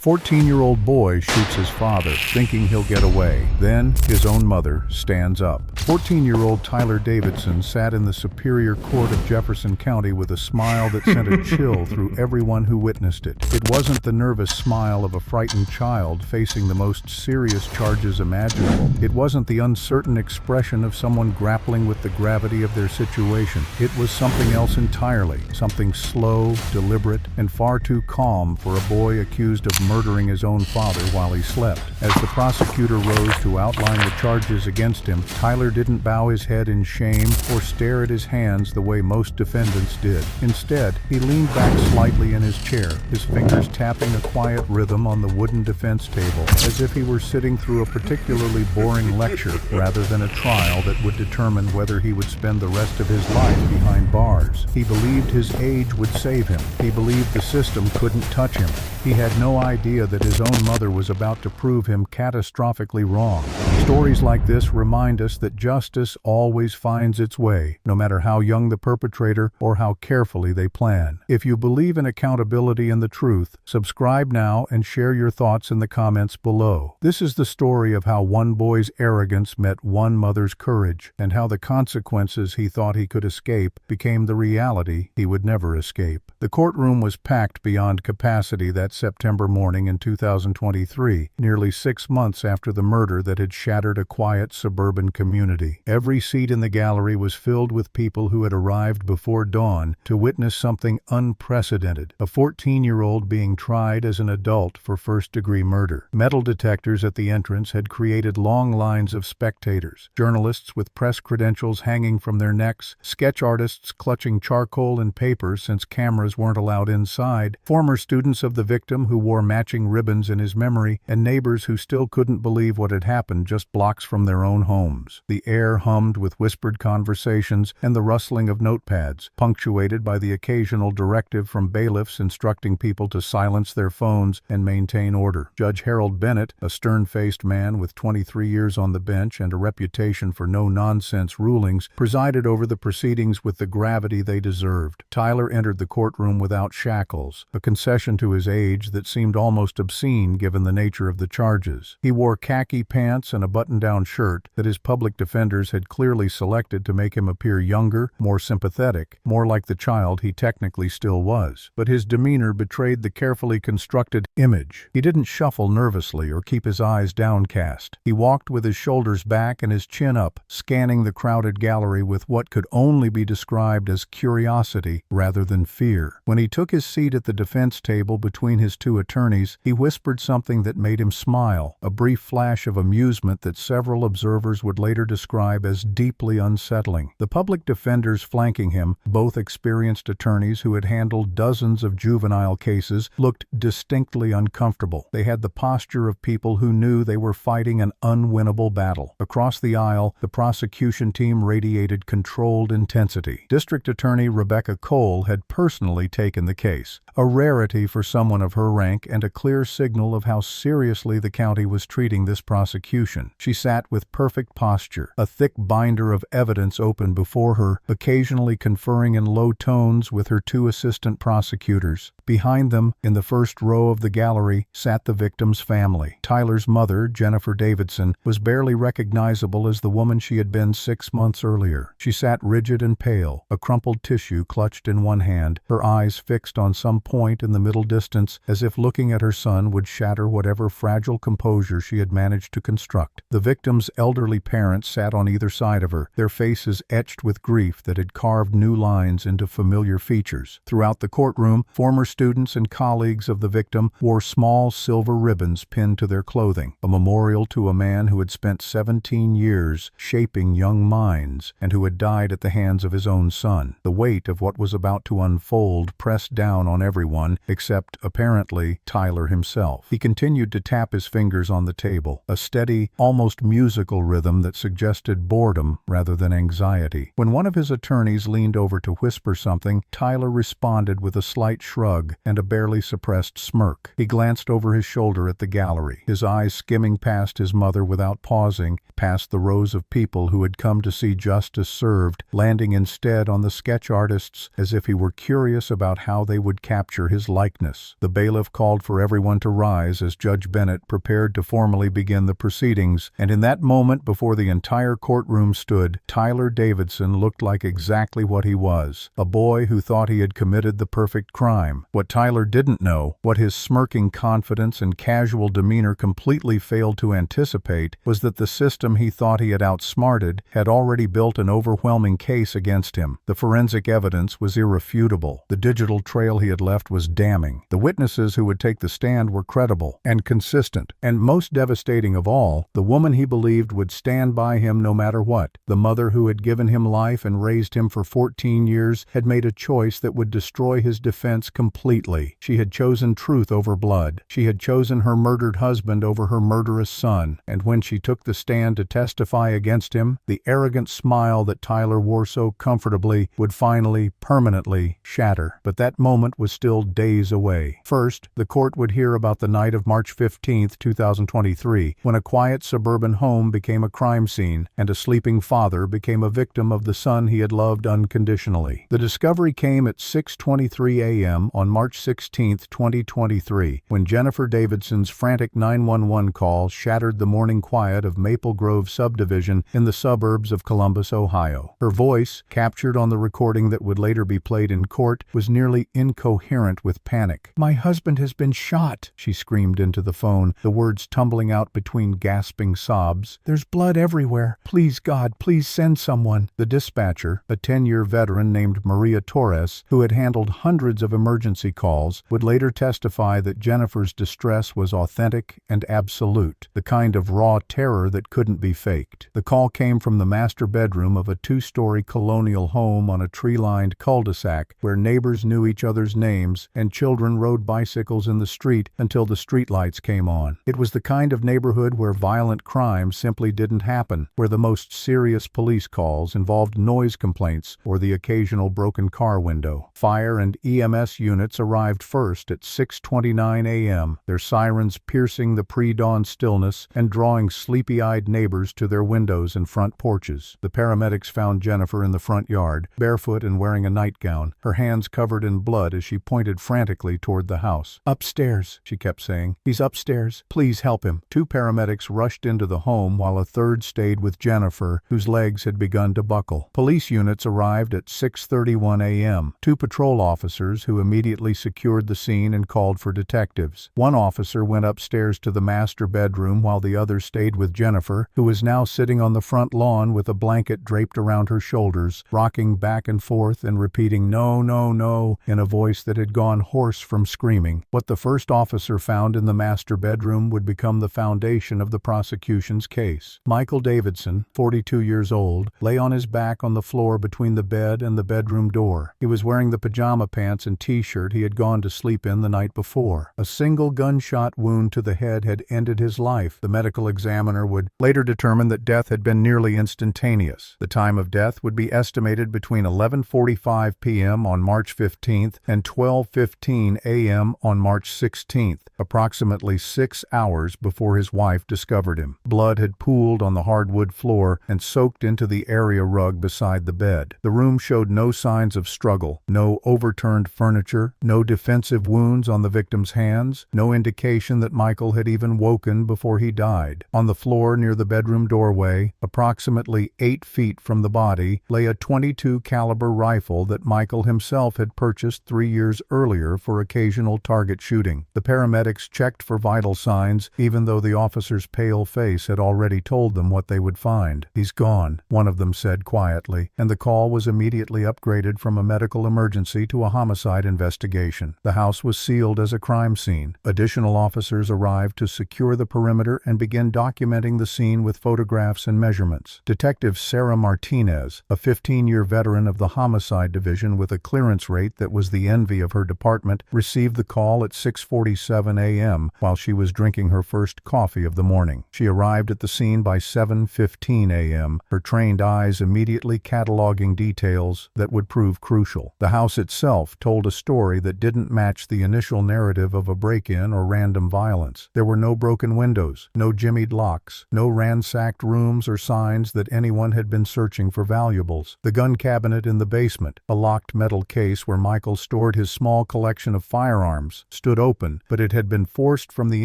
14-year-old boy shoots his father, thinking he'll get away. Then, his own mother stands up. 14-year-old Tyler Davidson sat in the Superior Court of Jefferson County with a smile that sent a chill through everyone who witnessed it. It wasn't the nervous smile of a frightened child facing the most serious charges imaginable. It wasn't the uncertain expression of someone grappling with the gravity of their situation. It was something else entirely, something slow, deliberate, and far too calm for a boy accused of murdering his own father while he slept. As the prosecutor rose to outline the charges against him, Tyler didn't bow his head in shame or stare at his hands the way most defendants did. Instead, he leaned back slightly in his chair, his fingers tapping a quiet rhythm on the wooden defense table, as if he were sitting through a particularly boring lecture rather than a trial that would determine whether he would spend the rest of his life behind bars. He believed his age would save him. He believed the system couldn't touch him. He had no idea that his own mother was about to prove him catastrophically wrong. Stories like this remind us that justice always finds its way, no matter how young the perpetrator or how carefully they plan. If you believe in accountability and the truth, subscribe now and share your thoughts in the comments below. This is the story of how one boy's arrogance met one mother's courage, and how the consequences he thought he could escape became the reality he would never escape. The courtroom was packed beyond capacity that September morning in 2023, nearly 6 months after the murder that had shattered a quiet suburban community. Every seat in the gallery was filled with people who had arrived before dawn to witness something unprecedented, a 14-year-old being tried as an adult for first-degree murder. Metal detectors at the entrance had created long lines of spectators, journalists with press credentials hanging from their necks, sketch artists clutching charcoal and paper since cameras weren't allowed inside, former students of the victim who wore matching ribbons in his memory, and neighbors who still couldn't believe what had happened just blocks from their own homes. The air hummed with whispered conversations and the rustling of notepads, punctuated by the occasional directive from bailiffs instructing people to silence their phones and maintain order. Judge Harold Bennett, a stern-faced man with 23 years on the bench and a reputation for no-nonsense rulings, presided over the proceedings with the gravity they deserved. Tyler entered the courtroom without shackles, a concession to his age that seemed almost obscene given the nature of the charges. He wore khaki pants and a button-down shirt that his public defenders had clearly selected to make him appear younger, more sympathetic, more like the child he technically still was. But his demeanor betrayed the carefully constructed image. He didn't shuffle nervously or keep his eyes downcast. He walked with his shoulders back and his chin up, scanning the crowded gallery with what could only be described as curiosity rather than fear. When he took his seat at the defense table between his two attorneys, he whispered something that made him smile, a brief flash of amusement that several observers would later describe as deeply unsettling. The public defenders flanking him, both experienced attorneys who had handled dozens of juvenile cases, looked distinctly uncomfortable. They had the posture of people who knew they were fighting an unwinnable battle. Across the aisle, the prosecution team radiated controlled intensity. District Attorney Rebecca Cole had personally taken the case, a rarity for someone of her rank and a clear signal of how seriously the county was treating this prosecution. She sat with perfect posture, a thick binder of evidence open before her, occasionally conferring in low tones with her two assistant prosecutors. Behind them, in the first row of the gallery, sat the victim's family. Tyler's mother, Jennifer Davidson, was barely recognizable as the woman she had been 6 months earlier. She sat rigid and pale, a crumpled tissue clutched in one hand, her eyes fixed on some point in the middle distance, as if looking at her son would shatter whatever fragile composure she had managed to construct. The victim's elderly parents sat on either side of her, their faces etched with grief that had carved new lines into familiar features. Throughout the courtroom, former students and colleagues of the victim wore small silver ribbons pinned to their clothing, a memorial to a man who had spent 17 years shaping young minds and who had died at the hands of his own son. The weight of what was about to unfold pressed down on everyone except, apparently, Tyler himself. He continued to tap his fingers on the table, a steady, almost musical rhythm that suggested boredom rather than anxiety. When one of his attorneys leaned over to whisper something, Tyler responded with a slight shrug and a barely suppressed smirk. He glanced over his shoulder at the gallery, his eyes skimming past his mother without pausing, past the rows of people who had come to see justice served, landing instead on the sketch artists as if he were curious about how they would capture his likeness. The bailiff called for everyone to rise as Judge Bennett prepared to formally begin the proceedings, and in that moment before the entire courtroom stood, Tyler Davidson looked like exactly what he was, a boy who thought he had committed the perfect crime. What Tyler didn't know, what his smirking confidence and casual demeanor completely failed to anticipate, was that the system he thought he had outsmarted had already built an overwhelming case against him. The forensic evidence was irrefutable. The digital trail he had left was damning. The witnesses who would take the stand were credible and consistent. And most devastating of all, the woman he believed would stand by him no matter what, the mother who had given him life and raised him for 14 years, had made a choice that would destroy his defense completely. She had chosen truth over blood. She had chosen her murdered husband over her murderous son. And when she took the stand to testify against him, the arrogant smile that Tyler wore so comfortably would finally, permanently shatter. But that moment was still days away. First, the court would hear about the night of March 15, 2023, when a quiet suburban home became a crime scene and a sleeping father became a victim of the son he had loved unconditionally. The discovery came at 6:23 a.m. on March 16, 2023, when Jennifer Davidson's frantic 911 call shattered the morning quiet of Maple Grove subdivision in the suburbs of Columbus, Ohio. Her voice, captured on the recording that would later be played in court, was nearly incoherent with panic. "My husband has been shot," she screamed into the phone, the words tumbling out between gasping sobs. "There's blood everywhere. Please, God, please send someone." The dispatcher, a 10-year veteran named Maria Torres, who had handled hundreds of emergency calls, would later testify that Jennifer's distress was authentic and absolute, the kind of raw terror that couldn't be faked. The call came from the master bedroom of a 2-story colonial home on a tree-lined cul-de-sac where neighbors knew each other's names and children rode bicycles in the street until the streetlights came on. It was the kind of neighborhood where violent crime simply didn't happen, where the most serious police calls involved noise complaints or the occasional broken car window. Fire and EMS units arrived first at 6:29 a.m., their sirens piercing the pre-dawn stillness and drawing sleepy-eyed neighbors to their windows and front porches. The paramedics found Jennifer in the front yard, barefoot and wearing a nightgown, her hands covered in blood as she pointed frantically toward the house. "Upstairs," she kept saying. "He's upstairs. Please help him." 2 paramedics rushed into the home while a third stayed with Jennifer, whose legs had begun to buckle. Police units arrived at 6:31 a.m., 2 patrol officers who immediately secured the scene and called for detectives. One officer went upstairs to the master bedroom while the other stayed with Jennifer, who was now sitting on the front lawn with a blanket draped around her shoulders, rocking back and forth and repeating "no, no, no" in a voice that had gone hoarse from screaming. What the first officer found in the master bedroom would become the foundation of the prosecution's case. Michael Davidson, 42 years old, lay on his back on the floor between the bed and the bedroom door. He was wearing the pajama pants and t-shirt he had gone to sleep in the night before. A single gunshot wound to the head had ended his life. The medical examiner would later determine that death had been nearly instantaneous. The time of death would be estimated between 11:45 p.m. on March 15th and 12:15 a.m. on March 16th, approximately 6 hours before his wife discovered him. Blood had pooled on the hardwood floor and soaked into the area rug beside the bed. The room showed no signs of struggle, no overturned furniture, no defensive wounds on the victim's hands, no indication that Michael had even woken before he died. On the floor near the bedroom doorway, approximately 8 feet from the body, lay a .22 caliber rifle that Michael himself had purchased 3 years earlier for occasional target shooting. The paramedics checked for vital signs, even though the officer's pale face had already told them what they would find. "He's gone," one of them said quietly, and the call was immediately upgraded from a medical emergency to a homicide investigation. The house was sealed as a crime scene. Additional officers arrived to secure the perimeter and begin documenting the scene with photographs and measurements. Detective Sarah Martinez, a 15-year veteran of the homicide division with a clearance rate that was the envy of her department, received the call at 6:47 a.m. while she was drinking her first coffee of the morning. She arrived at the scene by 7:15 a.m., her trained eyes immediately cataloging details that would prove crucial. The house itself told a story that didn't match the initial narrative of a break-in or random violence. There There were no broken windows, no jimmied locks, no ransacked rooms or signs that anyone had been searching for valuables. The gun cabinet in the basement, a locked metal case where Michael stored his small collection of firearms, stood open, but it had been forced from the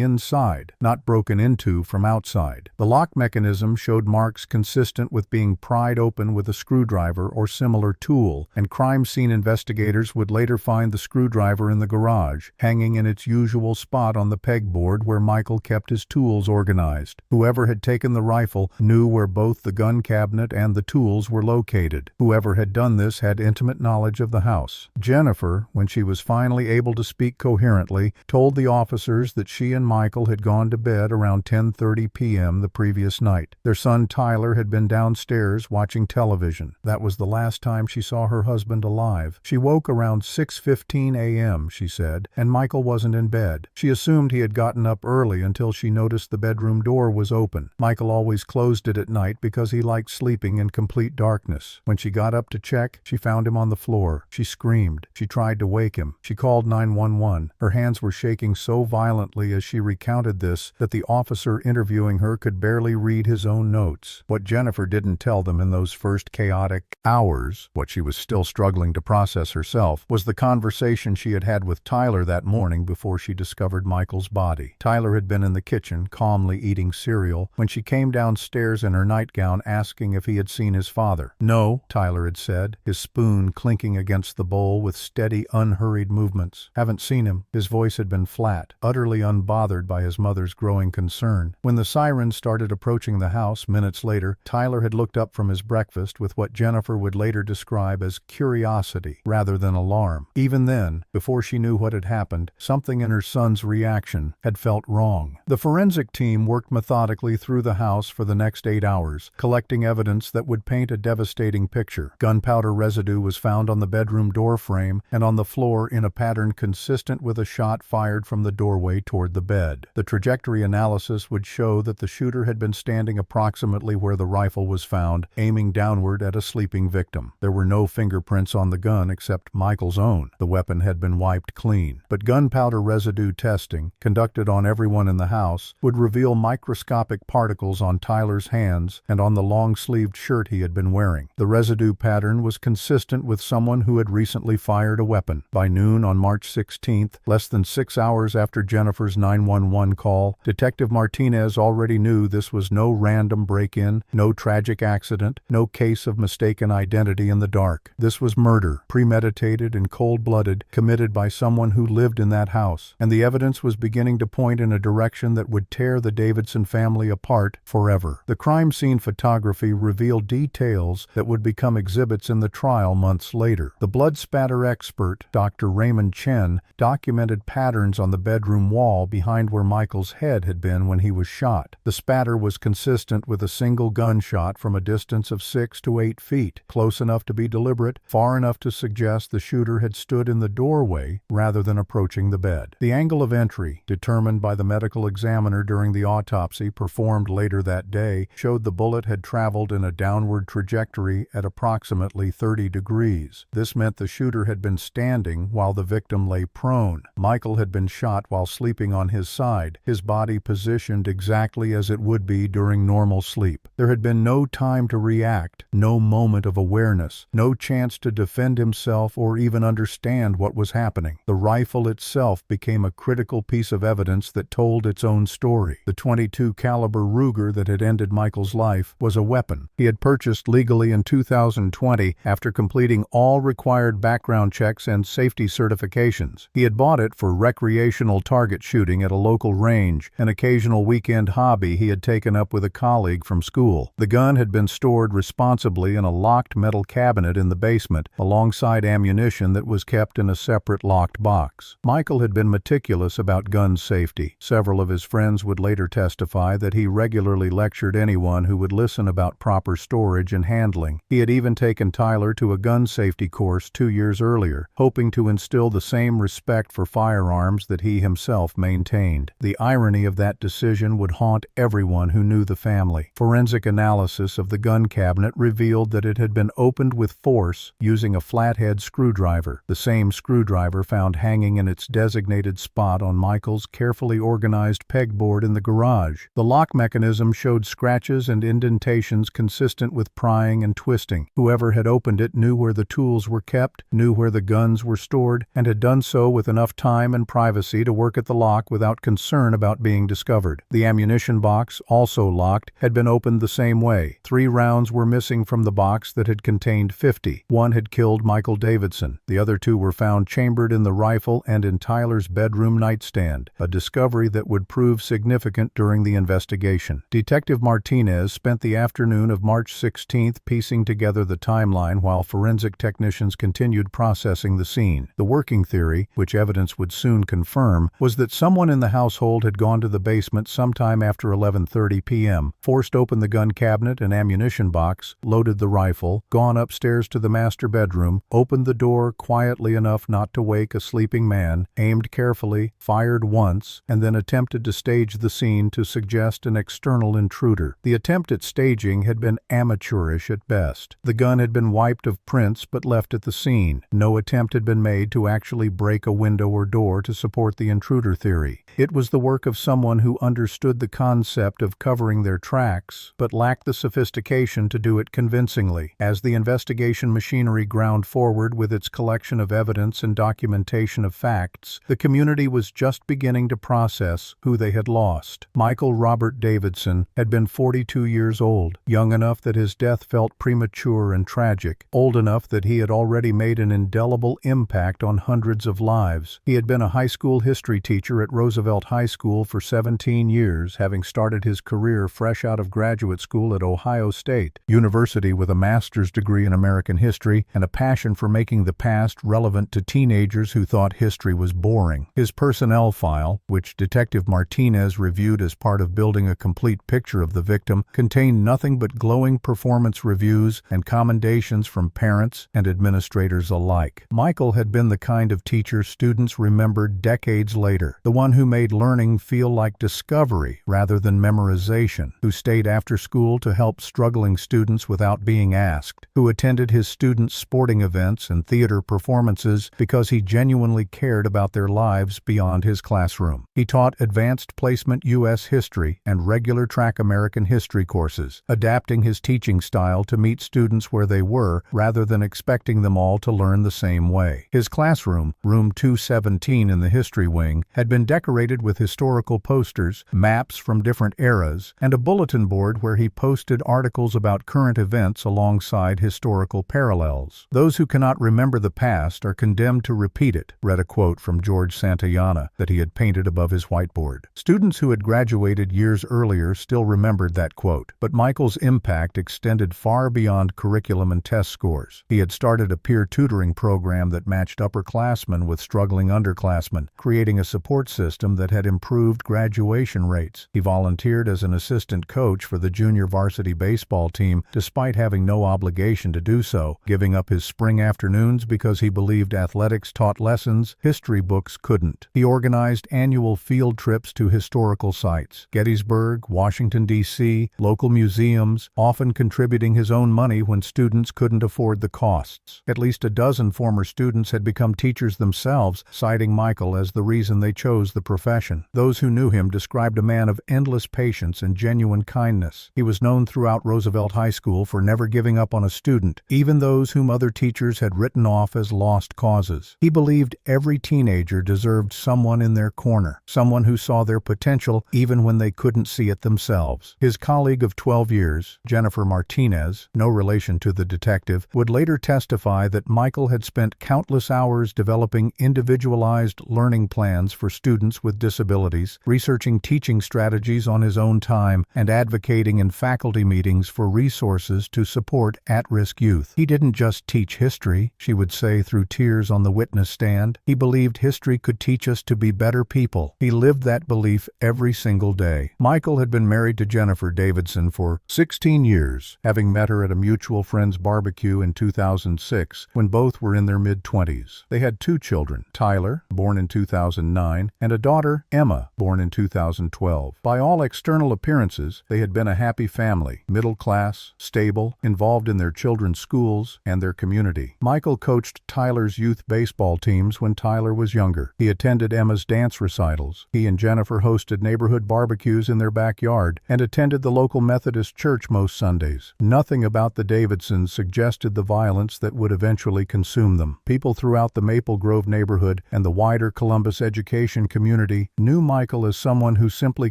inside, not broken into from outside. The lock mechanism showed marks consistent with being pried open with a screwdriver or similar tool, and crime scene investigators would later find the screwdriver in the garage, hanging in its usual spot on the pegboard where Michael kept his tools organized. Whoever had taken the rifle knew where both the gun cabinet and the tools were located. Whoever had done this had intimate knowledge of the house. Jennifer, when she was finally able to speak coherently, told the officers that she and Michael had gone to bed around 10:30 p.m. the previous night. Their son Tyler had been downstairs watching television. That was the last time she saw her husband alive. She woke around 6:15 a.m., she said, and Michael wasn't in bed. She assumed he had gotten up early until she noticed the bedroom door was open. Michael always closed it at night because he liked sleeping in complete darkness. When she got up to check, she found him on the floor. She screamed. She tried to wake him. She called 911. Her hands were shaking so violently as she recounted this that the officer interviewing her could barely read his own notes. What Jennifer didn't tell them in those first chaotic hours, what she was still struggling to process herself, was the conversation she had had with Tyler that morning before she discovered Michael's body. Tyler had been in the kitchen, calmly eating cereal, when she came downstairs in her nightgown asking if he had seen his father. "No," Tyler had said, his spoon clinking against the bowl with steady, unhurried movements. "Haven't seen him." His voice had been flat, utterly unbothered by his mother's growing concern. When the sirens started approaching the house minutes later, Tyler had looked up from his breakfast with what Jennifer would later describe as curiosity rather than alarm. Even then, before she knew what had happened, something in her son's reaction had felt wrong. The forensic team worked methodically through the house for the next 8 hours, collecting evidence that would paint a devastating picture. Gunpowder residue was found on the bedroom door frame and on the floor in a pattern consistent with a shot fired from the doorway toward the bed. The trajectory analysis would show that the shooter had been standing approximately where the rifle was found, aiming downward at a sleeping victim. There were no fingerprints on the gun except Michael's own. The weapon had been wiped clean. But gunpowder residue testing, conducted on everyone in the house, would reveal microscopic particles on Tyler's hands and on the long-sleeved shirt he had been wearing. The residue pattern was consistent with someone who had recently fired a weapon. By noon on March 16th, less than 6 hours after Jennifer's 911 call, Detective Martinez already knew this was no random break-in, no tragic accident, no case of mistaken identity in the dark. This was murder, premeditated and cold-blooded, committed by someone who lived in that house, and the evidence was beginning to point in a direction that would tear the Davidson family apart forever. The crime scene photography revealed details that would become exhibits in the trial months later. The blood spatter expert, Dr. Raymond Chen, documented patterns on the bedroom wall behind where Michael's head had been when he was shot. The spatter was consistent with a single gunshot from a distance of 6 to 8 feet, close enough to be deliberate, far enough to suggest the shooter had stood in the doorway rather than approaching the bed. The angle of entry, determined by the medical examiner during the autopsy performed later that day, showed the bullet had traveled in a downward trajectory at approximately 30 degrees. This meant the shooter had been standing while the victim lay prone. Michael had been shot while sleeping on his side, his body positioned exactly as it would be during normal sleep. There had been no time to react, no moment of awareness, no chance to defend himself or even understand what was happening. The rifle itself became a critical piece of evidence that told its own story. The .22 caliber Ruger that had ended Michael's life was a weapon he had purchased legally in 2020 after completing all required background checks and safety certifications. He had bought it for recreational target shooting at a local range, an occasional weekend hobby he had taken up with a colleague from school. The gun had been stored responsibly in a locked metal cabinet in the basement, alongside ammunition that was kept in a separate locked box. Michael had been meticulous about gun safety. Several of his friends would later testify that he regularly lectured anyone who would listen about proper storage and handling. He had even taken Tyler to a gun safety course 2 years earlier, hoping to instill the same respect for firearms that he himself maintained. The irony of that decision would haunt everyone who knew the family. Forensic analysis of the gun cabinet revealed that it had been opened with force using a flathead screwdriver, the same screwdriver found hanging in its designated spot on Michael's carefully organized pegboard in the garage. The lock mechanism showed scratches and indentations consistent with prying and twisting. Whoever had opened it knew where the tools were kept, knew where the guns were stored, and had done so with enough time and privacy to work at the lock without concern about being discovered. The ammunition box, also locked, had been opened the same way. 3 rounds were missing from the box that had contained 50. One had killed Michael Davidson. The other 2 were found chambered in the rifle and in Tyler's bedroom nightstand, a discovery that would prove significant during the investigation. Detective Martinez spent the afternoon of March 16th piecing together the timeline while forensic technicians continued processing the scene. The working theory, which evidence would soon confirm, was that someone in the household had gone to the basement sometime after 11:30 p.m., forced open the gun cabinet and ammunition box, loaded the rifle, gone upstairs to the master bedroom, opened the door quietly enough not to wake a sleeping man, aimed carefully, fired once, and then attempted to stage the scene to suggest an external intruder. The attempt at staging had been amateurish at best. The gun had been wiped of prints but left at the scene. No attempt had been made to actually break a window or door to support the intruder theory. It was the work of someone who understood the concept of covering their tracks, but lacked the sophistication to do it convincingly. As the investigation machinery ground forward with its collection of evidence and documentation of facts, the community was just beginning to process who they had lost. Michael Robert Davidson had been 42 years old, young enough that his death felt premature and tragic, old enough that he had already made an indelible impact on hundreds of lives. He had been a high school history teacher at Roosevelt High School for 17 years, having started his career fresh out of graduate school at Ohio State University with a master's degree in American history and a passion for making the past relevant to teenagers who thought history was boring. His personnel file, which Detective Martinez reviewed as part of building a complete picture of the victim, contained nothing but glowing performance reviews and commendations from parents and administrators alike. Michael had been the kind of teacher students remembered decades later, the one who made learning feel like discovery rather than memorization, who stayed after school to help struggling students without being asked, who attended his students' sporting events and theater performances because he genuinely cared about their lives beyond his classroom. He taught advanced placement U.S. history and regular track American history courses, adapting his teaching style to meet students where they were rather than expecting them all to learn the same way. His classroom, room 217 in the history wing, had been decorated with historical posters, maps from different eras, and a bulletin board where he posted articles about current events alongside historical parallels. "Those who cannot remember the past are condemned to repeat it," read a quote from George Santayana that he had painted above his whiteboard. Students who had graduated years earlier still remembered that quote, but Michael's impact extended far beyond curriculum and test scores. He had started a peer tutoring program that matched upperclassmen with struggling underclassmen, creating a support system that had improved graduation rates. He volunteered as an assistant coach for the junior varsity baseball team despite having no obligation to do so, giving up his spring afternoons because he believed athletics taught lessons history books couldn't. He organized annual field trips to historical sites, Gettysburg, Washington, D.C., local museums, often contributing his own money when students couldn't afford the costs. At least a dozen former students had become teachers themselves, citing Michael as the reason they chose the profession. Those who knew him described a man of endless patience and genuine kindness. He was known throughout Roosevelt High School for never giving up on a student, even those whom other teachers had written off as lost causes. He believed every teenager deserved someone in their corner, someone who saw their potential even when they couldn't see it themselves. His colleague of 12 years, Jennifer Martinez, no relation to the detective, would later testify that Michael had spent countless hours developing individualized learning plans for students with disabilities, researching teaching strategies on his own time, and advocating in faculty meetings for resources to support at-risk youth. He didn't just teach history, she would say through tears on the witness stand. He believed history could teach us to be better people. He lived that belief every single day. Michael had been married to Jennifer Davidson for 16 years, having met her at a mutual friend's barbecue in 2006 when both were in their mid-20s. They had 2 children, Tyler, born in 2009, and a daughter, Emma, born in 2012. By all external appearances, they had been a happy family, middle class, stable, involved in their children's schools and their community. Michael coached Tyler's youth baseball teams when Tyler was younger. He attended Emma's dance recitals, meals. He and Jennifer hosted neighborhood barbecues in their backyard and attended the local Methodist church most Sundays. Nothing about the Davidsons suggested the violence that would eventually consume them. People throughout the Maple Grove neighborhood and the wider Columbus education community knew Michael as someone who simply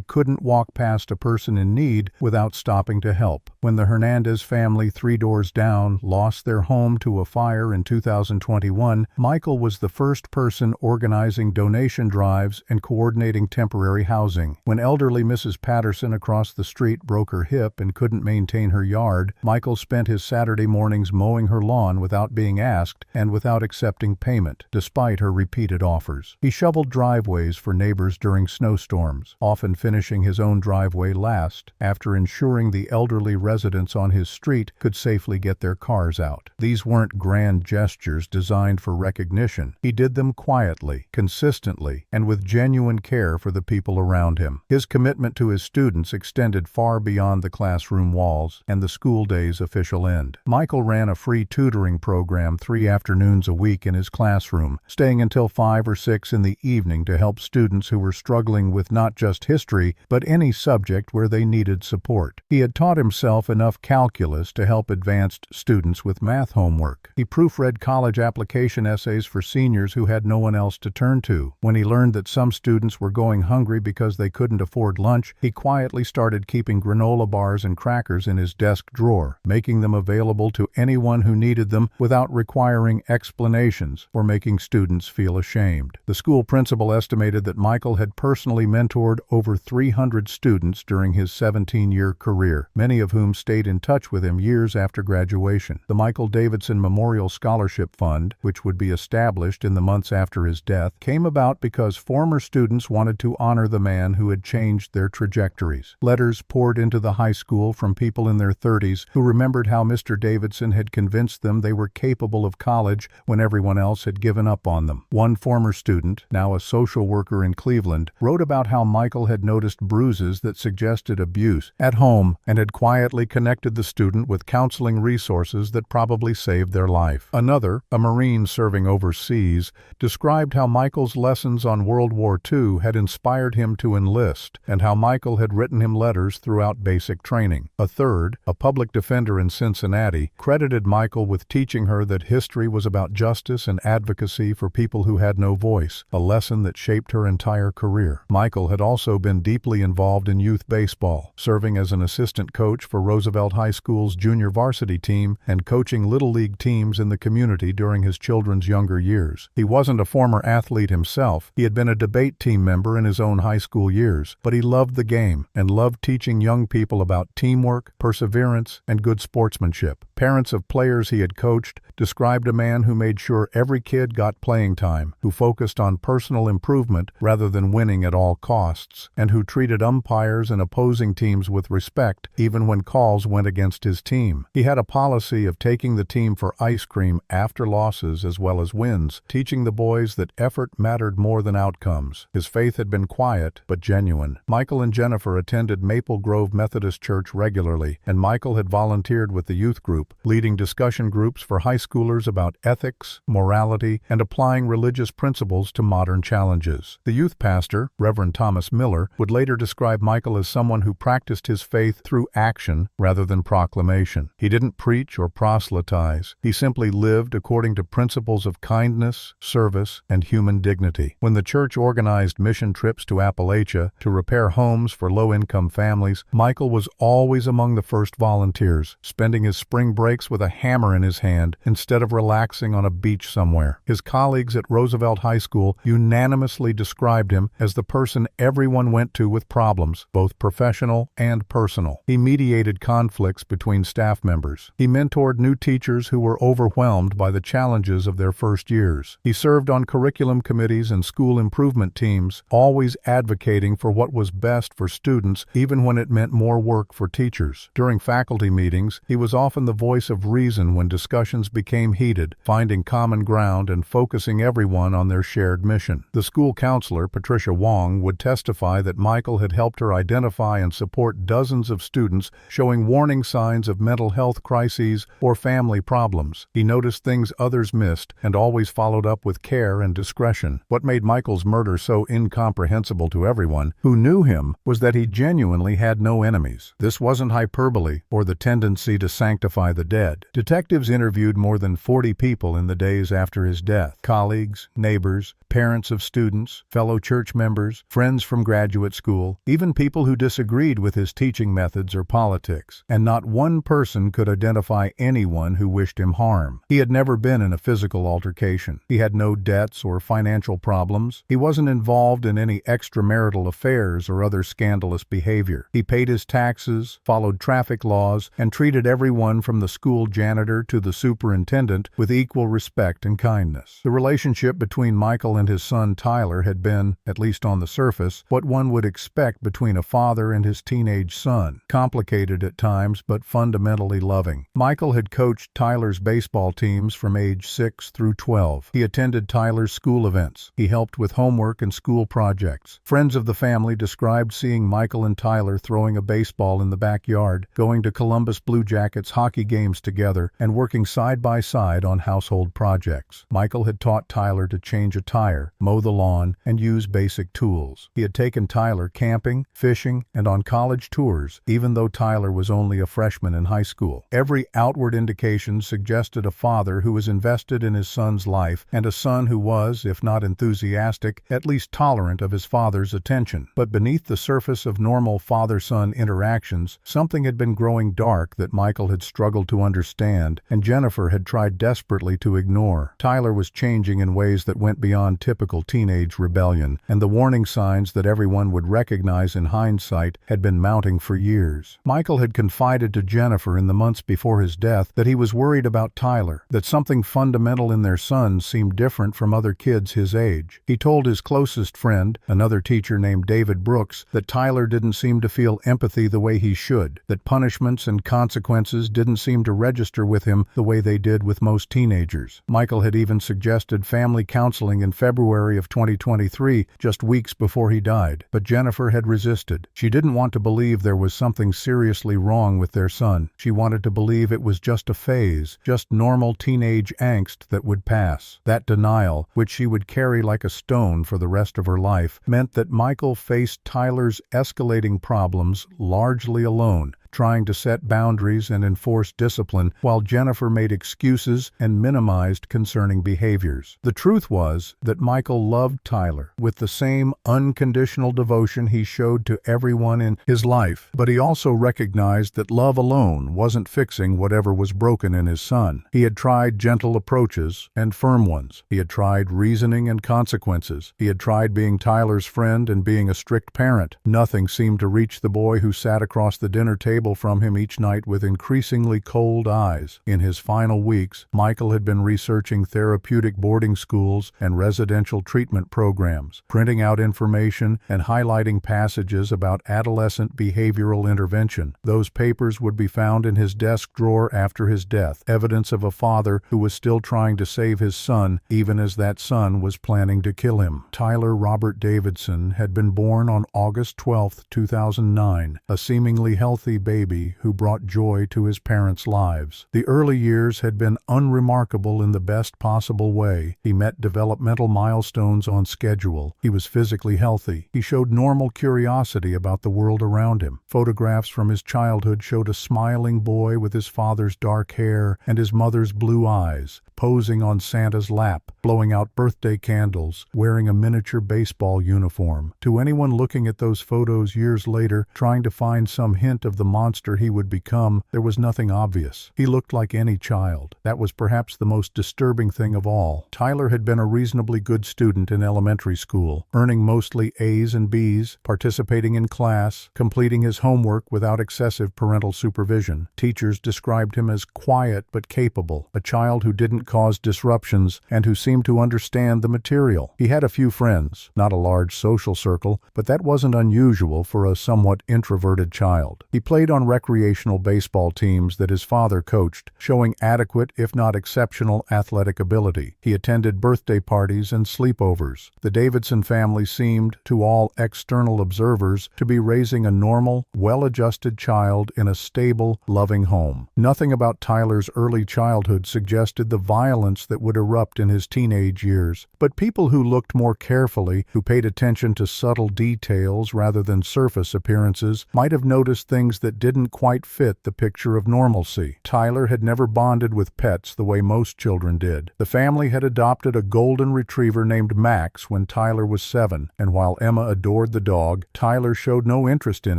couldn't walk past a person in need without stopping to help. When the Hernandez family, 3 doors down, lost their home to a fire in 2021, Michael was the first person organizing donation drives and coordinating temporary housing. When elderly Mrs. Patterson across the street broke her hip and couldn't maintain her yard, Michael spent his Saturday mornings mowing her lawn without being asked and without accepting payment, despite her repeated offers. He shoveled driveways for neighbors during snowstorms, often finishing his own driveway last, after ensuring the elderly residents on his street could safely get their cars out. These weren't grand gestures designed for recognition. He did them quietly, consistently, and with genuine care for the people around him. His commitment to his students extended far beyond the classroom walls and the school day's official end. Michael ran a free tutoring program 3 afternoons a week in his classroom, staying until 5 or 6 in the evening to help students who were struggling with not just history, but any subject where they needed support. He had taught himself enough calculus to help advanced students with math homework. He proofread college application essays for seniors who had no one else to turn to. When he learned that some students were going hungry because they couldn't afford lunch, he quietly started keeping granola bars and crackers in his desk drawer, making them available to anyone who needed them without requiring explanations or making students feel ashamed. The school principal estimated that Michael had personally mentored over 300 students during his 17-year career, many of whom stayed in touch with him years after graduation. The Michael Davidson Memorial Scholarship Fund, which would be established in the months after his death, came about because former students wanted to honor the man who had changed their trajectories. Letters poured into the high school from people in their 30s who remembered how Mr. Davidson had convinced them they were capable of college when everyone else had given up on them. One former student, now a social worker in Cleveland, wrote about how Michael had noticed bruises that suggested abuse at home and had quietly connected the student with counseling resources that probably saved their life. Another, a Marine serving overseas, described how Michael's lessons on World War II had inspired him to enlist and how Michael had written him letters throughout basic training. A third, a public defender in Cincinnati, credited Michael with teaching her that history was about justice and advocacy for people who had no voice, a lesson that shaped her entire career. Michael had also been deeply involved in youth baseball, serving as an assistant coach for Roosevelt High School's junior varsity team and coaching Little League teams in the community during his children's younger years. He wasn't a former athlete himself. He had been a debate team member in his own high school years, but he loved the game and loved teaching young people about teamwork, perseverance, and good sportsmanship. Parents of players he had coached described a man who made sure every kid got playing time, who focused on personal improvement rather than winning at all costs, and who treated umpires and opposing teams with respect even when calls went against his team. He had a policy of taking the team for ice cream after losses as well as wins, teaching the boys that effort mattered more than outcomes. His faith had been quiet but genuine. Michael and Jennifer attended Maple Grove Methodist Church regularly, and Michael had volunteered with the youth group, leading discussion groups for high schoolers about ethics, morality, and applying religious principles to modern challenges. The youth pastor, Reverend Thomas Miller, would later describe Michael as someone who practiced his faith through action rather than proclamation. He didn't preach or proselytize. He simply lived according to principles of kindness, service, and human dignity. When the church organized mission trips to Appalachia to repair homes for low-income families, Michael was always among the first volunteers, spending his spring breaks with a hammer in his hand instead of relaxing on a beach somewhere. His colleagues at Roosevelt High School unanimously described him as the person everyone went to with problems, both professional and personal. He mediated conflicts between staff members. He mentored new teachers who were overwhelmed by the challenges of their first years. He served on curriculum committees and school improvement teams, always advocating for what was best for students even when it meant more work for teachers. During faculty meetings, he was often the voice of reason when discussions became heated, finding common ground and focusing everyone on their shared mission. The school counselor, Patricia Wong, would testify that Michael had helped her identify and support dozens of students showing warning signs of mental health crises or family problems. He noticed things others missed and always followed up with care and discretion. What made Michael's murder so incomprehensible to everyone who knew him was that he genuinely had no enemies. This wasn't hyperbole or the tendency to sanctify the dead. Detectives interviewed more than 40 people in the days after his death: colleagues, neighbors, parents of students, fellow church members, friends from graduate school, even people who disagreed with his teaching methods or politics, and not one person could identify anyone who wished him harm. He had never been in a physical altercation. He had no debts or financial problems. He wasn't involved in any extramarital affairs or other scandalous behavior. He paid his taxes, followed traffic laws, and treated everyone from the school janitor to the superintendent with equal respect and kindness. The relationship between Michael and his son Tyler had been, at least on the surface, what one would expect between a father and his teenage son: complicated at times, but fundamentally loving. Michael had coached Tyler's baseball teams from age 6 through 12. He attended Tyler's school events. He helped with homework and school projects. Friends of the family described seeing Michael and Tyler throwing a baseball in the backyard, going to Columbus Blue Jackets hockey games together, and working side by side on household projects. Michael had taught Tyler to change a tire, mow the lawn, and use basic tools. He had taken Tyler camping, fishing, and on college tours, even though Tyler was only a freshman in high school. Every outward indication suggested a father who was invested in his son's life, and a son who was, if not enthusiastic, at least tolerant of his father's attention. But beneath the surface of normal father-son interactions, something had been growing dark that Michael had struggled to understand, and Jennifer had tried desperately to ignore. Tyler was changing in ways that went beyond typical teenage rebellion, and the warning signs that everyone would recognize in hindsight had been mounting for years. Michael had confided to Jennifer in the months before his death that he was worried about Tyler, that something fundamental in their son seemed different from other kids his age. He told his closest friend, another teacher named David Brooks, that Tyler didn't seem to feel empathy the way he should, that punishments and consequences didn't seem to register with him the way they did with most teenagers. Michael had even suggested family counseling in February of 2023, just weeks before he died, but Jennifer had resisted. She didn't want to believe there was something seriously wrong with their son. She wanted to believe it was just a phase, just normal teenage angst that would pass. That denial, which she would carry like a stone for the rest of her life, meant that Michael faced Tyler's escalating problems largely alone, trying to set boundaries and enforce discipline, while Jennifer made excuses and minimized concerning behaviors. The truth was that Michael loved Tyler with the same unconditional devotion he showed to everyone in his life, but he also recognized that love alone wasn't fixing whatever was broken in his son. He had tried gentle approaches and firm ones. He had tried reasoning and consequences. He had tried being Tyler's friend and being a strict parent. Nothing seemed to reach the boy who sat across the dinner table from him each night with increasingly cold eyes. In his final weeks, Michael had been researching therapeutic boarding schools and residential treatment programs, printing out information and highlighting passages about adolescent behavioral intervention. Those papers would be found in his desk drawer after his death, evidence of a father who was still trying to save his son, even as that son was planning to kill him. Tyler Robert Davidson had been born on August 12, 2009, a seemingly healthy baby who brought joy to his parents' lives. The early years had been unremarkable in the best possible way. He met developmental milestones on schedule. He was physically healthy. He showed normal curiosity about the world around him. Photographs from his childhood showed a smiling boy with his father's dark hair and his mother's blue eyes, posing on Santa's lap, blowing out birthday candles, wearing a miniature baseball uniform. To anyone looking at those photos years later, trying to find some hint of the monster he would become, there was nothing obvious. He looked like any child. That was perhaps the most disturbing thing of all. Tyler had been a reasonably good student in elementary school, earning mostly A's and B's, participating in class, completing his homework without excessive parental supervision. Teachers described him as quiet but capable, a child who didn't cause disruptions and who seemed to understand the material. He had a few friends, not a large social circle, but that wasn't unusual for a somewhat introverted child. He played on recreational baseball teams that his father coached, showing adequate, if not exceptional, athletic ability. He attended birthday parties and sleepovers. The Davidson family seemed, to all external observers, to be raising a normal, well-adjusted child in a stable, loving home. Nothing about Tyler's early childhood suggested the violence that would erupt in his teenage years. But people who looked more carefully, who paid attention to subtle details rather than surface appearances, might have noticed things that didn't quite fit the picture of normalcy. Tyler had never bonded with pets the way most children did. The family had adopted a golden retriever named Max when Tyler was 7, and while Emma adored the dog, Tyler showed no interest in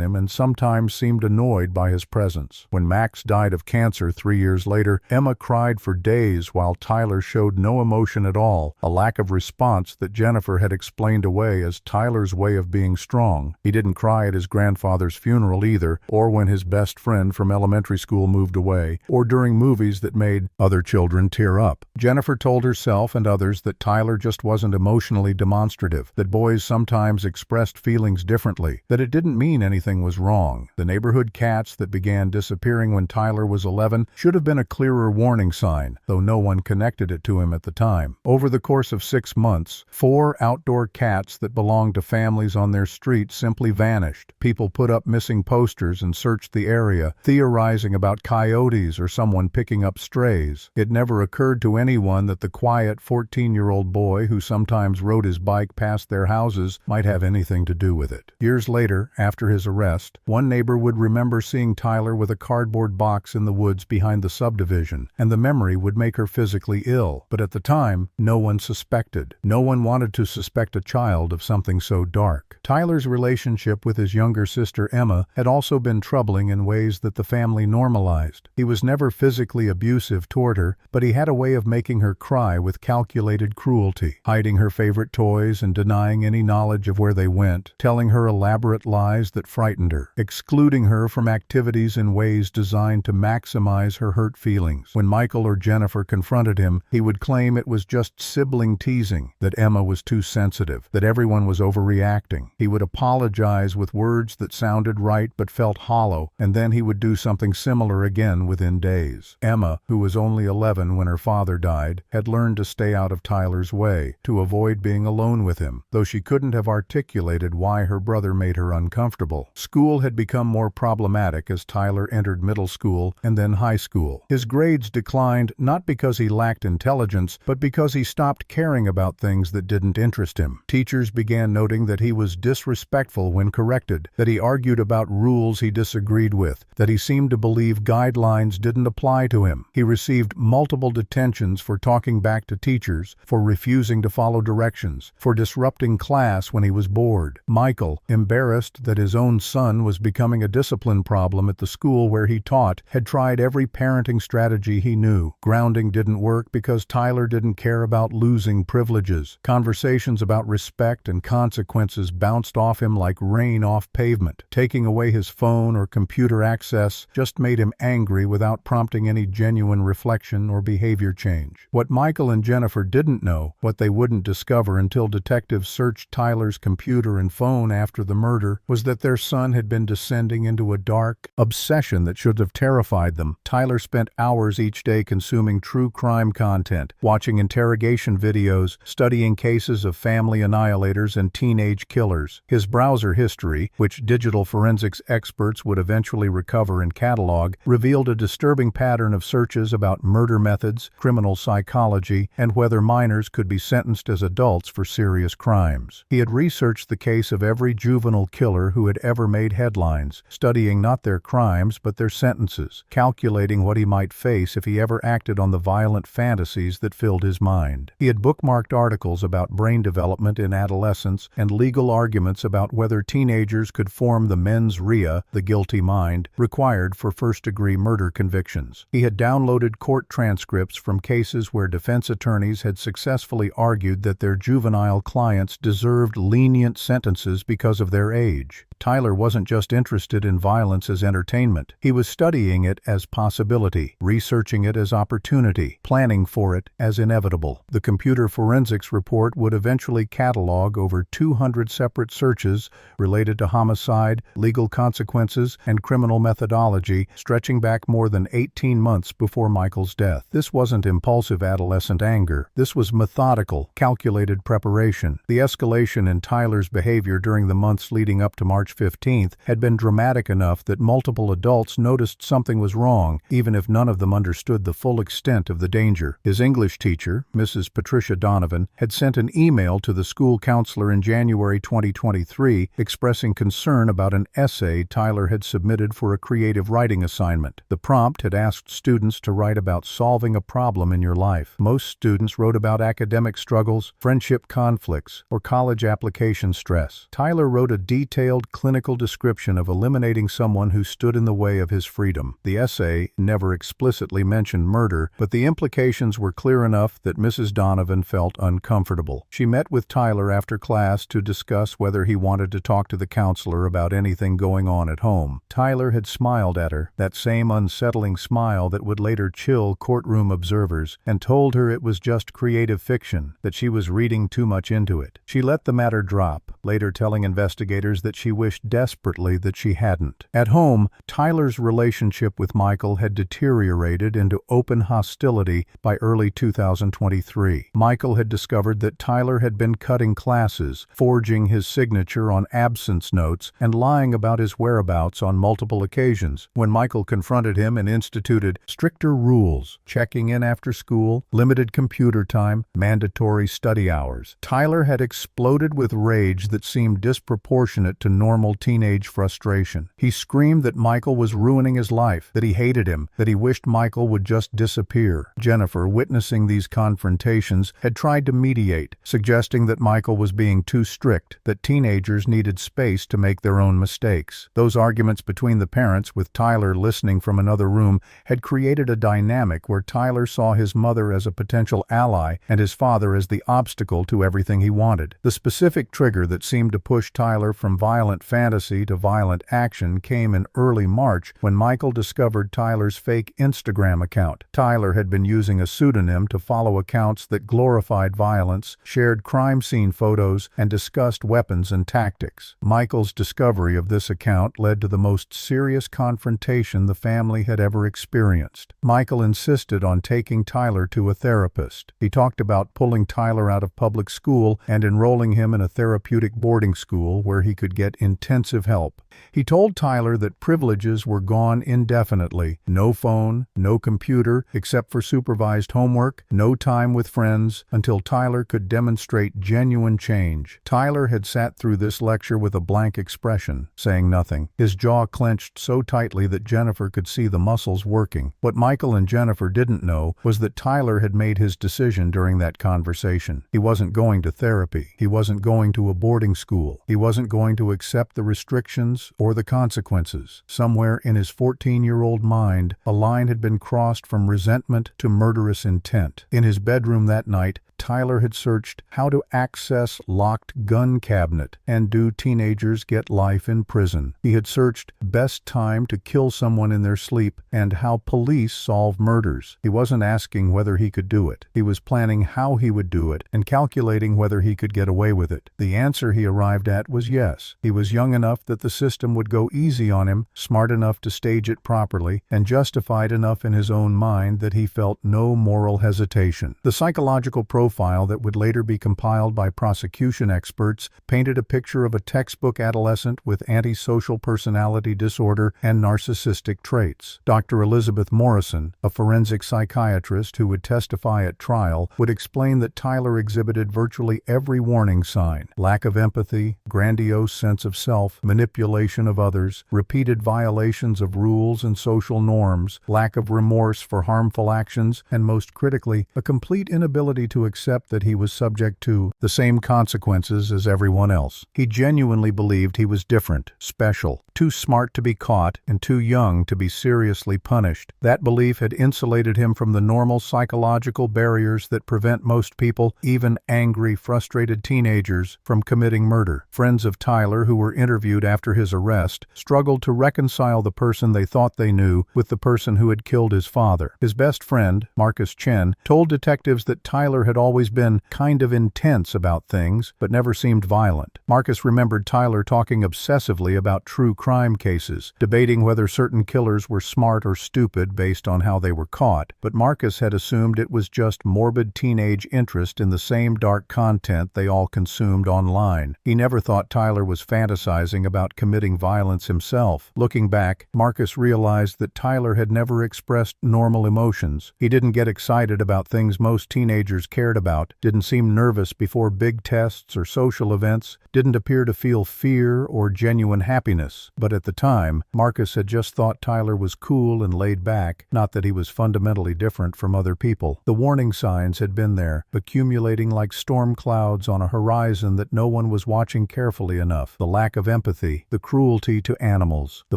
him and sometimes seemed annoyed by his presence. When Max died of cancer 3 years later, Emma cried for days while Tyler showed no emotion at all, a lack of response that Jennifer had explained away as Tyler's way of being strong. He didn't cry at his grandfather's funeral either, or when his best friend from elementary school moved away, or during movies that made other children tear up. Jennifer told herself and others that Tyler just wasn't emotionally demonstrative, that boys sometimes expressed feelings differently, that it didn't mean anything was wrong. The neighborhood cats that began disappearing when Tyler was 11 should have been a clearer warning sign, though no one connected it to him at the time. Over the course of 6 months, 4 outdoor cats that belonged to families on their street simply vanished. People put up missing posters and searched the area, theorizing about coyotes or someone picking up strays. It never occurred to anyone that the quiet 14-year-old boy who sometimes rode his bike past their houses might have anything to do with it. Years later, after his arrest, one neighbor would remember seeing Tyler with a cardboard box in the woods behind the subdivision, and the memory would make her physically ill. But at the time, no one suspected. No one wanted to suspect a child of something so dark. Tyler's relationship with his younger sister Emma had also been troubling in ways that the family normalized. He was never physically abusive toward her, but he had a way of making her cry with calculated cruelty, hiding her favorite toys and denying any knowledge of where they went, telling her elaborate lies that frightened her, excluding her from activities in ways designed to maximize her hurt feelings. When Michael or Jennifer confronted him, he would claim it was just sibling teasing, that Emma was too sensitive, that everyone was overreacting. He would apologize with words that sounded right but felt hollow, and then he would do something similar again within days. Emma, who was only 11 when her father died, had learned to stay out of Tyler's way, to avoid being alone with him, though she couldn't have articulated why her brother made her uncomfortable. School had become more problematic as Tyler entered middle school and then high school. His grades declined not because he lacked intelligence, but because he stopped caring about things that didn't interest him. Teachers began noting that he was disrespectful when corrected, that he argued about rules he disagreed with, that he seemed to believe guidelines didn't apply to him. He received multiple detentions for talking back to teachers, for refusing to follow directions, for disrupting class when he was bored. Michael, embarrassed that his own son was becoming a discipline problem at the school where he taught, had tried every parenting strategy he knew. Grounding didn't work because Tyler didn't care about losing privileges. Conversations about respect and consequences bounced off him like rain off pavement. Taking away his phone or computer access just made him angry without prompting any genuine reflection or behavior change. What Michael and Jennifer didn't know, what they wouldn't discover until detectives searched Tyler's computer and phone after the murder, was that their son had been descending into a dark obsession that should have terrified them. Tyler spent hours each day consuming true crime content, watching interrogation videos, studying cases of family annihilators and teenage killers. His browser history, which digital forensics experts would eventually recover and catalog, revealed a disturbing pattern of searches about murder methods, criminal psychology, and whether minors could be sentenced as adults for serious crimes. He had researched the case of every juvenile killer who had ever made headlines, studying not their crimes but their sentences, calculating what he might face if he ever acted on the violent fantasies that filled his mind. He had bookmarked articles about brain development in adolescence and legal arguments about whether teenagers could form the mens rea, the guilty mind, required for first-degree murder convictions. He had downloaded court transcripts from cases where defense attorneys had successfully argued that their juvenile clients deserved lenient sentences because of their age. Tyler wasn't just interested in violence as entertainment. He was studying it as possibility, researching it as opportunity, planning for it as inevitable. The computer forensics report would eventually catalog over 200 separate searches related to homicide, legal consequences, and criminal methodology, stretching back more than 18 months before Michael's death. This wasn't impulsive adolescent anger. This was methodical, calculated preparation. The escalation in Tyler's behavior during the months leading up to March 15th had been dramatic enough that multiple adults noticed something was wrong, even if none of them understood the full extent of the the danger. His English teacher, Mrs. Patricia Donovan, had sent an email to the school counselor in January 2023 expressing concern about an essay Tyler had submitted for a creative writing assignment. The prompt had asked students to write about solving a problem in your life. Most students wrote about academic struggles, friendship conflicts, or college application stress. Tyler wrote a detailed clinical description of eliminating someone who stood in the way of his freedom. The essay never explicitly mentioned murder, but the implications were clear enough that Mrs. Donovan felt uncomfortable. She met with Tyler after class to discuss whether he wanted to talk to the counselor about anything going on at home. Tyler had smiled at her, that same unsettling smile that would later chill courtroom observers, and told her it was just creative fiction, that she was reading too much into it. She let the matter drop, later telling investigators that she wished desperately that she hadn't. At home, Tyler's relationship with Michael had deteriorated into open hostility by early 2023. Michael had discovered that Tyler had been cutting classes, forging his signature on absence notes, and lying about his whereabouts on multiple occasions. When Michael confronted him and instituted stricter rules, checking in after school, limited computer time, mandatory study hours, Tyler had exploded with rage that seemed disproportionate to normal teenage frustration. He screamed that Michael was ruining his life, that he hated him, that he wished Michael would just disappear. Jennifer, witnessing these confrontations, had tried to mediate, suggesting that Michael was being too strict, that teenagers needed space to make their own mistakes. Those arguments between the parents, with Tyler listening from another room, had created a dynamic where Tyler saw his mother as a potential ally and his father as the obstacle to everything he wanted. The specific trigger that seemed to push Tyler from violent fantasy to violent action came in early March when Michael discovered Tyler's fake Instagram account. Tyler had been using a pseudonym to follow accounts that glorified violence, shared crime scene photos, and discussed weapons and tactics. Michael's discovery of this account led to the most serious confrontation the family had ever experienced. Michael insisted on taking Tyler to a therapist. He talked about pulling Tyler out of public school and enrolling him in a therapeutic boarding school where he could get intensive help. He told Tyler that privileges were gone indefinitely. No phone, no computer except for supervised homework, no time with friends, until Tyler could demonstrate genuine change. Tyler had sat through this lecture with a blank expression, saying nothing. His jaw clenched so tightly that Jennifer could see the muscles working. What Michael and Jennifer didn't know was that Tyler had made his decision during that conversation. He wasn't going to therapy. He wasn't going to a boarding school. He wasn't going to accept the restrictions or the consequences. Somewhere in his 14-year-old mind, a line had been crossed from resentment to murderous intent. In his bedroom that night, Tyler had searched how to access locked gun cabinet and do teenagers get life in prison. He had searched best time to kill someone in their sleep and how police solve murders. He wasn't asking whether he could do it. He was planning how he would do it and calculating whether he could get away with it. The answer he arrived at was yes. He was young enough that the system would go easy on him, smart enough to stage it properly, and justified enough in his own mind that he felt no moral hesitation. The psychological profile that would later be compiled by prosecution experts painted a picture of a textbook adolescent with antisocial personality disorder and narcissistic traits. Dr. Elizabeth Morrison, a forensic psychiatrist who would testify at trial, would explain that Tyler exhibited virtually every warning sign: lack of empathy, grandiose sense of self, manipulation of others, repeated violations of rules and social norms, lack of remorse for harmful actions, and most critically, a complete inability to accept that he was subject to the same consequences as everyone else. He genuinely believed he was different, special, too smart to be caught, and too young to be seriously punished. That belief had insulated him from the normal psychological barriers that prevent most people, even angry, frustrated teenagers, from committing murder. Friends of Tyler who were interviewed after his arrest struggled to reconcile the person they thought they knew with the person who had killed his father. His best friend, Marcus Chen, told detectives that Tyler had always been kind of intense about things, but never seemed violent. Marcus remembered Tyler talking obsessively about true crime crime cases, debating whether certain killers were smart or stupid based on how they were caught, but Marcus had assumed it was just morbid teenage interest in the same dark content they all consumed online. He never thought Tyler was fantasizing about committing violence himself. Looking back, Marcus realized that Tyler had never expressed normal emotions. He didn't get excited about things most teenagers cared about, didn't seem nervous before big tests or social events, didn't appear to feel fear or genuine happiness. But at the time, Marcus had just thought Tyler was cool and laid back, not that he was fundamentally different from other people. The warning signs had been there, accumulating like storm clouds on a horizon that no one was watching carefully enough. The lack of empathy, the cruelty to animals, the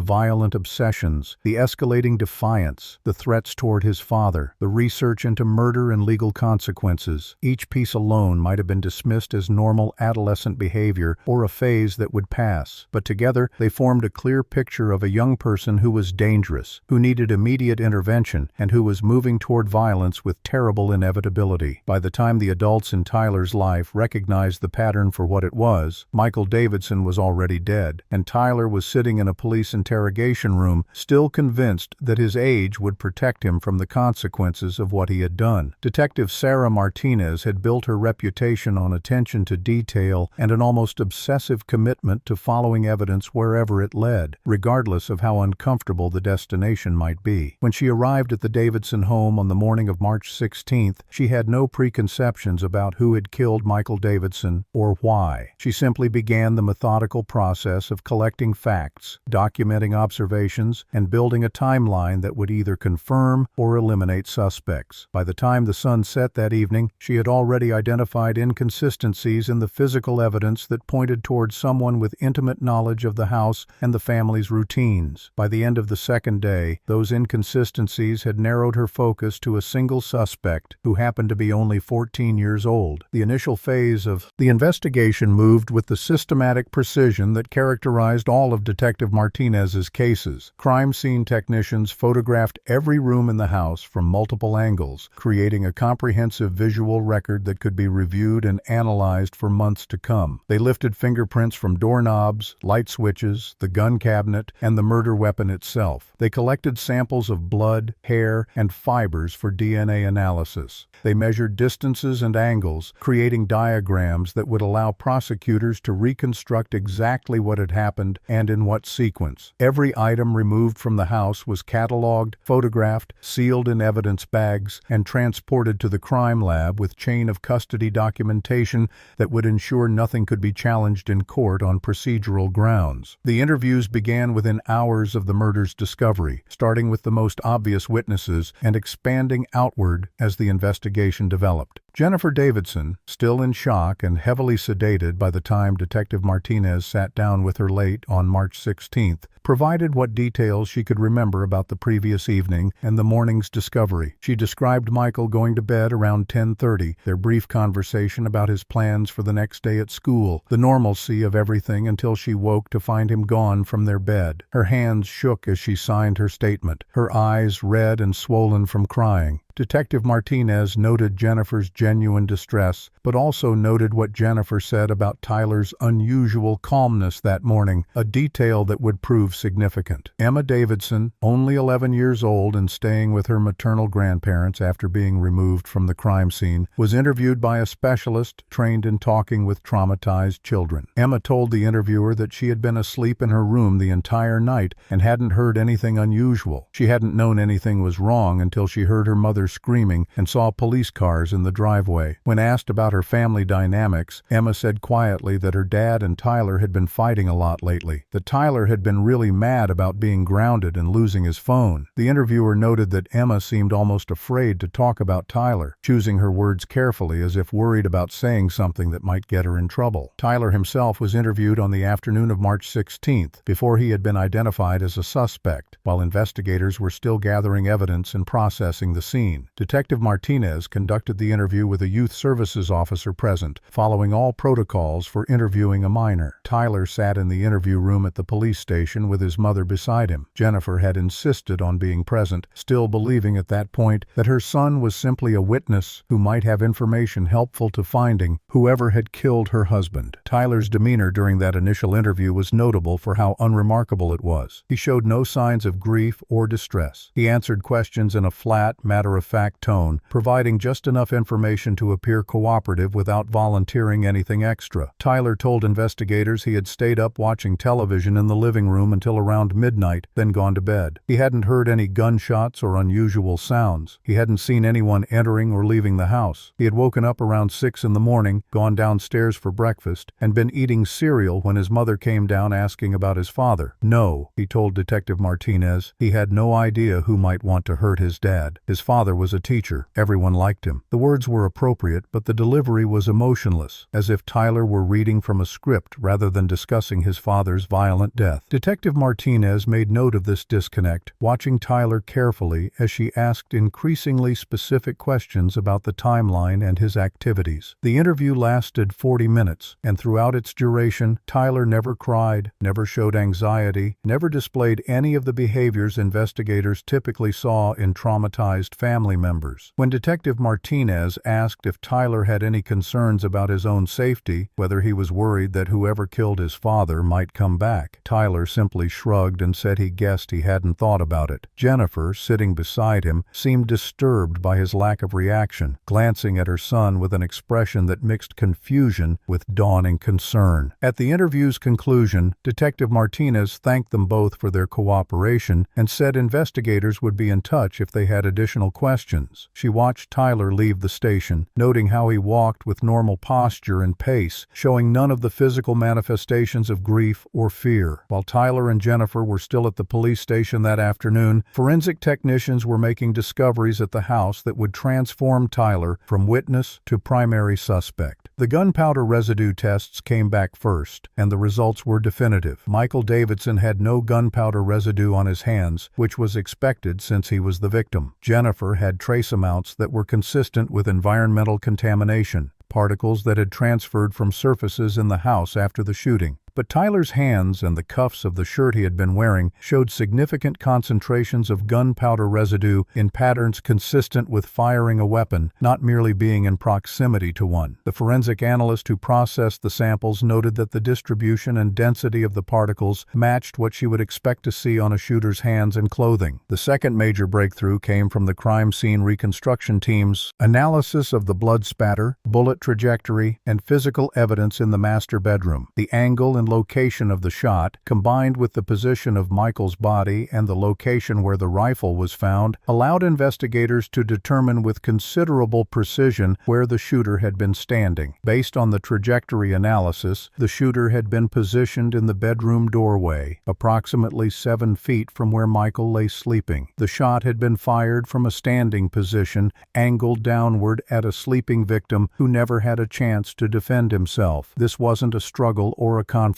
violent obsessions, the escalating defiance, the threats toward his father, the research into murder and legal consequences. Each piece alone might have been dismissed as normal adolescent behavior or a phase that would pass, but together they formed a clear picture of a young person who was dangerous, who needed immediate intervention, and who was moving toward violence with terrible inevitability. By the time the adults in Tyler's life recognized the pattern for what it was, Michael Davidson was already dead, and Tyler was sitting in a police interrogation room, still convinced that his age would protect him from the consequences of what he had done. Detective Sarah Martinez had built her reputation on attention to detail and an almost obsessive commitment to following evidence wherever it led, regardless of how uncomfortable the destination might be. When she arrived at the Davidson home on the morning of March 16th, she had no preconceptions about who had killed Michael Davidson or why. She simply began the methodical process of collecting facts, documenting observations, and building a timeline that would either confirm or eliminate suspects. By the time the sun set that evening, she had already identified inconsistencies in the physical evidence that pointed towards someone with intimate knowledge of the house and the family's routines. By the end of the second day, those inconsistencies had narrowed her focus to a single suspect who happened to be only 14 years old. The initial phase of the investigation moved with the systematic precision that characterized all of Detective Martinez's cases. Crime scene technicians photographed every room in the house from multiple angles, creating a comprehensive visual record that could be reviewed and analyzed for months to come. They lifted fingerprints from doorknobs, light switches, the gun cabinet, and the murder weapon itself. They collected samples of blood, hair, and fibers for DNA analysis. They measured distances and angles, creating diagrams that would allow prosecutors to reconstruct exactly what had happened and in what sequence. Every item removed from the house was cataloged, photographed, sealed in evidence bags, and transported to the crime lab with chain of custody documentation that would ensure nothing could be challenged in court on procedural grounds. The interviews began within hours of the murder's discovery, starting with the most obvious witnesses and expanding outward as the investigation developed. Jennifer Davidson, still in shock and heavily sedated by the time Detective Martinez sat down with her late on March 16th, provided what details she could remember about the previous evening and the morning's discovery. She described Michael going to bed around 10:30, their brief conversation about his plans for the next day at school, the normalcy of everything until she woke to find him gone from their bed. Her hands shook as she signed her statement, her eyes red and swollen from crying. Detective Martinez noted Jennifer's genuine distress, but also noted what Jennifer said about Tyler's unusual calmness that morning, a detail that would prove significant. Emma Davidson, only 11 years old and staying with her maternal grandparents after being removed from the crime scene, was interviewed by a specialist trained in talking with traumatized children. Emma told the interviewer that she had been asleep in her room the entire night and hadn't heard anything unusual. She hadn't known anything was wrong until she heard her mother screaming and saw police cars in the driveway. When asked about her family dynamics, Emma said quietly that her dad and Tyler had been fighting a lot lately, that Tyler had been really mad about being grounded and losing his phone. The interviewer noted that Emma seemed almost afraid to talk about Tyler, choosing her words carefully as if worried about saying something that might get her in trouble. Tyler himself was interviewed on the afternoon of March 16th, before he had been identified as a suspect, while investigators were still gathering evidence and processing the scene. scene. Detective Martinez conducted the interview with a youth services officer present, following all protocols for interviewing a minor. Tyler sat in the interview room at the police station with his mother beside him. Jennifer had insisted on being present, still believing at that point that her son was simply a witness who might have information helpful to finding whoever had killed her husband. Tyler's demeanor during that initial interview was notable for how unremarkable it was. He showed no signs of grief or distress. He answered questions in a flat, matter-of-fact tone, providing just enough information to appear cooperative without volunteering anything extra. Tyler told investigators he had stayed up watching television in the living room until around midnight, then gone to bed. He hadn't heard any gunshots or unusual sounds. He hadn't seen anyone entering or leaving the house. He had woken up around 6 in the morning, gone downstairs for breakfast, and been eating cereal when his mother came down asking about his father. No, he told Detective Martinez, he had no idea who might want to hurt his dad. His father was a teacher. Everyone liked him. The words were appropriate, but the delivery was emotionless, as if Tyler were reading from a script rather than discussing his father's violent death. Detective Martinez made note of this disconnect, watching Tyler carefully as she asked increasingly specific questions about the timeline and his activities. The interview lasted 40 minutes, and throughout its duration, Tyler never cried, never showed anxiety, never displayed any of the behaviors investigators typically saw in traumatized family members. When Detective Martinez asked if Tyler had any concerns about his own safety, whether he was worried that whoever killed his father might come back, Tyler simply shrugged and said he guessed he hadn't thought about it. Jennifer, sitting beside him, seemed disturbed by his lack of reaction, glancing at her son with an expression that mixed confusion with dawning concern. At the interview's conclusion, Detective Martinez thanked them both for their cooperation and said investigators would be in touch if they had additional questions. She watched Tyler leave the station, noting how he walked with normal posture and pace, showing none of the physical manifestations of grief or fear. While Tyler and Jennifer were still at the police station that afternoon, forensic technicians were making discoveries at the house that would transform Tyler from witness to primary suspect. The gunpowder residue tests came back first, and the results were definitive. Michael Davidson had no gunpowder residue on his hands, which was expected since he was the victim. Jennifer had trace amounts that were consistent with environmental contamination, particles that had transferred from surfaces in the house after the shooting. But Tyler's hands and the cuffs of the shirt he had been wearing showed significant concentrations of gunpowder residue in patterns consistent with firing a weapon, not merely being in proximity to one. The forensic analyst who processed the samples noted that the distribution and density of the particles matched what she would expect to see on a shooter's hands and clothing. The second major breakthrough came from the crime scene reconstruction team's analysis of the blood spatter, bullet trajectory, and physical evidence in the master bedroom. The angle and location of the shot, combined with the position of Michael's body and the location where the rifle was found, allowed investigators to determine with considerable precision where the shooter had been standing. Based on the trajectory analysis, the shooter had been positioned in the bedroom doorway, approximately 7 feet from where Michael lay sleeping. The shot had been fired from a standing position, angled downward at a sleeping victim who never had a chance to defend himself. This wasn't a struggle or a confrontation.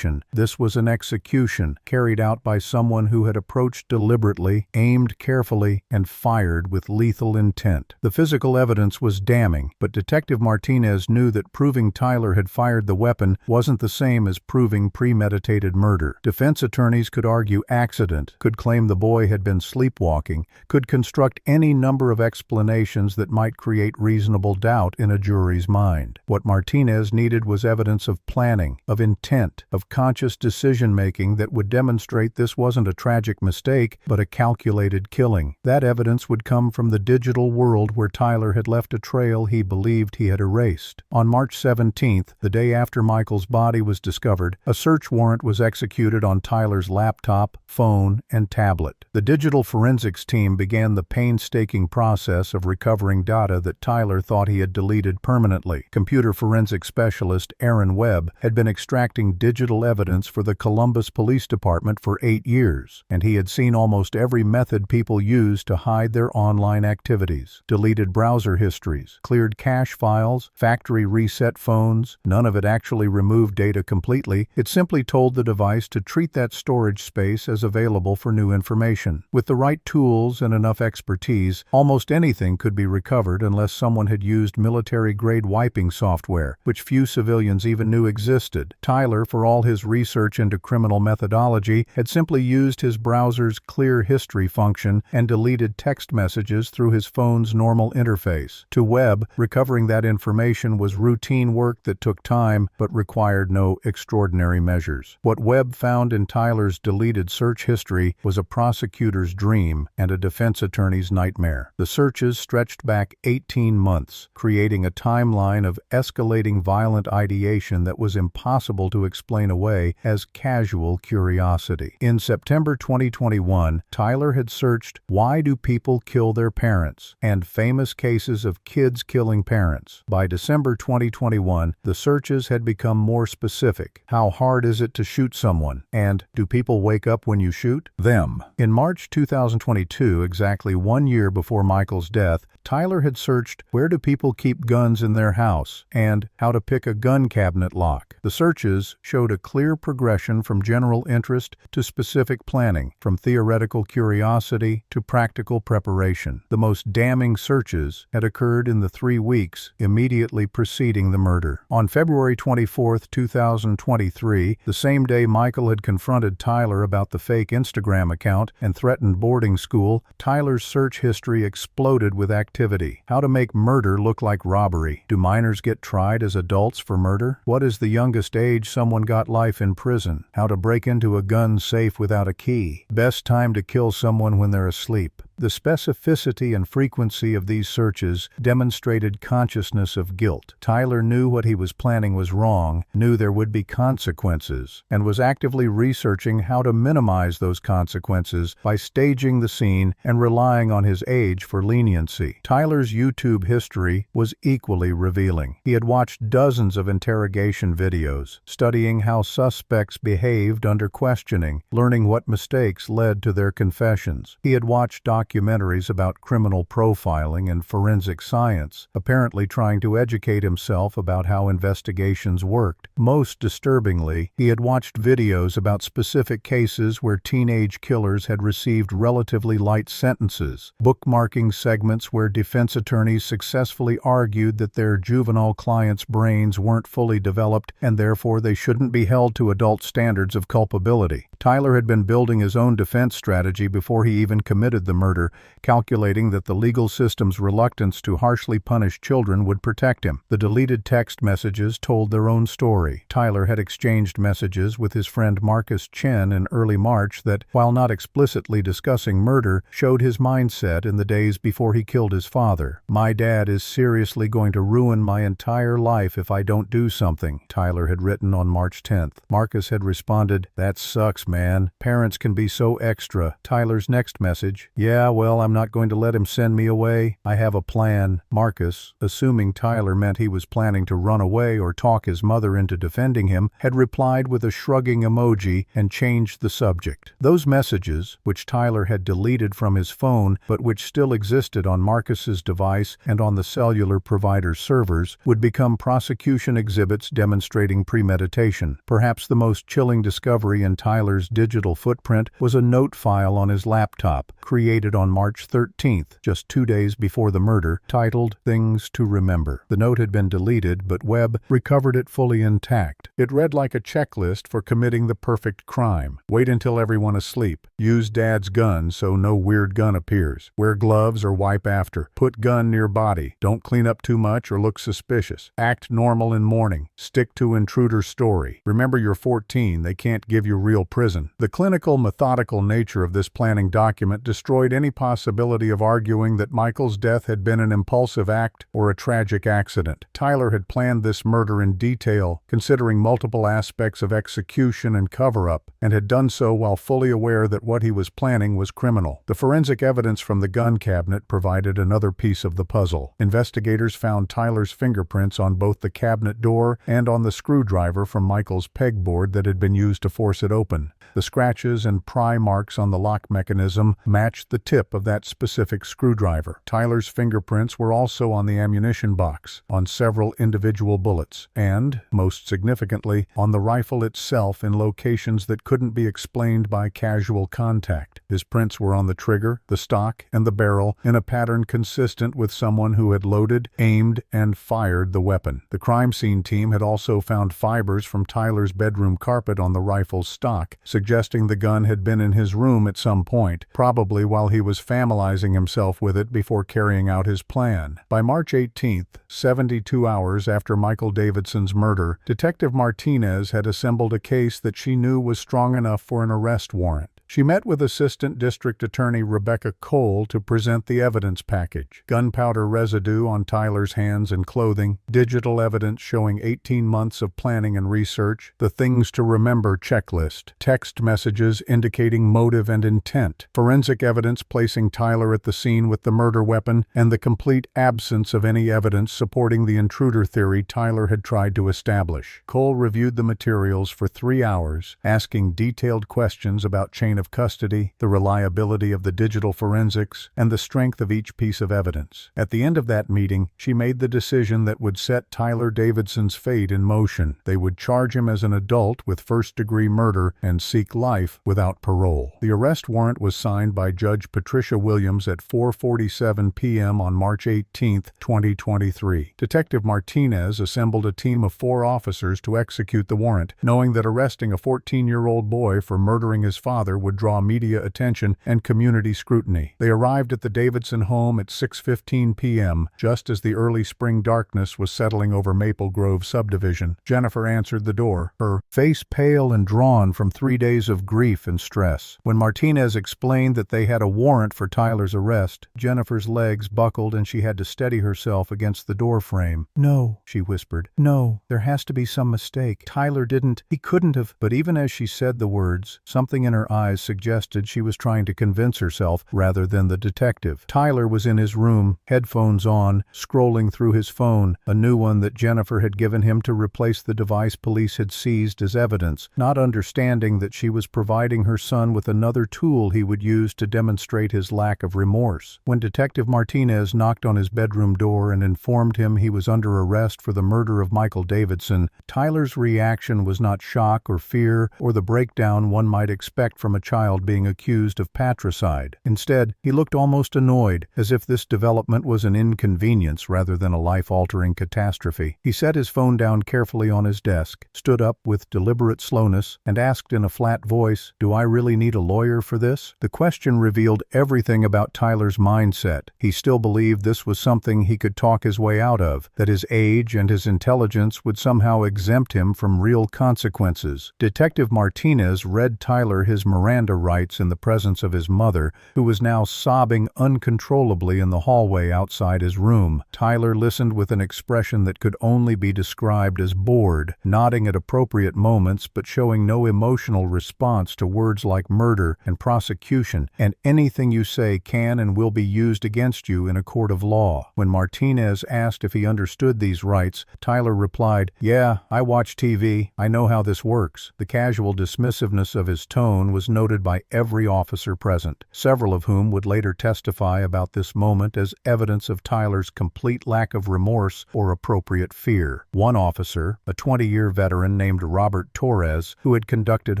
This was an execution carried out by someone who had approached deliberately, aimed carefully, and fired with lethal intent. The physical evidence was damning, but Detective Martinez knew that proving Tyler had fired the weapon wasn't the same as proving premeditated murder. Defense attorneys could argue accident, could claim the boy had been sleepwalking, could construct any number of explanations that might create reasonable doubt in a jury's mind. What Martinez needed was evidence of planning, of intent, of conscious decision-making that would demonstrate this wasn't a tragic mistake, but a calculated killing. That evidence would come from the digital world where Tyler had left a trail he believed he had erased. On March 17th, the day after Michael's body was discovered, a search warrant was executed on Tyler's laptop, phone, and tablet. The digital forensics team began the painstaking process of recovering data that Tyler thought he had deleted permanently. Computer forensic specialist Aaron Webb had been extracting collecting digital evidence for the Columbus Police Department for 8 years, and he had seen almost every method people use to hide their online activities. Deleted browser histories, cleared cache files, factory reset phones. None of it actually removed data completely. It simply told the device to treat that storage space as available for new information. With the right tools and enough expertise, almost anything could be recovered unless someone had used military-grade wiping software, which few civilians even knew existed. Tyler, for all his research into criminal methodology, had simply used his browser's clear history function and deleted text messages through his phone's normal interface. To Webb, recovering that information was routine work that took time but required no extraordinary measures. What Webb found in Tyler's deleted search history was a prosecutor's dream and a defense attorney's nightmare. The searches stretched back 18 months, creating a timeline of escalating violent ideation that was impossible to explain away as casual curiosity. In September 2021, Tyler had searched "Why do people kill their parents?" and famous cases of kids killing parents. By December 2021, the searches had become more specific. How hard is it to shoot someone? And do people wake up when you shoot them? In March 2022, exactly 1 year before Michael's death, Tyler had searched "Where do people keep guns in their house?" and "How to pick a gun cabinet lock." The searches showed a clear progression from general interest to specific planning, from theoretical curiosity to practical preparation. The most damning searches had occurred in the 3 weeks immediately preceding the murder. On February 24, 2023, the same day Michael had confronted Tyler about the fake Instagram account and threatened boarding school, Tyler's search history exploded with activity. How to make murder look like robbery. Do minors get tried as adults for murder? What is the youngest age someone got life in prison? How to break into a gun safe without a key. Best time to kill someone when they're asleep. The specificity and frequency of these searches demonstrated consciousness of guilt. Tyler knew what he was planning was wrong, knew there would be consequences, and was actively researching how to minimize those consequences by staging the scene and relying on his age for leniency. Tyler's YouTube history was equally revealing. He had watched dozens of interrogation videos, studying how suspects behaved under questioning, learning what mistakes led to their confessions. He had watched documentaries about criminal profiling and forensic science, apparently trying to educate himself about how investigations worked. Most disturbingly, he had watched videos about specific cases where teenage killers had received relatively light sentences, bookmarking segments where defense attorneys successfully argued that their juvenile clients' brains weren't fully developed and therefore they shouldn't be held to adult standards of culpability. Tyler had been building his own defense strategy before he even committed the murder, calculating that the legal system's reluctance to harshly punish children would protect him. The deleted text messages told their own story. Tyler had exchanged messages with his friend Marcus Chen in early March that, while not explicitly discussing murder, showed his mindset in the days before he killed his father. "My dad is seriously going to ruin my entire life if I don't do something," Tyler had written on March 10th. Marcus had responded, "That sucks, man. Parents can be so extra." Tyler's next message, "Yeah, well, I'm not going to let him send me away. I have a plan." Marcus, assuming Tyler meant he was planning to run away or talk his mother into defending him, had replied with a shrugging emoji and changed the subject. Those messages, which Tyler had deleted from his phone but which still existed on Marcus's device and on the cellular provider's servers, would become prosecution exhibits demonstrating premeditation. Perhaps the most chilling discovery in Tyler's digital footprint was a note file on his laptop, created on March 13th, just 2 days before the murder, titled "Things to Remember." The note had been deleted, but Webb recovered it fully intact. It read like a checklist for committing the perfect crime. Wait until everyone asleep. Use dad's gun so no weird gun appears. Wear gloves or wipe after. Put gun near body. Don't clean up too much or look suspicious. Act normal in morning. Stick to intruder story. Remember you're 14, they can't give you real prison. The clinical, methodical nature of this planning document destroyed any any possibility of arguing that Michael's death had been an impulsive act or a tragic accident. Tyler had planned this murder in detail, considering multiple aspects of execution and cover-up, and had done so while fully aware that what he was planning was criminal. The forensic evidence from the gun cabinet provided another piece of the puzzle. Investigators found Tyler's fingerprints on both the cabinet door and on the screwdriver from Michael's pegboard that had been used to force it open. The scratches and pry marks on the lock mechanism matched the tip of that specific screwdriver. Tyler's fingerprints were also on the ammunition box, on several individual bullets, and, most significantly, on the rifle itself in locations that couldn't be explained by casual contact. His prints were on the trigger, the stock, and the barrel in a pattern consistent with someone who had loaded, aimed, and fired the weapon. The crime scene team had also found fibers from Tyler's bedroom carpet on the rifle's stock, suggesting the gun had been in his room at some point, probably while he was familiarizing himself with it before carrying out his plan. By March 18th, 72 hours after Michael Davidson's murder, Detective Martinez had assembled a case that she knew was strong enough for an arrest warrant. She met with Assistant District Attorney Rebecca Cole to present the evidence package. Gunpowder residue on Tyler's hands and clothing, digital evidence showing 18 months of planning and research, the things to remember checklist, text messages indicating motive and intent, forensic evidence placing Tyler at the scene with the murder weapon, and the complete absence of any evidence supporting the intruder theory Tyler had tried to establish. Cole reviewed the materials for 3 hours, asking detailed questions about chain of custody, the reliability of the digital forensics, and the strength of each piece of evidence. At the end of that meeting, she made the decision that would set Tyler Davidson's fate in motion. They would charge him as an adult with first-degree murder and seek life without parole. The arrest warrant was signed by Judge Patricia Williams at 4:47 p.m. on March 18, 2023. Detective Martinez assembled a team of 4 officers to execute the warrant, knowing that arresting a 14-year-old boy for murdering his father would draw media attention and community scrutiny. They arrived at the Davidson home at 6:15 p.m., just as the early spring darkness was settling over Maple Grove subdivision. Jennifer answered the door, her face pale and drawn from 3 days of grief and stress. When Martinez explained that they had a warrant for Tyler's arrest, Jennifer's legs buckled and she had to steady herself against the door frame. "No," she whispered. "No, there has to be some mistake. Tyler didn't, he couldn't have." But even as she said the words, something in her eyes suggested she was trying to convince herself rather than the detective. Tyler was in his room, headphones on, scrolling through his phone, a new one that Jennifer had given him to replace the device police had seized as evidence, not understanding that she was providing her son with another tool he would use to demonstrate his lack of remorse. When Detective Martinez knocked on his bedroom door and informed him he was under arrest for the murder of Michael Davidson, Tyler's reaction was not shock or fear or the breakdown one might expect from a child being accused of patricide. Instead, he looked almost annoyed, as if this development was an inconvenience rather than a life-altering catastrophe. He set his phone down carefully on his desk, stood up with deliberate slowness, and asked in a flat voice, "Do I really need a lawyer for this?" The question revealed everything about Tyler's mindset. He still believed this was something he could talk his way out of, that his age and his intelligence would somehow exempt him from real consequences. Detective Martinez read Tyler his Miranda rights in the presence of his mother, who was now sobbing uncontrollably in the hallway outside his room. Tyler listened with an expression that could only be described as bored, nodding at appropriate moments but showing no emotional response to words like murder and prosecution, and anything you say can and will be used against you in a court of law. When Martinez asked if he understood these rights, Tyler replied, "Yeah, I watch TV. I know how this works." The casual dismissiveness of his tone was noted by every officer present, several of whom would later testify about this moment as evidence of Tyler's complete lack of remorse or appropriate fear. One officer, a 20-year veteran named Robert Torres, who had conducted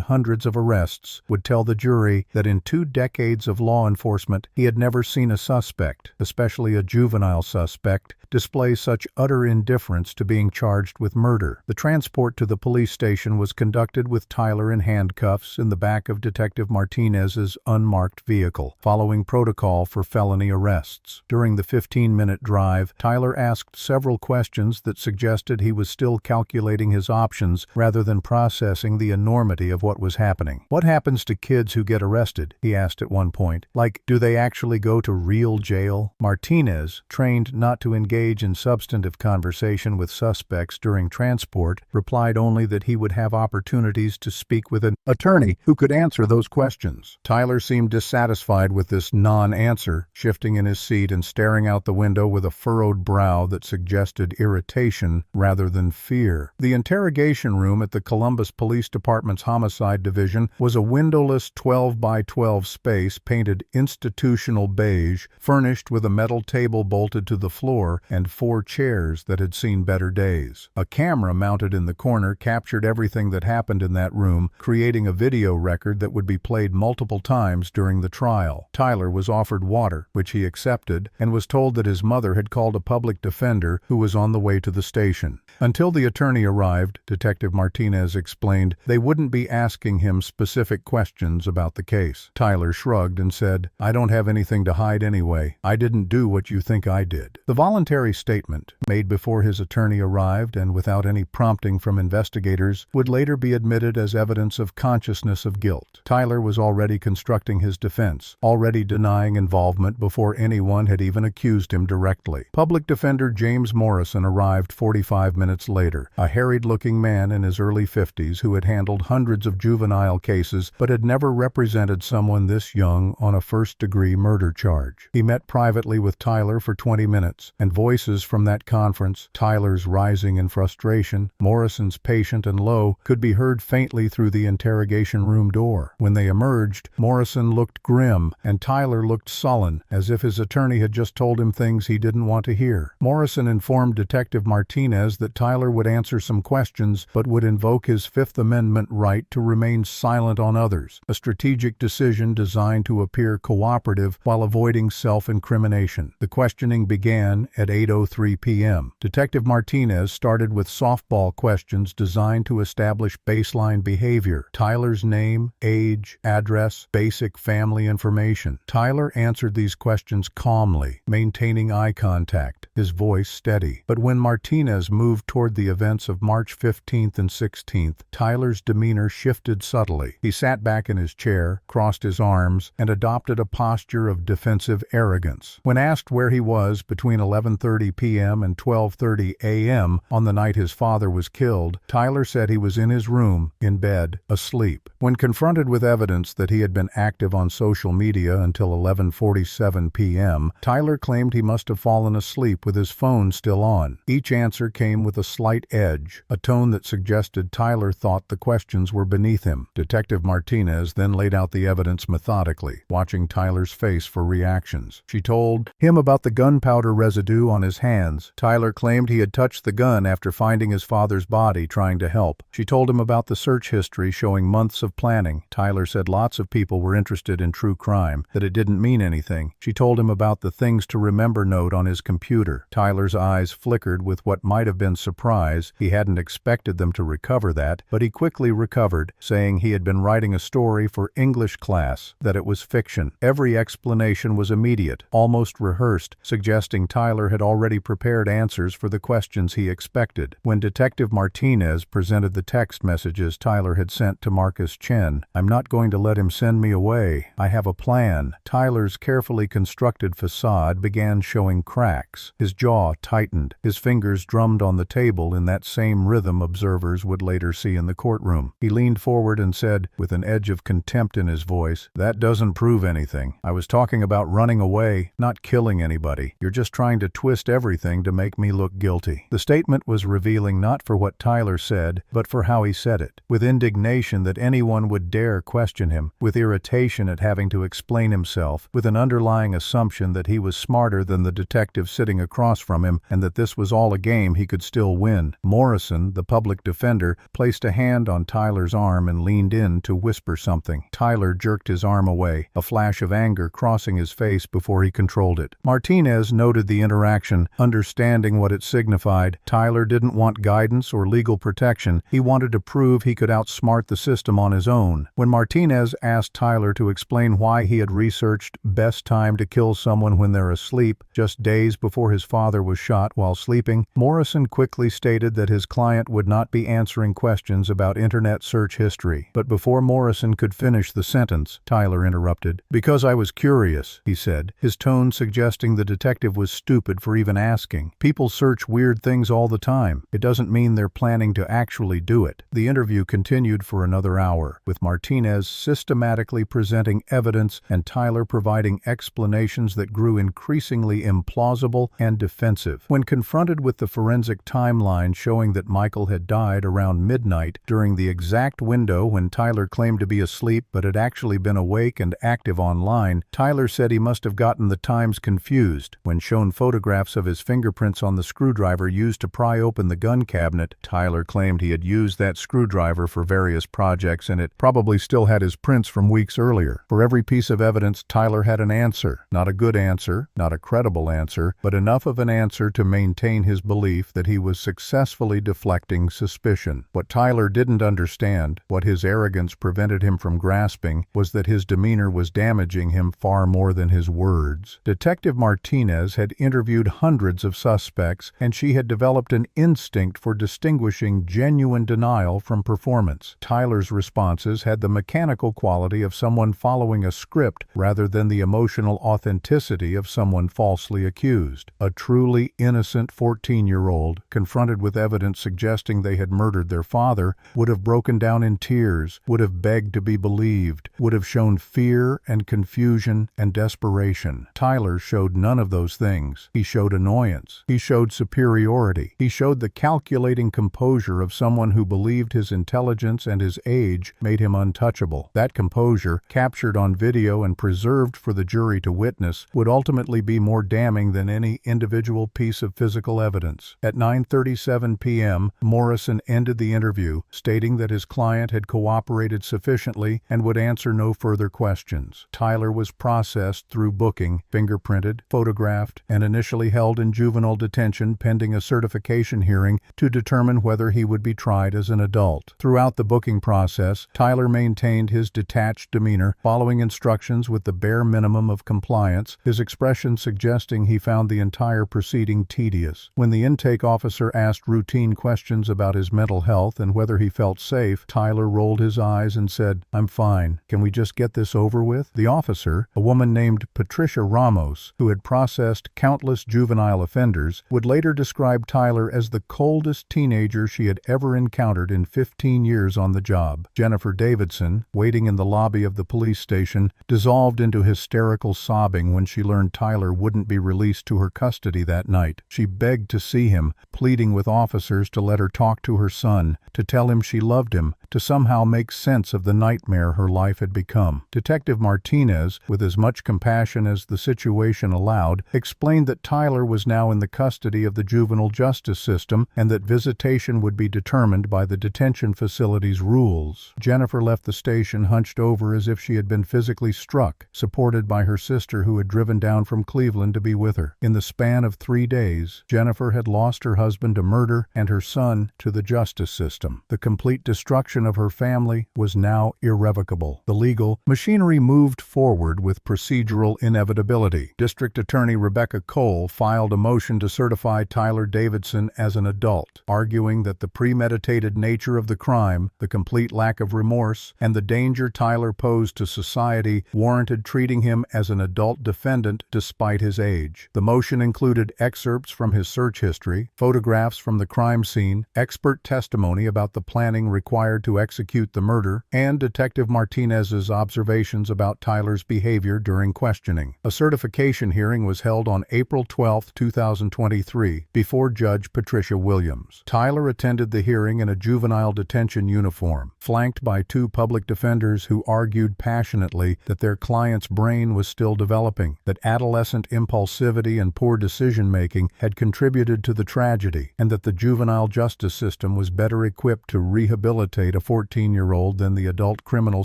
hundreds of arrests, would tell the jury that in 2 decades of law enforcement, he had never seen a suspect, especially a juvenile suspect, display such utter indifference to being charged with murder. The transport to the police station was conducted with Tyler in handcuffs in the back of Detective Detective Martinez's unmarked vehicle, following protocol for felony arrests. During the 15-minute drive, Tyler asked several questions that suggested he was still calculating his options rather than processing the enormity of what was happening. "What happens to kids who get arrested?" he asked at one point. "Like, do they actually go to real jail?" Martinez, trained not to engage in substantive conversation with suspects during transport, replied only that he would have opportunities to speak with an attorney who could answer those questions. Tyler seemed dissatisfied with this non-answer, shifting in his seat and staring out the window with a furrowed brow that suggested irritation rather than fear. The interrogation room at the Columbus Police Department's Homicide Division was a windowless 12 by 12 space painted institutional beige, furnished with a metal table bolted to the floor and 4 chairs that had seen better days. A camera mounted in the corner captured everything that happened in that room, creating a video record that would be played multiple times during the trial. Tyler was offered water, which he accepted, and was told that his mother had called a public defender who was on the way to the station. Until the attorney arrived, Detective Martinez explained, they wouldn't be asking him specific questions about the case. Tyler shrugged and said, "I don't have anything to hide anyway. I didn't do what you think I did." The voluntary statement, made before his attorney arrived and without any prompting from investigators, would later be admitted as evidence of consciousness of guilt. Tyler was already constructing his defense, already denying involvement before anyone had even accused him directly. Public Defender James Morrison arrived 45 minutes later, a harried-looking man in his early 50s who had handled hundreds of juvenile cases but had never represented someone this young on a first-degree murder charge. He met privately with Tyler for 20 minutes, and voices from that conference, Tyler's rising in frustration, Morrison's patient and low, could be heard faintly through the interrogation room door. When they emerged, Morrison looked grim, and Tyler looked sullen, as if his attorney had just told him things he didn't want to hear. Morrison informed Detective Martinez that Tyler would answer some questions but would invoke his Fifth Amendment right to remain silent on others, a strategic decision designed to appear cooperative while avoiding self-incrimination. The questioning began at 8:03 p.m. Detective Martinez started with softball questions designed to establish baseline behavior: Tyler's name, age, address, basic family information. Tyler answered these questions calmly, maintaining eye contact, his voice steady. But when Martinez moved toward the events of March 15th and 16th, Tyler's demeanor shifted subtly. He sat back in his chair, crossed his arms, and adopted a posture of defensive arrogance. When asked where he was between 11:30 p.m. and 12:30 a.m. on the night his father was killed, Tyler said he was in his room, in bed, asleep. When confronted with evidence that he had been active on social media until 11:47 p.m., Tyler claimed he must have fallen asleep with his phone still on. Each answer came with a slight edge, a tone that suggested Tyler thought the questions were beneath him. Detective Martinez then laid out the evidence methodically, watching Tyler's face for reactions. She told him about the gunpowder residue on his hands. Tyler claimed he had touched the gun after finding his father's body trying to help. She told him about the search history showing months of planning. Tyler said lots of people were interested in true crime, that it didn't mean anything. She told him about the things to remember note on his computer. Tyler's eyes flickered with what might have been surprise. He hadn't expected them to recover that, but he quickly recovered, saying he had been writing a story for English class, that it was fiction. Every explanation was immediate, almost rehearsed, suggesting Tyler had already prepared answers for the questions he expected. When Detective Martinez presented the text messages Tyler had sent to Marcus Chen, "I'm not going to let him send me away. I have a plan." Tyler's carefully constructed facade began showing cracks. His jaw tightened. His fingers drummed on the table in that same rhythm observers would later see in the courtroom. He leaned forward and said, with an edge of contempt in his voice, "That doesn't prove anything. I was talking about running away, not killing anybody. You're just trying to twist everything to make me look guilty." The statement was revealing not for what Tyler said, but for how he said it. With indignation that anyone would dare question him, with irritation at having to explain himself, with an underlying assumption that he was smarter than the detective sitting across from him and that this was all a game he could still still win. Morrison, the public defender, placed a hand on Tyler's arm and leaned in to whisper something. Tyler jerked his arm away, a flash of anger crossing his face before he controlled it. Martinez noted the interaction, understanding what it signified. Tyler didn't want guidance or legal protection. He wanted to prove he could outsmart the system on his own. When Martinez asked Tyler to explain why he had researched best time to kill someone when they're asleep, just days before his father was shot while sleeping, Morrison quickly stated that his client would not be answering questions about internet search history. But before Morrison could finish the sentence, Tyler interrupted. "Because I was curious," he said, his tone suggesting the detective was stupid for even asking. "People search weird things all the time. It doesn't mean they're planning to actually do it." The interview continued for another hour, with Martinez systematically presenting evidence and Tyler providing explanations that grew increasingly implausible and defensive. When confronted with the forensic timeline showing that Michael had died around midnight during the exact window when Tyler claimed to be asleep but had actually been awake and active online, Tyler said he must have gotten the times confused. When shown photographs of his fingerprints on the screwdriver used to pry open the gun cabinet, Tyler claimed he had used that screwdriver for various projects and it probably still had his prints from weeks earlier. For every piece of evidence, Tyler had an answer. Not a good answer, not a credible answer, but enough of an answer to maintain his belief that he was successfully deflecting suspicion. What Tyler didn't understand, what his arrogance prevented him from grasping, was that his demeanor was damaging him far more than his words. Detective Martinez had interviewed hundreds of suspects, and she had developed an instinct for distinguishing genuine denial from performance. Tyler's responses had the mechanical quality of someone following a script rather than the emotional authenticity of someone falsely accused. A truly innocent 14-year-old, confronted with evidence suggesting they had murdered their father, would have broken down in tears, would have begged to be believed, would have shown fear and confusion and desperation. Tyler showed none of those things. He showed annoyance. He showed superiority. He showed the calculating composure of someone who believed his intelligence and his age made him untouchable. That composure, captured on video and preserved for the jury to witness, would ultimately be more damning than any individual piece of physical evidence. At 9:37 p.m., Morrison ended the interview, stating that his client had cooperated sufficiently and would answer no further questions. Tyler was processed through booking, fingerprinted, photographed, and initially held in juvenile detention pending a certification hearing to determine whether he would be tried as an adult. Throughout the booking process, Tyler maintained his detached demeanor, following instructions with the bare minimum of compliance, his expression suggesting he found the entire proceeding tedious. When the intake officer asked routine questions about his mental health and whether he felt safe, Tyler rolled his eyes and said, "I'm fine. Can we just get this over with?" The officer, a woman named Patricia Ramos, who had processed countless juvenile offenders, would later describe Tyler as the coldest teenager she had ever encountered in 15 years on the job. Jennifer Davidson, waiting in the lobby of the police station, dissolved into hysterical sobbing when she learned Tyler wouldn't be released to her custody that night. She begged to see him, pleading with officers to let her talk to her son, to tell him she loved him, to somehow make sense of the nightmare her life had become. Detective Martinez, with as much compassion as the situation allowed, explained that Tyler was now in the custody of the juvenile justice system and that visitation would be determined by the detention facility's rules. Jennifer left the station hunched over as if she had been physically struck, supported by her sister who had driven down from Cleveland to be with her. In the span of 3 days, Jennifer had lost her husband to murder and her son to the justice system. The complete destruction of her family was now irrevocable. The legal machinery moved forward with procedural inevitability. District Attorney Rebecca Cole filed a motion to certify Tyler Davidson as an adult, arguing that the premeditated nature of the crime, the complete lack of remorse, and the danger Tyler posed to society warranted treating him as an adult defendant despite his age. The motion included excerpts from his search history, photographs from the crime scene, expert testimony about the planning required to execute the murder, and Detective Martinez's observations about Tyler's behavior during questioning. A certification hearing was held on April 12, 2023, before Judge Patricia Williams. Tyler attended the hearing in a juvenile detention uniform, flanked by 2 public defenders who argued passionately that their client's brain was still developing, that adolescent impulsivity and poor decision-making had contributed to the tragedy, tragedy, and that the juvenile justice system was better equipped to rehabilitate a 14-year-old than the adult criminal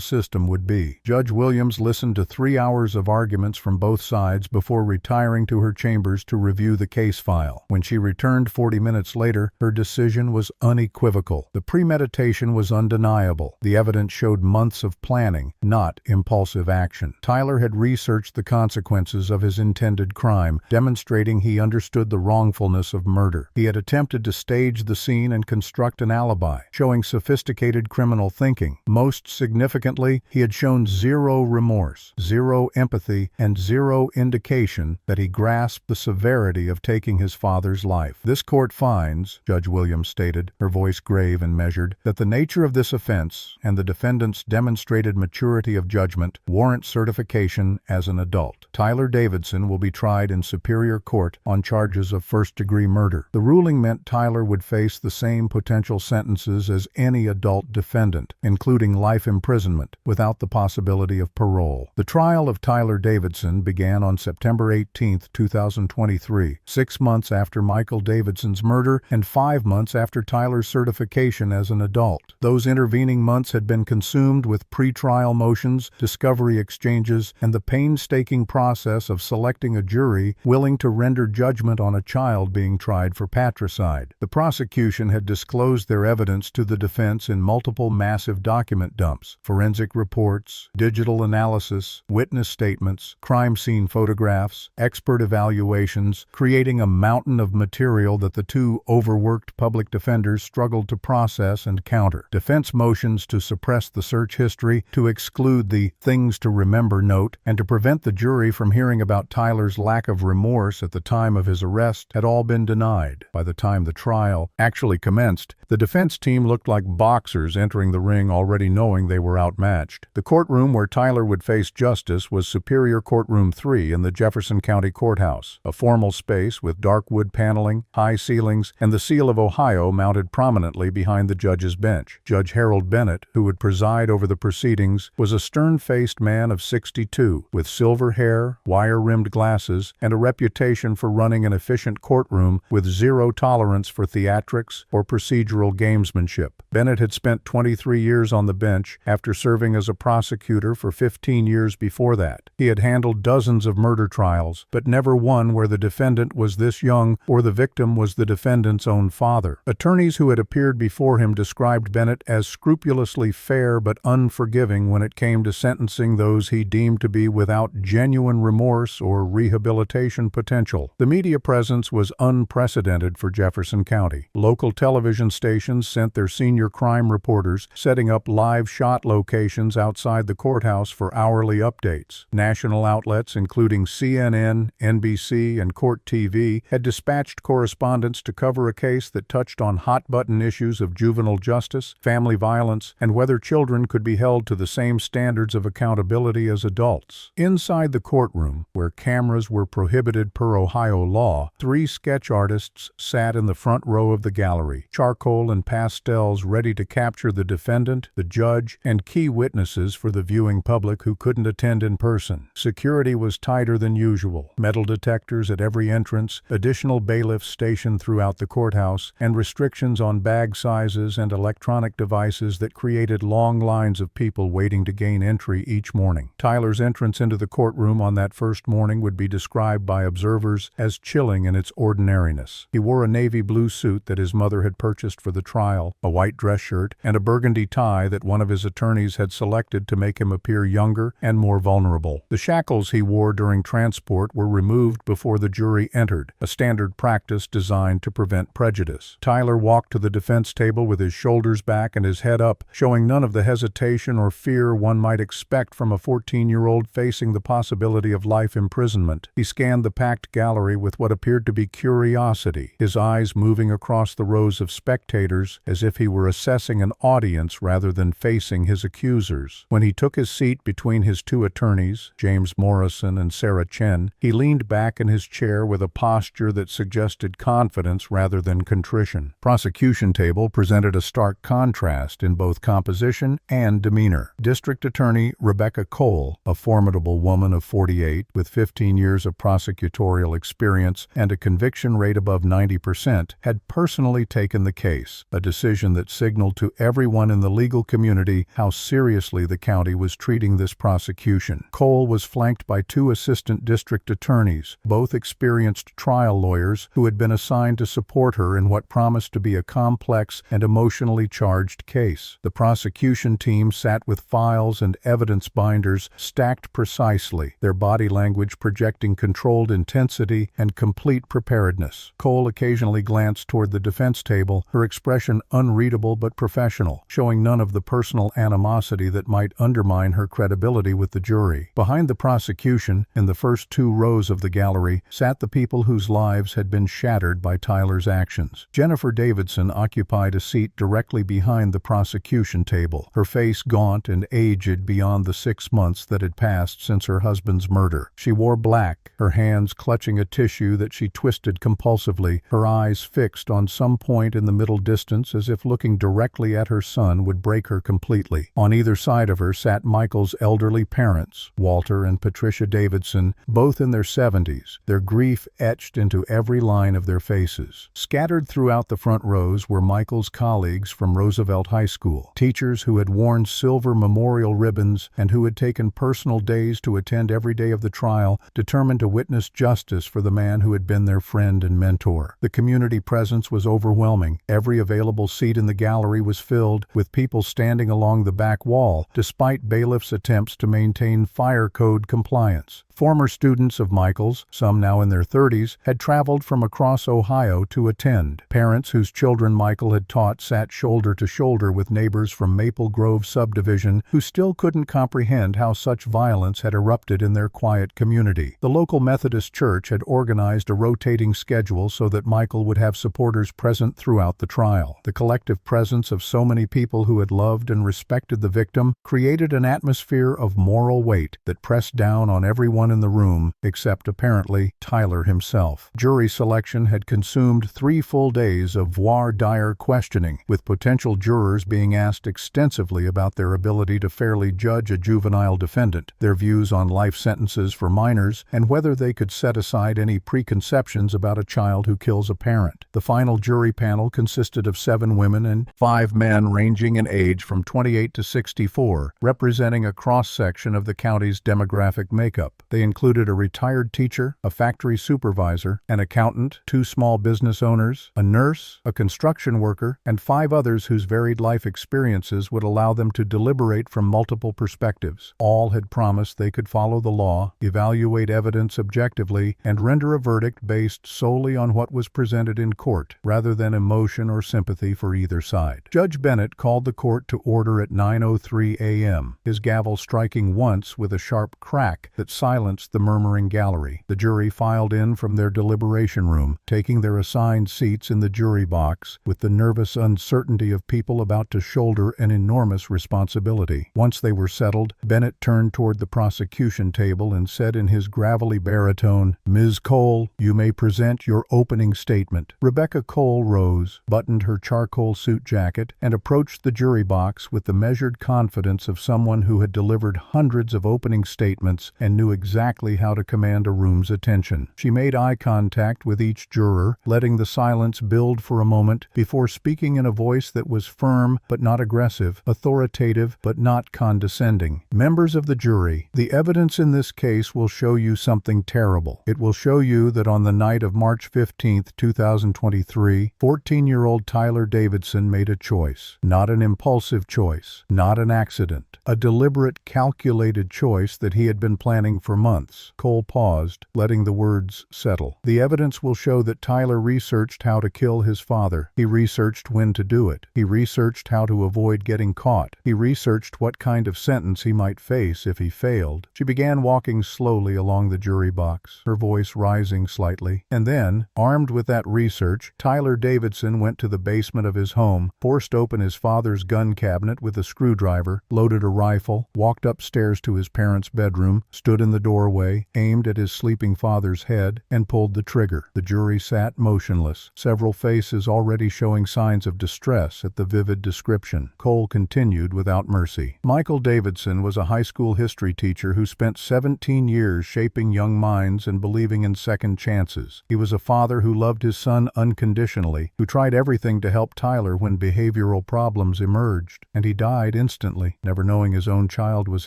system would be. Judge Williams listened to 3 hours of arguments from both sides before retiring to her chambers to review the case file. When she returned 40 minutes later, her decision was unequivocal. The premeditation was undeniable. The evidence showed months of planning, not impulsive action. Tyler had researched the consequences of his intended crime, demonstrating he understood the wrongfulness of murder. He had attempted to stage the scene and construct an alibi, showing sophisticated criminal thinking. Most significantly, he had shown zero remorse, zero empathy, and zero indication that he grasped the severity of taking his father's life. "This court finds," Judge Williams stated, her voice grave and measured, "that the nature of this offense and the defendant's demonstrated maturity of judgment warrant certification as an adult. Tyler Davidson will be tried in Superior Court on charges of first-degree murder." The ruling meant Tyler would face the same potential sentences as any adult defendant, including life imprisonment, without the possibility of parole. The trial of Tyler Davidson began on September 18, 2023, 6 months after Michael Davidson's murder and 5 months after Tyler's certification as an adult. Those intervening months had been consumed with pre-trial motions, discovery exchanges, and the painstaking process of selecting a jury willing to render judgment on a child being tried for patricide. The prosecution had disclosed their evidence to the defense in multiple massive document dumps, forensic reports, digital analysis, witness statements, crime scene photographs, expert evaluations, creating a mountain of material that the two overworked public defenders struggled to process and counter. Defense motions to suppress the search history, to exclude the "things to remember" note, and to prevent the jury from hearing about Tyler's lack of remorse at the time of his arrest had all been denied. By the time the trial actually commenced, the defense team looked like boxers entering the ring already knowing they were outmatched. The courtroom where Tyler would face justice was Superior Courtroom 3 in the Jefferson County Courthouse, a formal space with dark wood paneling, high ceilings, and the seal of Ohio mounted prominently behind the judge's bench. Judge Harold Bennett, who would preside over the proceedings, was a stern-faced man of 62, with silver hair, wire-rimmed glasses, and a reputation for running an efficient courtroom with zero tolerance for theatrics or procedural gamesmanship. Bennett had spent 23 years on the bench after serving as a prosecutor for 15 years before that. He had handled dozens of murder trials, but never one where the defendant was this young or the victim was the defendant's own father. Attorneys who had appeared before him described Bennett as scrupulously fair but unforgiving when it came to sentencing those he deemed to be without genuine remorse or rehabilitation potential. The media presence was unprecedented for Jefferson County. Local television stations sent their senior crime reporters, setting up live shot locations outside the courthouse for hourly updates. National outlets, including CNN, NBC, and Court TV, had dispatched correspondents to cover a case that touched on hot-button issues of juvenile justice, family violence, and whether children could be held to the same standards of accountability as adults. Inside the courtroom, where cameras were prohibited per Ohio law, 3 sketch artists sat in the front row of the gallery, charcoal and pastels ready to capture the defendant, the judge, and key witnesses for the viewing public who couldn't attend in person. Security was tighter than usual. Metal detectors at every entrance, additional bailiffs stationed throughout the courthouse, and restrictions on bag sizes and electronic devices that created long lines of people waiting to gain entry each morning. Tyler's entrance into the courtroom on that first morning would be described by observers as chilling in its ordinariness. He wore a navy blue suit that his mother had purchased for the trial, a white dress shirt, and a burgundy tie that one of his attorneys had selected to make him appear younger and more vulnerable. The shackles he wore during transport were removed before the jury entered, a standard practice designed to prevent prejudice. Tyler walked to the defense table with his shoulders back and his head up, showing none of the hesitation or fear one might expect from a 14-year-old facing the possibility of life imprisonment. He scanned the packed gallery with what appeared to be curiosity, his eyes moving across the rows of spectators spectators as if he were assessing an audience rather than facing his accusers. When he took his seat between his two attorneys, James Morrison and Sarah Chen, he leaned back in his chair with a posture that suggested confidence rather than contrition. Prosecution table presented a stark contrast in both composition and demeanor. District Attorney Rebecca Cole, a formidable woman of 48 with 15 years of prosecutorial experience and a conviction rate above 90%, had personally taken the case, a decision that signaled to everyone in the legal community how seriously the county was treating this prosecution. Cole was flanked by two assistant district attorneys, both experienced trial lawyers who had been assigned to support her in what promised to be a complex and emotionally charged case. The prosecution team sat with files and evidence binders stacked precisely, their body language projecting controlled intensity and complete preparedness. Cole occasionally glanced toward the defense table, her expression unreadable but professional, showing none of the personal animosity that might undermine her credibility with the jury. Behind the prosecution, in the first two rows of the gallery, sat the people whose lives had been shattered by Tyler's actions. Jennifer Davidson occupied a seat directly behind the prosecution table, her face gaunt and aged beyond the 6 months that had passed since her husband's murder. She wore black, her hands clutching a tissue that she twisted compulsively, her eyes fixed on some point in the middle distance as if looking directly at her son would break her completely. On either side of her sat Michael's elderly parents, Walter and Patricia Davidson, both in their 70s, their grief etched into every line of their faces. Scattered throughout the front rows were Michael's colleagues from Roosevelt High School, teachers who had worn silver memorial ribbons and who had taken personal days to attend every day of the trial, determined to witness justice for the man who had been their friend and mentor. The community presence was overwhelming. Every available seat in the gallery was filled, with people standing along the back wall, despite bailiffs' attempts to maintain fire code compliance. Former students of Michael's, some now in their 30s, had traveled from across Ohio to attend. Parents whose children Michael had taught sat shoulder to shoulder with neighbors from Maple Grove subdivision who still couldn't comprehend how such violence had erupted in their quiet community. The local Methodist church had organized a rotating schedule so that Michael would have supporters present throughout the trial. The collective presence of so many people who had loved and respected the victim created an atmosphere of moral weight that pressed down on everyone in the room, except apparently Tyler himself. Jury selection had consumed 3 full days of voir dire questioning, with potential jurors being asked extensively about their ability to fairly judge a juvenile defendant, their views on life sentences for minors, and whether they could set aside any preconceptions about a child who kills a parent. The final jury panel consisted of 7 women and 5 men ranging in age from 28 to 64, representing a cross-section of the county's demographic makeup. They included a retired teacher, a factory supervisor, an accountant, 2 small business owners, a nurse, a construction worker, and 5 others whose varied life experiences would allow them to deliberate from multiple perspectives. All had promised they could follow the law, evaluate evidence objectively, and render a verdict based solely on what was presented in court, rather than emotion or sympathy for either side. Judge Bennett called the court to order at 9:03 a.m., his gavel striking once with a sharp crack that silenced the murmuring gallery. The jury filed in from their deliberation room, taking their assigned seats in the jury box with the nervous uncertainty of people about to shoulder an enormous responsibility. Once they were settled, Bennett turned toward the prosecution table and said in his gravelly baritone, "Ms. Cole, you may present your opening statement." Rebecca Cole rose, buttoned her charcoal suit jacket, and approached the jury box with the measured confidence of someone who had delivered hundreds of opening statements and knew exactly how to command a room's attention. She made eye contact with each juror, letting the silence build for a moment before speaking in a voice that was firm but not aggressive, authoritative but not condescending. "Members of the jury, the evidence in this case will show you something terrible. It will show you that on the night of March 15, 2023, 14-year-old Tyler Davidson made a choice. Not an impulsive choice, not an accident. A deliberate, calculated choice that he had been planning for months. Cole paused, letting the words settle. The evidence will show that Tyler researched how to kill his father. He researched when to do it. He researched how to avoid getting caught. He researched what kind of sentence he might face if he failed. She began walking slowly along the jury box, her voice rising slightly. And then, armed with that research, Tyler Davidson went to the basement of his home, forced open his father's gun cabinet with a screwdriver, loaded a rifle, walked upstairs to his parents' bedroom, stood in the doorway, aimed at his sleeping father's head, and pulled the trigger. The jury sat motionless, several faces already showing signs of distress at the vivid description. Cole continued without mercy. Michael Davidson was a high school history teacher who spent 17 years shaping young minds and believing in second chances. He was a father who loved his son unconditionally, who tried everything to help Tyler when behavioral problems emerged, and he died instantly, never knowing his own child was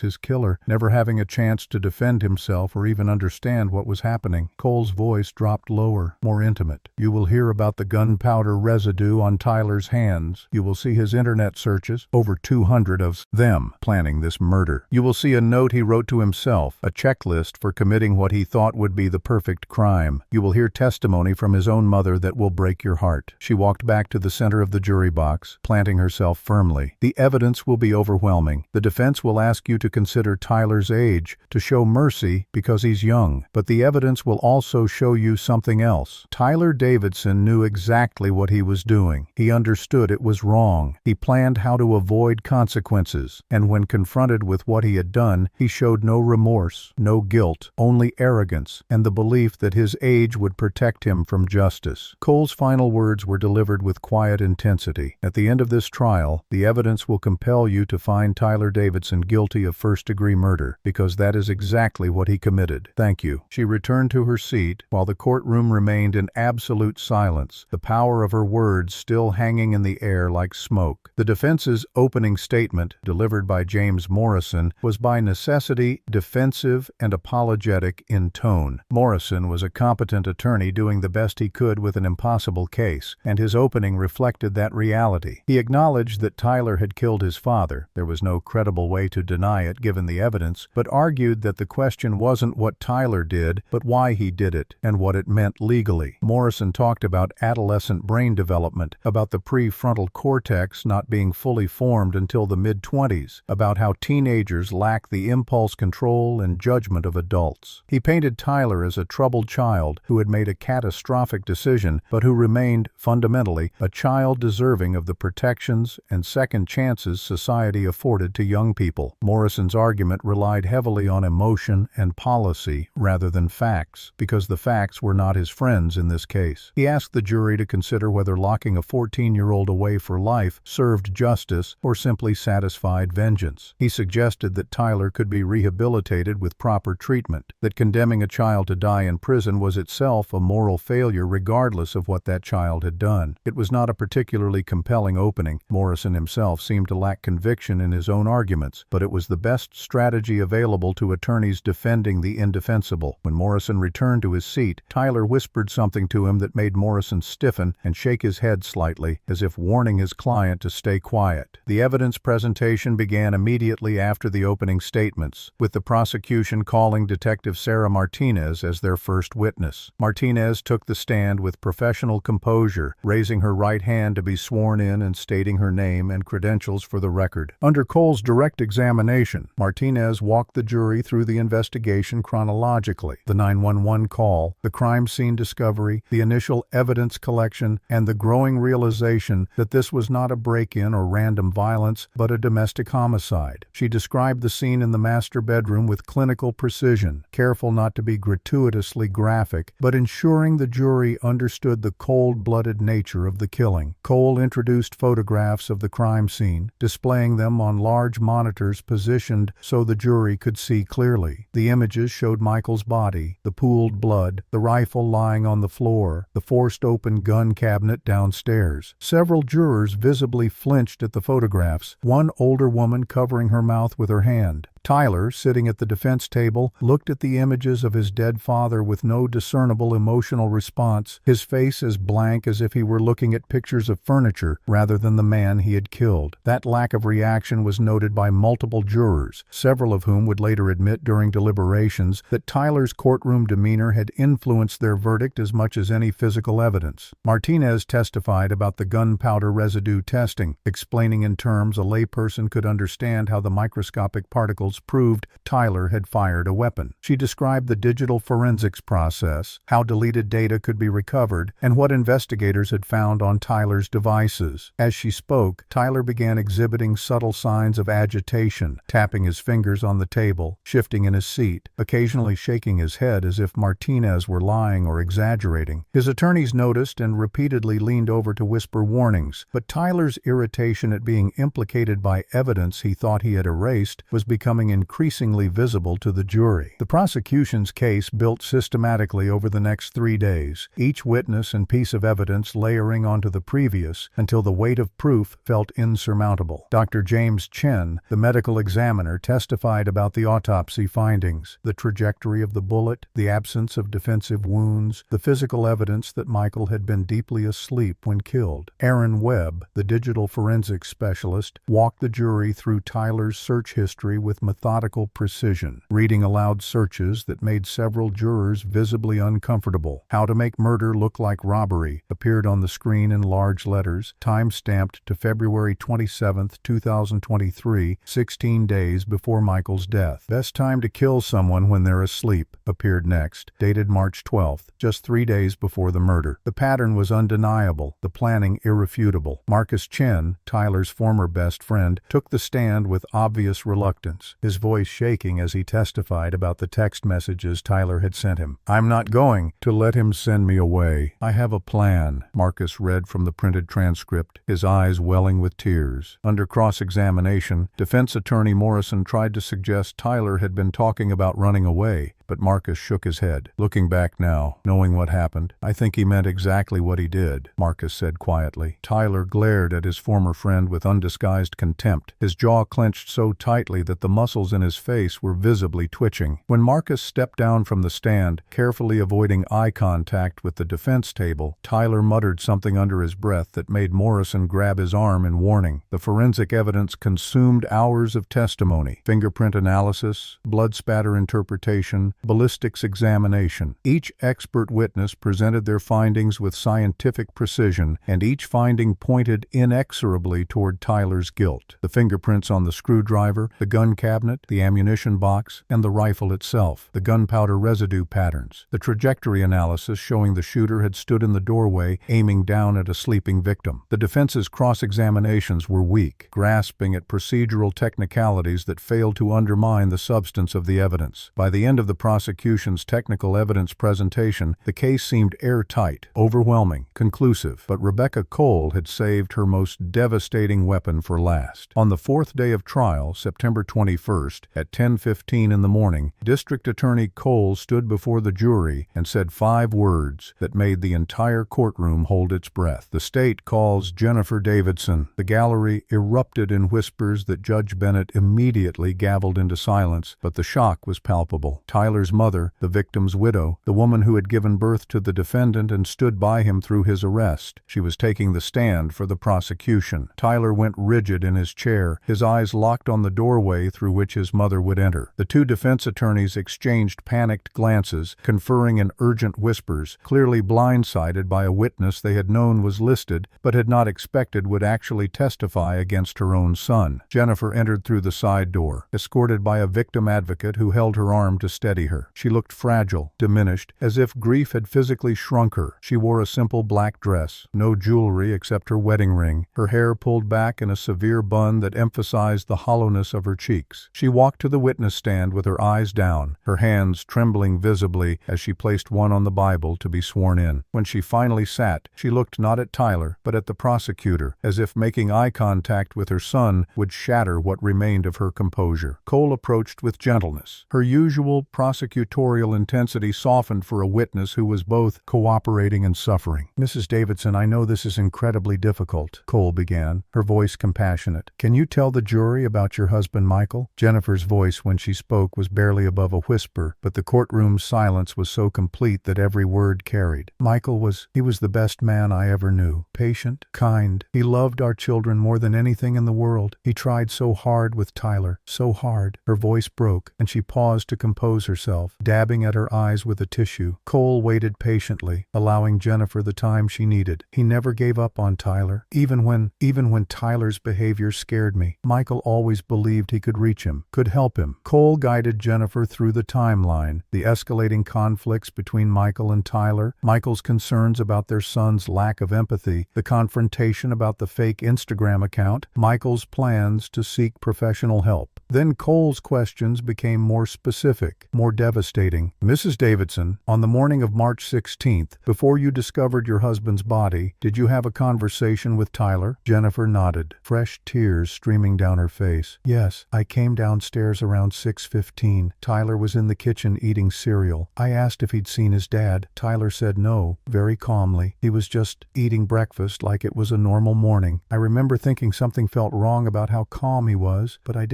his killer, never having a chance to defend himself or even understand what was happening. Cole's voice dropped lower, more intimate. You will hear about the gunpowder residue on Tyler's hands. You will see his internet searches, over 200 of them, planning this murder. You will see a note he wrote to himself, a checklist for committing what he thought would be the perfect crime. You will hear testimony from his own mother that will break your heart. She walked back to the center of the jury box, planting herself firmly. The evidence will be overwhelming. The defense will ask you to consider Tyler's age, to show mercy because he's young. But the evidence will also show you something else. Tyler Davidson knew exactly what he was doing. He understood it was wrong. He planned how to avoid consequences. And when confronted with what he had done, he showed no remorse, no guilt, only arrogance, and the belief that his age would protect him from justice. Cole's final words were delivered with quiet intensity. At the end of this trial, the evidence will compel you to find Tyler Davidson guilty of first-degree murder, because that is exactly what he committed. Thank you. She returned to her seat, while the courtroom remained in absolute silence, the power of her words still hanging in the air like smoke. The defense's opening statement, delivered by James Morrison, was by necessity defensive and apologetic in tone. Morrison was a competent attorney doing the best he could with an impossible case, and his opening reflected that reality. He acknowledged that Tyler had killed his father. There was no credible way to deny it given the evidence, but argued that the question wasn't what Tyler did, but why he did it, and what it meant legally. Morrison talked about adolescent brain development, about the prefrontal cortex not being fully formed until the mid-20s, about how teenagers lack the impulse control and judgment of adults. He painted Tyler as a troubled child who had made a catastrophic decision, but who remained, fundamentally, a child deserving of the protections and second chances society afforded to young people. Morrison's argument relied heavily on emotion and policy rather than facts, because the facts were not his friends in this case. He asked the jury to consider whether locking a 14-year-old away for life served justice or simply satisfied vengeance. He suggested that Tyler could be rehabilitated with proper treatment, that condemning a child to die in prison was itself a moral failure regardless of what that child had done. It was not a particularly compelling opening. Morrison himself seemed to lack conviction in his own arguments, but it was the best strategy available to attorneys defending the indefensible. When Morrison returned to his seat, Tyler whispered something to him that made Morrison stiffen and shake his head slightly, as if warning his client to stay quiet. The evidence presentation began immediately after the opening statements, with the prosecution calling Detective Sarah Martinez as their first witness. Martinez took the stand with professional composure, raising her right hand to be sworn in and stating her name and credentials for the record. Under Cole's direct examination, Martinez walked the jury through the investigation chronologically: the 911 call, the crime scene discovery, the initial evidence collection, and the growing realization that this was not a break-in or random violence, but a domestic homicide. She described the scene in the master bedroom with clinical precision, careful not to be gratuitously graphic, but ensuring the jury understood the cold-blooded nature of the killing. Cole introduced photographs of the crime scene, displaying them on large monitors positioned so the jury could see clearly. The images showed Michael's body, the pooled blood, the rifle lying on the floor, the forced open gun cabinet downstairs. Several jurors visibly flinched at the photographs, one older woman covering her mouth with her hand. Tyler, sitting at the defense table, looked at the images of his dead father with no discernible emotional response, his face as blank as if he were looking at pictures of furniture rather than the man he had killed. That lack of reaction was noted by multiple jurors, several of whom would later admit during deliberations that Tyler's courtroom demeanor had influenced their verdict as much as any physical evidence. Martinez testified about the gunpowder residue testing, explaining in terms a layperson could understand how the microscopic particles proved Tyler had fired a weapon. She described the digital forensics process, how deleted data could be recovered, and what investigators had found on Tyler's devices. As she spoke, Tyler began exhibiting subtle signs of agitation, tapping his fingers on the table, shifting in his seat, occasionally shaking his head as if Martinez were lying or exaggerating. His attorneys noticed and repeatedly leaned over to whisper warnings, but Tyler's irritation at being implicated by evidence he thought he had erased was becoming increasingly visible to the jury. The prosecution's case built systematically over the next 3 days, each witness and piece of evidence layering onto the previous until the weight of proof felt insurmountable. Dr. James Chen, the medical examiner, testified about the autopsy findings, the trajectory of the bullet, the absence of defensive wounds, the physical evidence that Michael had been deeply asleep when killed. Aaron Webb, the digital forensics specialist, walked the jury through Tyler's search history with methodical precision, reading aloud searches that made several jurors visibly uncomfortable. How to Make Murder Look Like Robbery appeared on the screen in large letters, time-stamped to February 27, 2023, 16 days before Michael's death. Best Time to Kill Someone When They're Asleep appeared next, dated March 12, just 3 days before the murder. The pattern was undeniable, the planning irrefutable. Marcus Chen, Tyler's former best friend, took the stand with obvious reluctance, his voice shaking as he testified about the text messages Tyler had sent him. "I'm not going to let him send me away. I have a plan," Marcus read from the printed transcript, his eyes welling with tears. Under cross-examination, defense attorney Morrison tried to suggest Tyler had been talking about running away, but Marcus shook his head. "Looking back now, knowing what happened, I think he meant exactly what he did," Marcus said quietly. Tyler glared at his former friend with undisguised contempt, his jaw clenched so tightly that the muscles in his face were visibly twitching. When Marcus stepped down from the stand, carefully avoiding eye contact with the defense table, Tyler muttered something under his breath that made Morrison grab his arm in warning. The forensic evidence consumed hours of testimony, fingerprint analysis, blood spatter interpretation, ballistics examination. Each expert witness presented their findings with scientific precision, and each finding pointed inexorably toward Tyler's guilt. The fingerprints on the screwdriver, the gun cabinet, the ammunition box, and the rifle itself, the gunpowder residue patterns, the trajectory analysis showing the shooter had stood in the doorway aiming down at a sleeping victim. The defense's cross-examinations were weak, grasping at procedural technicalities that failed to undermine the substance of the evidence. By the end of the prosecution's technical evidence presentation, the case seemed airtight, overwhelming, conclusive, but Rebecca Cole had saved her most devastating weapon for last. On the fourth day of trial, September 21st, at 10:15 in the morning, District Attorney Cole stood before the jury and said 5 words that made the entire courtroom hold its breath. "The state calls Jennifer Davidson." The gallery erupted in whispers that Judge Bennett immediately gavelled into silence, but the shock was palpable. Tyler's mother, the victim's widow, the woman who had given birth to the defendant and stood by him through his arrest. She was taking the stand for the prosecution. Tyler went rigid in his chair, his eyes locked on the doorway through which his mother would enter. The 2 defense attorneys exchanged panicked glances, conferring in urgent whispers, clearly blindsided by a witness they had known was listed but had not expected would actually testify against her own son. Jennifer entered through the side door, escorted by a victim advocate who held her arm to steady her. She looked fragile, diminished, as if grief had physically shrunk her. She wore a simple black dress, no jewelry except her wedding ring, her hair pulled back in a severe bun that emphasized the hollowness of her cheeks. She walked to the witness stand with her eyes down, her hands trembling visibly as she placed one on the Bible to be sworn in. When she finally sat, she looked not at Tyler, but at the prosecutor, as if making eye contact with her son would shatter what remained of her composure. Cole approached with gentleness, her usual prosecutor prosecutorial intensity softened for a witness who was both cooperating and suffering. "Mrs. Davidson, I know this is incredibly difficult," Cole began, her voice compassionate. "Can you tell the jury about your husband, Michael?" Jennifer's voice when she spoke was barely above a whisper, but the courtroom's silence was so complete that every word carried. "Michael was the best man I ever knew. Patient, kind. He loved our children more than anything in the world. He tried so hard with Tyler, so hard." Her voice broke, and she paused to compose herself, dabbing at her eyes with a tissue. Cole waited patiently, allowing Jennifer the time she needed. "He never gave up on Tyler, even when Tyler's behavior scared me. Michael always believed he could reach him, could help him." Cole guided Jennifer through the timeline, the escalating conflicts between Michael and Tyler, Michael's concerns about their son's lack of empathy, the confrontation about the fake Instagram account, Michael's plans to seek professional help. Then Cole's questions became more specific, more devastating. "Mrs. Davidson, on the morning of March 16th, before you discovered your husband's body, did you have a conversation with Tyler?" Jennifer nodded, fresh tears streaming down her face. "Yes, I came downstairs around 6:15. Tyler was in the kitchen eating cereal. I asked if he'd seen his dad. Tyler said no, very calmly. He was just eating breakfast like it was a normal morning. I remember thinking something felt wrong about how calm he was, but I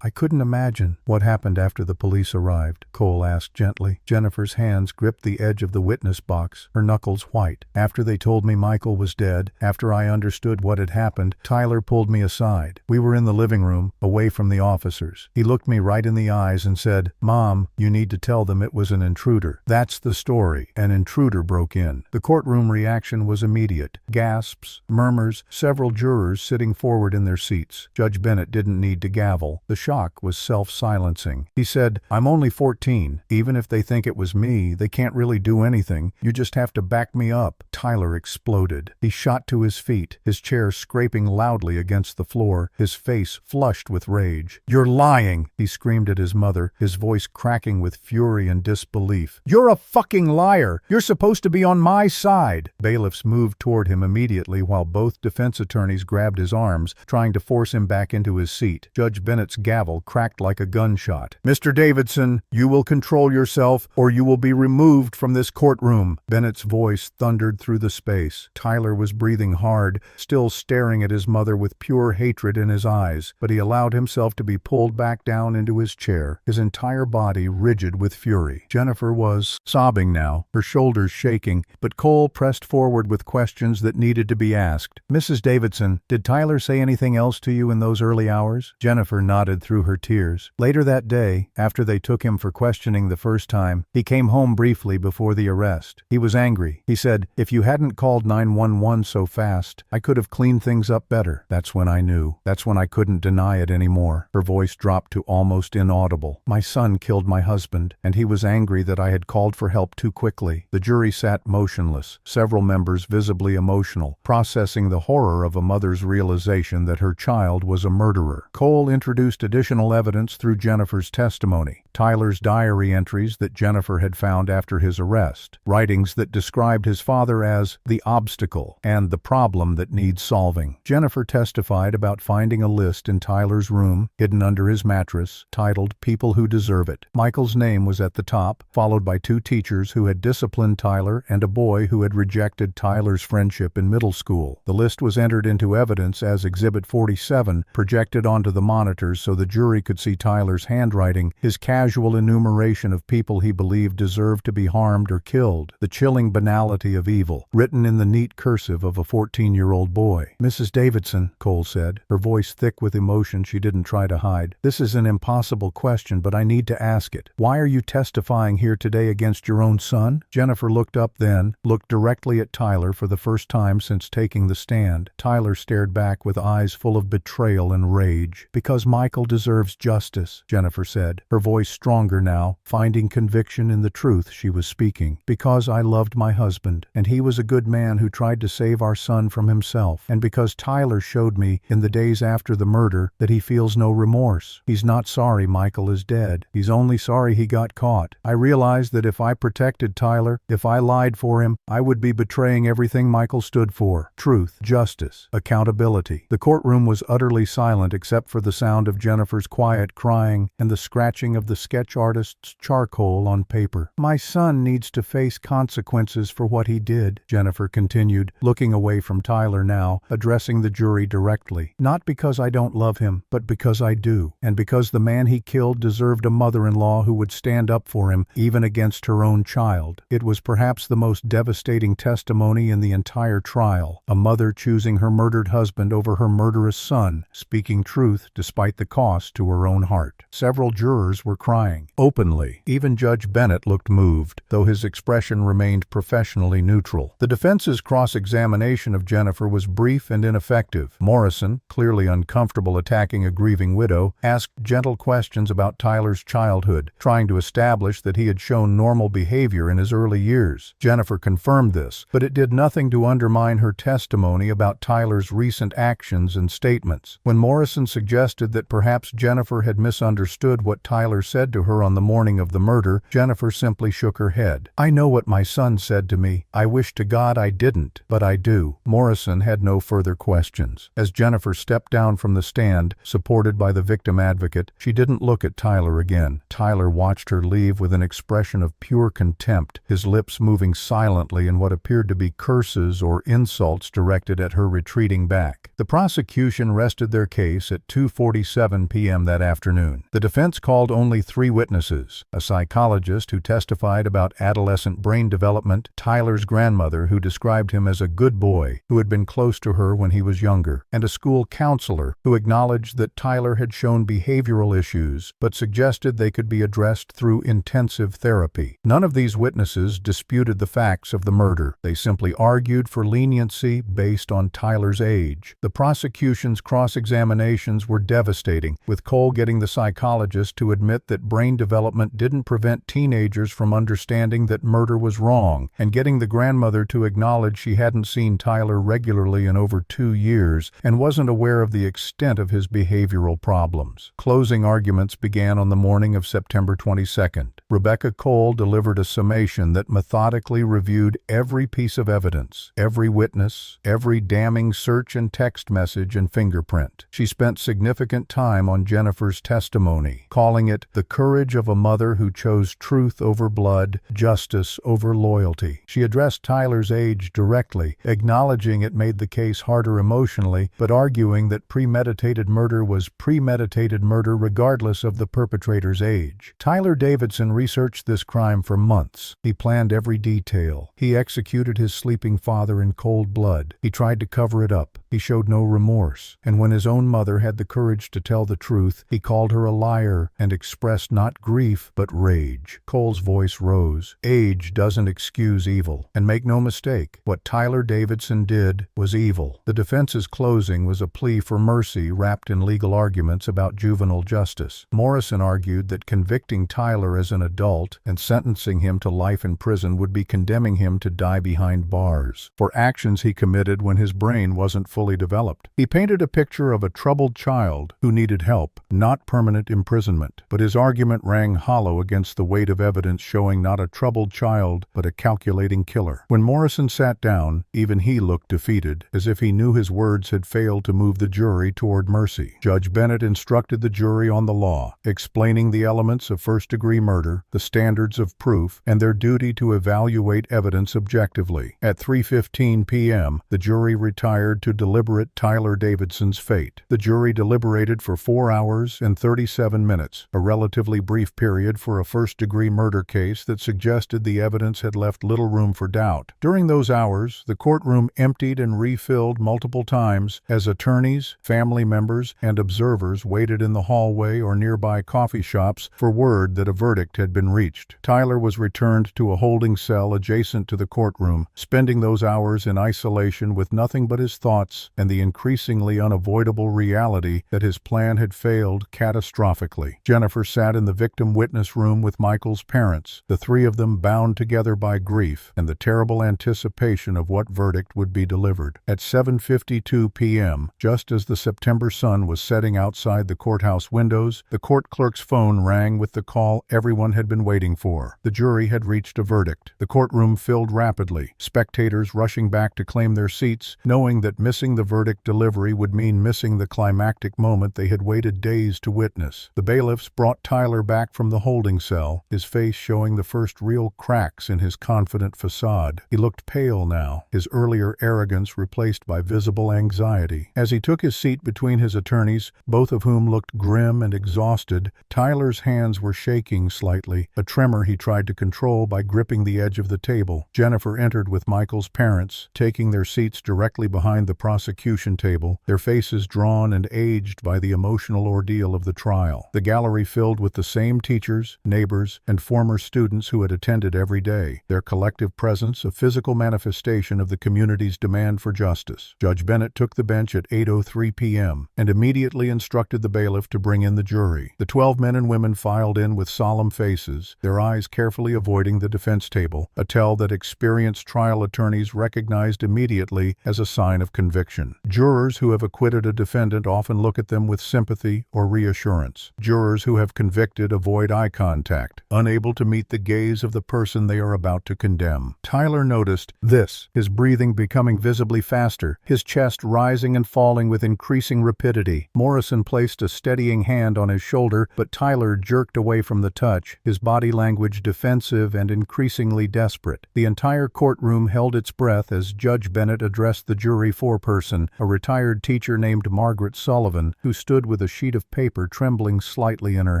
couldn't imagine." "What happened after the police arrived?" Cole asked gently. Jennifer's hands gripped the edge of the witness box, her knuckles white. "After they told me Michael was dead, after I understood what had happened, Tyler pulled me aside. We were in the living room, away from the officers. He looked me right in the eyes and said, 'Mom, you need to tell them it was an intruder.' That's the story. An intruder broke in." The courtroom reaction was immediate. Gasps, murmurs, several jurors sitting forward in their seats. Judge Bennett didn't need to gavel. The shock was self-silencing. He said, "I'm only 14. Even if they think it was me, they can't really do anything. You just have to back me up." Tyler exploded. He shot to his feet, his chair scraping loudly against the floor, his face flushed with rage. "You're lying!" he screamed at his mother, his voice cracking with fury and disbelief. "You're a fucking liar! You're supposed to be on my side!" Bailiffs moved toward him immediately while both defense attorneys grabbed his arms, trying to force him back into his seat. Judge Bennett's gavel cracked like a gunshot. "Mr. Davidson, you will control yourself or you will be removed from this courtroom." Bennett's voice thundered through the space. Tyler was breathing hard, still staring at his mother with pure hatred in his eyes, but he allowed himself to be pulled back down into his chair, his entire body rigid with fury. Jennifer was sobbing now, her shoulders shaking, but Cole pressed forward with questions that needed to be asked. "Mrs. Davidson, did Tyler say anything else to you in those early hours?" Jennifer nodded through her tears. "Later that day, after they took him for questioning the first time, he came home briefly before the arrest. He was angry. He said, 'If you hadn't called 911 so fast, I could have cleaned things up better.' That's when I knew. That's when I couldn't deny it anymore." Her voice dropped to almost inaudible. "My son killed my husband, and he was angry that I had called for help too quickly." The jury sat motionless, several members visibly emotional, processing the horror of a mother's realization that her child was a murderer. Cole introduced additional evidence through Jennifer's testimony. Tyler's diary entries that Jennifer had found after his arrest, writings that described his father as the obstacle and the problem that needs solving. Jennifer testified about finding a list in Tyler's room, hidden under his mattress, titled "People Who Deserve It." Michael's name was at the top, followed by 2 teachers who had disciplined Tyler and a boy who had rejected Tyler's friendship in middle school. The list was entered into evidence as Exhibit 47, projected onto the monitors so the jury could see Tyler's handwriting, his casual enumeration of people he believed deserved to be harmed or killed, the chilling banality of evil, written in the neat cursive of a 14-year-old boy. "Mrs. Davidson," Cole said, her voice thick with emotion she didn't try to hide, "this is an impossible question, but I need to ask it. Why are you testifying here today against your own son?" Jennifer looked up then, looked directly at Tyler for the first time since taking the stand. Tyler stared back with eyes full of betrayal and rage. "Because Michael deserves justice," Jennifer said, her voice stronger now, finding conviction in the truth she was speaking. "Because I loved my husband, and he was a good man who tried to save our son from himself. And because Tyler showed me, in the days after the murder, that he feels no remorse. He's not sorry Michael is dead. He's only sorry he got caught. I realized that if I protected Tyler, if I lied for him, I would be betraying everything Michael stood for. Truth, justice, accountability." The courtroom was utterly silent except for the sound of Jennifer's quiet crying and the scratching of the sketch artist's charcoal on paper. "My son needs to face consequences for what he did," Jennifer continued, looking away from Tyler now, addressing the jury directly. "Not because I don't love him, but because I do, and because the man he killed deserved a mother-in-law who would stand up for him, even against her own child." It was perhaps the most devastating testimony in the entire trial, a mother choosing her murdered husband over her murderous son, speaking truth despite the cost to her own heart. Several jurors were crying openly. Even Judge Bennett looked moved, though his expression remained professionally neutral. The defense's cross-examination of Jennifer was brief and ineffective. Morrison, clearly uncomfortable attacking a grieving widow, asked gentle questions about Tyler's childhood, trying to establish that he had shown normal behavior in his early years. Jennifer confirmed this, but it did nothing to undermine her testimony about Tyler's recent actions and statements. When Morrison suggested that perhaps Jennifer had misunderstood what Tyler said to her on the morning of the murder, Jennifer simply shook her head. "I know what my son said to me. I wish to God I didn't, but I do." Morrison had no further questions. As Jennifer stepped down from the stand, supported by the victim advocate, she didn't look at Tyler again. Tyler watched her leave with an expression of pure contempt, his lips moving silently in what appeared to be curses or insults directed at her retreating back. The prosecution rested their case at 2:47 p.m. that afternoon. The defense called only 3 witnesses: a psychologist who testified about adolescent brain development, Tyler's grandmother who described him as a good boy who had been close to her when he was younger, and a school counselor who acknowledged that Tyler had shown behavioral issues but suggested they could be addressed through intensive therapy. None of these witnesses disputed the facts of the murder. They simply argued for leniency based on Tyler's age. The prosecution's cross-examinations were devastating, with Cole getting the psychologist to admit that brain development didn't prevent teenagers from understanding that murder was wrong, and getting the grandmother to acknowledge she hadn't seen Tyler regularly in over 2 years and wasn't aware of the extent of his behavioral problems. Closing arguments began on the morning of September 22nd. Rebecca Cole delivered a summation that methodically reviewed every piece of evidence, every witness, every damning search and text message and fingerprint. She spent significant time on Jennifer's testimony, calling it the courage of a mother who chose truth over blood, justice over loyalty. She addressed Tyler's age directly, acknowledging it made the case harder emotionally, but arguing that premeditated murder was premeditated murder regardless of the perpetrator's age. Tyler Davidson researched this crime for months. He planned every detail. He executed his sleeping father in cold blood. He tried to cover it up. He showed no remorse. And when his own mother had the courage to tell the truth, he called her a liar and expressed not grief but rage. Cole's voice rose. Age doesn't excuse evil. And make no mistake, what Tyler Davidson did was evil. The defense's closing was a plea for mercy wrapped in legal arguments about juvenile justice. Morrison argued that convicting Tyler as an adult and sentencing him to life in prison would be condemning him to die behind bars for actions he committed when his brain wasn't fully developed. He painted a picture of a troubled child who needed help, not permanent imprisonment. But his argument rang hollow against the weight of evidence showing not a troubled child, but a calculating killer. When Morrison sat down, even he looked defeated, as if he knew his words had failed to move the jury toward mercy. Judge Bennett instructed the jury on the law, explaining the elements of first-degree murder, the standards of proof, and their duty to evaluate evidence objectively. At 3:15 p.m., the jury retired to deliberate Tyler Davidson's fate. The jury deliberated for 4 hours and 37 minutes, a relatively brief period for a first-degree murder case that suggested the evidence had left little room for doubt. During those hours, the courtroom emptied and refilled multiple times as attorneys, family members, and observers waited in the hallway or nearby coffee shops for word that a verdict had been reached. Tyler was returned to a holding cell adjacent to the courtroom, spending those hours in isolation with nothing but his thoughts and the increasingly unavoidable reality that his plan had failed catastrophically. Jennifer sat in the victim witness room with Michael's parents, the 3 of them bound together by grief and the terrible anticipation of what verdict would be delivered. At 7:52 p.m., just as the September sun was setting outside the courthouse windows, the court clerk's phone rang with the call everyone had been waiting for. The jury had reached a verdict. The courtroom filled rapidly, spectators rushing back to claim their seats, knowing that missing the verdict delivery would mean missing the climactic moment they had waited days to witness. The bailiffs brought Tyler back from the holding cell, his face showing the first real cracks in his confident facade. He looked pale now, his earlier arrogance replaced by visible anxiety. As he took his seat between his attorneys, both of whom looked grim and exhausted, Tyler's hands were shaking slightly, a tremor he tried to control by gripping the edge of the table. Jennifer entered with Michael's parents, taking their seats directly behind the prosecution table, their faces drawn and aged by the emotional ordeal of the trial. The gallery filled with the same teachers, neighbors, and former students who had attended every day, their collective presence a physical manifestation of the community's demand for justice. Judge Bennett took the bench at 8:03 p.m. and immediately instructed the bailiff to bring in the jury. The 12 men and women filed in with solemn faces, their eyes carefully avoiding the defense table, a tell that experienced trial attorneys recognized immediately as a sign of conviction. Jurors who have acquitted a defendant often look at them with sympathy or reassurance. Jurors who have convicted avoid eye contact, unable to meet the gaze of the person they are about to condemn. Tyler noticed this, his breathing becoming visibly faster, his chest rising and falling with increasing rapidity. Morrison placed a steadying hand on his shoulder, but Tyler jerked away from the touch, his body language defensive and increasingly desperate. The entire courtroom held its breath as Judge Bennett addressed the jury foreperson, a retired teacher named Margaret Sullivan, who stood with a sheet of paper trembling slightly in her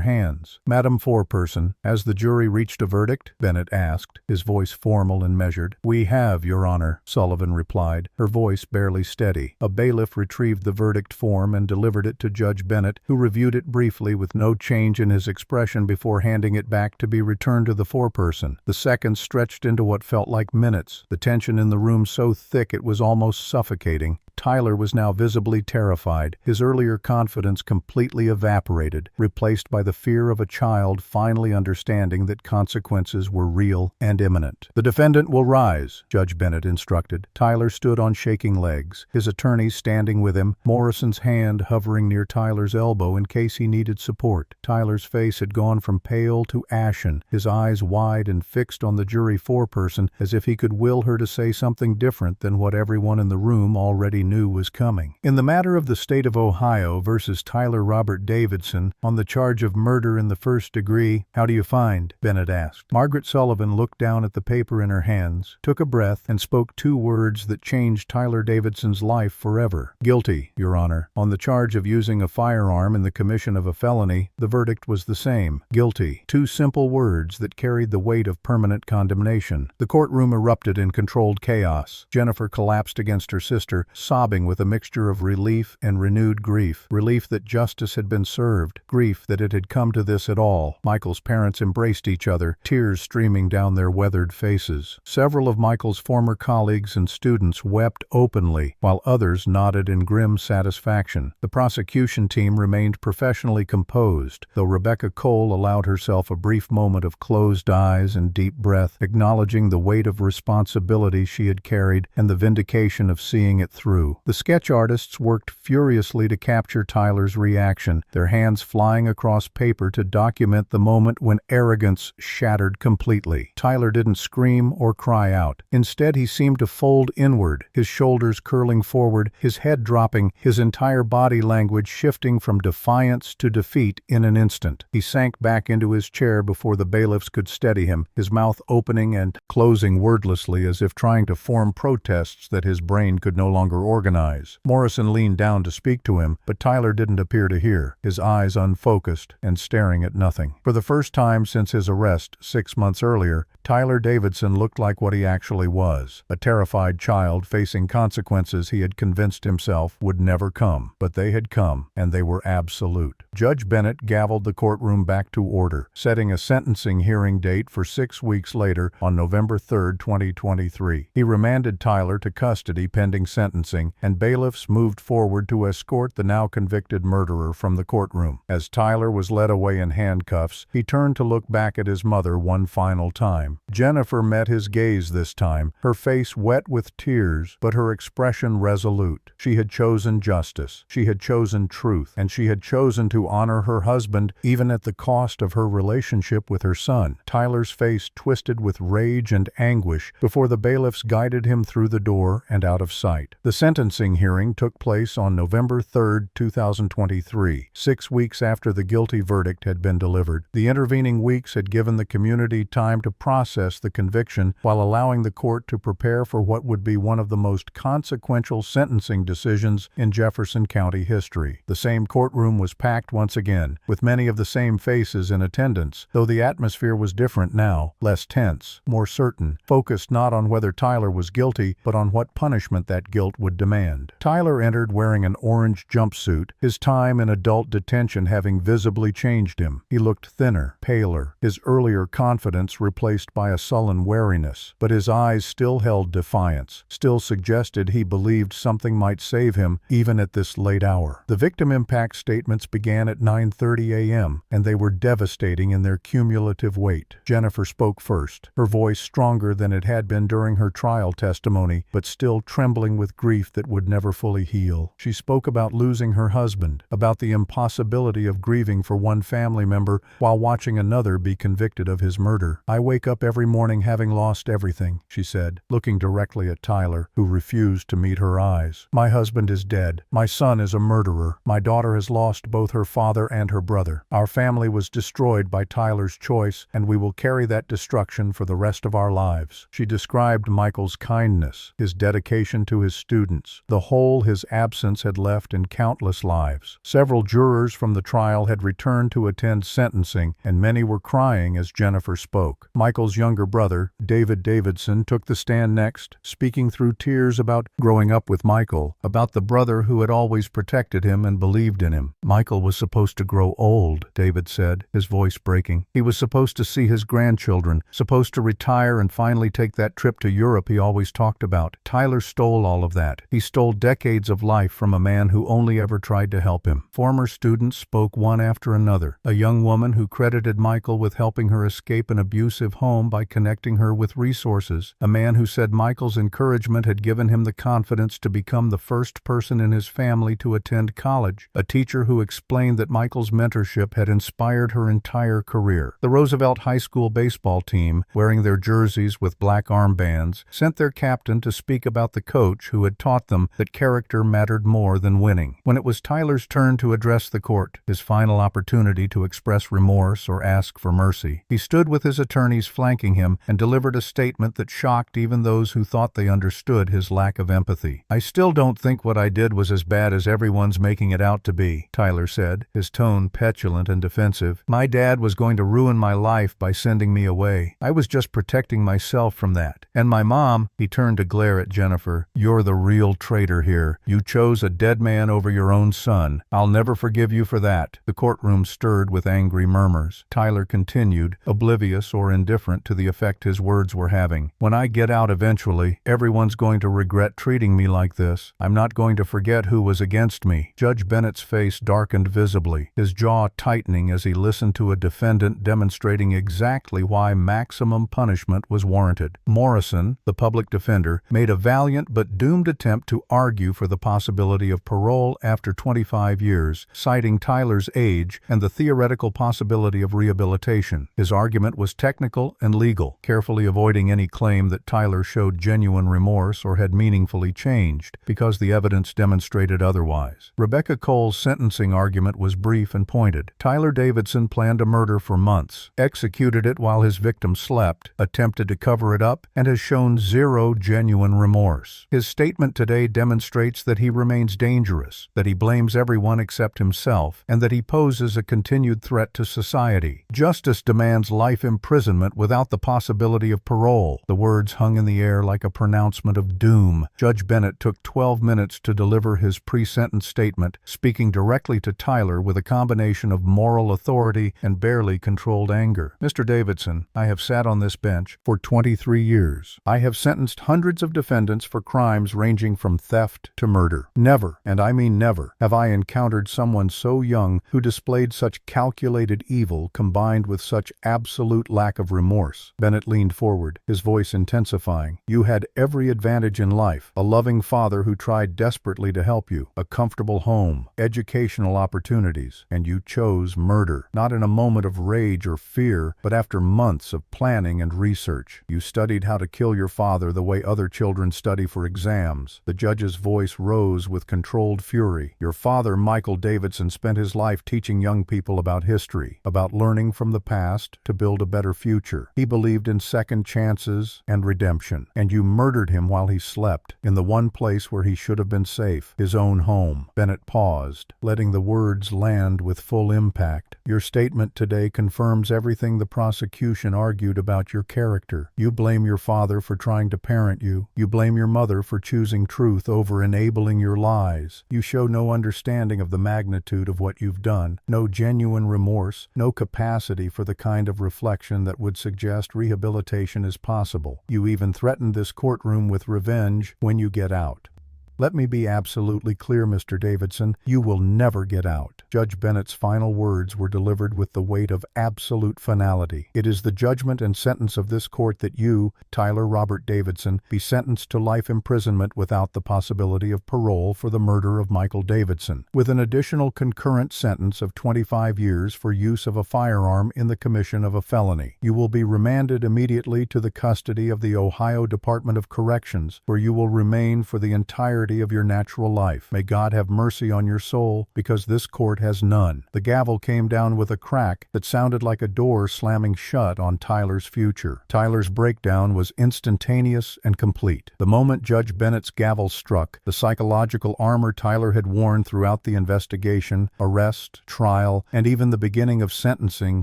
hands. "Madam Foreperson, has the jury reached a verdict?" Bennett asked, his voice formal and measured. "We have, Your Honor," Sullivan replied, her voice barely steady. A bailiff retrieved the verdict form and delivered it to Judge Bennett, who reviewed it briefly with no change in his expression before handing it back to be returned to the foreperson. The seconds stretched into what felt like minutes, the tension in the room so thick it was almost suffocating. Tyler was now visibly terrified, his earlier confidence completely evaporated, replaced by the fear of a child finally understanding that consequences were real and imminent. "The defendant will rise," Judge Bennett instructed. Tyler stood on shaking legs, his attorneys standing with him, Morrison's hand hovering near Tyler's elbow in case he needed support. Tyler's face had gone from pale to ashen, his eyes wide and fixed on the jury foreperson as if he could will her to say something different than what everyone in the room already knew was coming. "In the matter of the state of Ohio versus Tyler Robert Davidson on the charge of murder in the first degree, how do you find?" Bennett asked. Margaret Sullivan looked down at the paper in her hands, took a breath, and spoke two words that changed Tyler Davidson's life forever. "Guilty, Your Honor." On the charge of using a firearm in the commission of a felony, the verdict was the same. Guilty. Two simple words that carried the weight of permanent condemnation. The courtroom erupted in controlled chaos. Jennifer collapsed against her sister, sobbing with a mixture of relief and renewed grief. Relief that justice had been served, grief that it had come to this at all. Michael's parents embraced each other, tears streaming down their weathered faces. Several of Michael's former colleagues and students wept openly, while others nodded in grim satisfaction. The prosecution team remained professionally composed, though Rebecca Cole allowed herself a brief moment of closed eyes and deep breath, acknowledging the weight of responsibility she had carried and the vindication of seeing it through. The sketch artists worked furiously to capture Tyler's reaction, their hands flying across paper to document the moment when arrogance shattered completely. Tyler didn't scream or cry out. Instead, he seemed to fold inward, his shoulders curling forward, his head dropping, his entire body language shifting from defiance to defeat in an instant. He sank back into his chair before the bailiffs could steady him, his mouth opening and closing wordlessly as if trying to form protests that his brain could no longer organize. Morrison leaned down to speak to him, but Tyler didn't appear to hear, his eyes unfocused and staring at nothing. For the first time since his arrest 6 months earlier, Tyler Davidson looked like what he actually was, a terrified child facing consequences he had convinced himself would never come. But they had come, and they were absolute. Judge Bennett gavelled the courtroom back to order, setting a sentencing hearing date for 6 weeks later on November 3, 2023. He remanded Tyler to custody pending sentencing, and bailiffs moved forward to escort the now convicted murderer from the courtroom. As Tyler was led away in handcuffs, he turned to look back at his mother one final time. Jennifer met his gaze this time, her face wet with tears, but her expression resolute. She had chosen justice, she had chosen truth, and she had chosen to honor her husband even at the cost of her relationship with her son. Tyler's face twisted with rage and anguish before the bailiffs guided him through the door and out of sight. The sentencing hearing took place on November 3, 2023, 6 weeks after the guilty verdict had been delivered. The intervening weeks had given the community time to process the conviction while allowing the court to prepare for what would be one of the most consequential sentencing decisions in Jefferson County history. The same courtroom was packed once again, with many of the same faces in attendance, though the atmosphere was different now, less tense, more certain, focused not on whether Tyler was guilty, but on what punishment that guilt would demand. Tyler entered wearing an orange jumpsuit, his time in adult detention having visibly changed him. He looked thinner, paler, his earlier confidence replaced by a sullen wariness, but his eyes still held defiance, still suggested he believed something might save him even at this late hour. The victim impact statements began at 9:30 a.m., and they were devastating in their cumulative weight. Jennifer spoke first, her voice stronger than it had been during her trial testimony, but still trembling with grief that would never fully heal. She spoke about losing her husband, about the impossibility of grieving for one family member while watching another be convicted of his murder. "I wake up every morning having lost everything," she said, looking directly at Tyler, who refused to meet her eyes. "My husband is dead. My son is a murderer. My daughter has lost both her father and her brother. Our family was destroyed by Tyler's choice, and we will carry that destruction for the rest of our lives." She described Michael's kindness, his dedication to his students, the hole his absence had left in countless lives. Several jurors from the trial had returned to attend sentencing, and many were crying as Jennifer spoke. Michael's younger brother, David Davidson, took the stand next, speaking through tears about growing up with Michael, about the brother who had always protected him and believed in him. "Michael was supposed to grow old," David said, his voice breaking. "He was supposed to see his grandchildren, supposed to retire and finally take that trip to Europe he always talked about. Tyler stole all of that. He stole decades of life from a man who only ever tried to help him." Former students spoke one after another. A young woman who credited Michael with helping her escape an abusive home by connecting her with resources. A man who said Michael's encouragement had given him the confidence to become the first person in his family to attend college. A teacher who explained that Michael's mentorship had inspired her entire career. The Roosevelt High School baseball team, wearing their jerseys with black armbands, sent their captain to speak about the coach who had taught them that character mattered more than winning. When it was Tyler's turn to address the court, his final opportunity to express remorse or ask for mercy, he stood with his attorneys flanking him and delivered a statement that shocked even those who thought they understood his lack of empathy. "I still don't think what I did was as bad as everyone's making it out to be," Tyler said, his tone petulant and defensive. "My dad was going to ruin my life by sending me away. I was just protecting myself from that. And my mom," he turned to glare at Jennifer, "you're the real traitor here. You chose a dead man over your own son. I'll never forgive you for that." The courtroom stirred with angry murmurs. Tyler continued, oblivious or indifferent to the effect his words were having. "When I get out eventually, everyone's going to regret treating me like this. I'm not going to forget who was against me." Judge Bennett's face darkened visibly, his jaw tightening as he listened to a defendant demonstrating exactly why maximum punishment was warranted. Morrison, the public defender, made a valiant but doomed attempt to argue for the possibility of parole after 25 years, citing Tyler's age and the theoretical possibility of rehabilitation. His argument was technical and legal, carefully avoiding any claim that Tyler showed genuine remorse or had meaningfully changed, because the evidence demonstrated otherwise. Rebecca Cole's sentencing argument was brief and pointed. Tyler Davidson planned a murder for months, executed it while his victim slept, attempted to cover it up, and has shown zero genuine remorse. His statement today demonstrates that he remains dangerous, that he blames everyone except himself, and that he poses a continued threat to society. "Justice demands life imprisonment without the possibility of parole." The words hung in the air like a pronouncement of doom. Judge Bennett took 12 minutes to deliver his pre-sentence statement, speaking directly to Tyler with a combination of moral authority and barely controlled anger. "Mr. Davidson, I have sat on this bench for 23 years. I have sentenced hundreds of defendants for crimes ranging from theft to murder. Never, and I mean never, have I encountered someone so young who displayed such calculated evil combined with such absolute lack of remorse." Bennett leaned forward, his voice intensifying. "You had every advantage in life, a loving father who tried desperately to help you, a comfortable home, educational opportunities, and you chose murder, not in a moment of rage or fear, but after months of planning and research. You studied how to kill your father the way other children study for exams, pause. The judge's voice rose with controlled fury. Your father, Michael Davidson, spent his life teaching young people about history, about learning from the past to build a better future. He believed in second chances and redemption. And you murdered him while he slept, in the one place where he should have been safe, his own home. Bennett paused, letting the words land with full impact. Your statement today confirms everything the prosecution argued about your character. You blame your father for trying to parent you. You blame your mother for choosing truth over enabling your lies. You show no understanding of the magnitude of what you've done, no genuine remorse, no capacity for the kind of reflection that would suggest rehabilitation is possible. You even threatened this courtroom with revenge when you get out. Let me be absolutely clear, Mr. Davidson, you will never get out. Judge Bennett's final words were delivered with the weight of absolute finality. It is the judgment and sentence of this court that you, Tyler Robert Davidson, be sentenced to life imprisonment without the possibility of parole for the murder of Michael Davidson, with an additional concurrent sentence of 25 years for use of a firearm in the commission of a felony. You will be remanded immediately to the custody of the Ohio Department of Corrections, where you will remain for the entirety of your natural life. May God have mercy on your soul, because this court has none. The gavel came down with a crack that sounded like a door slamming shut on Tyler's future. Tyler's breakdown was instantaneous and complete. The moment Judge Bennett's gavel struck, the psychological armor Tyler had worn throughout the investigation, arrest, trial, and even the beginning of sentencing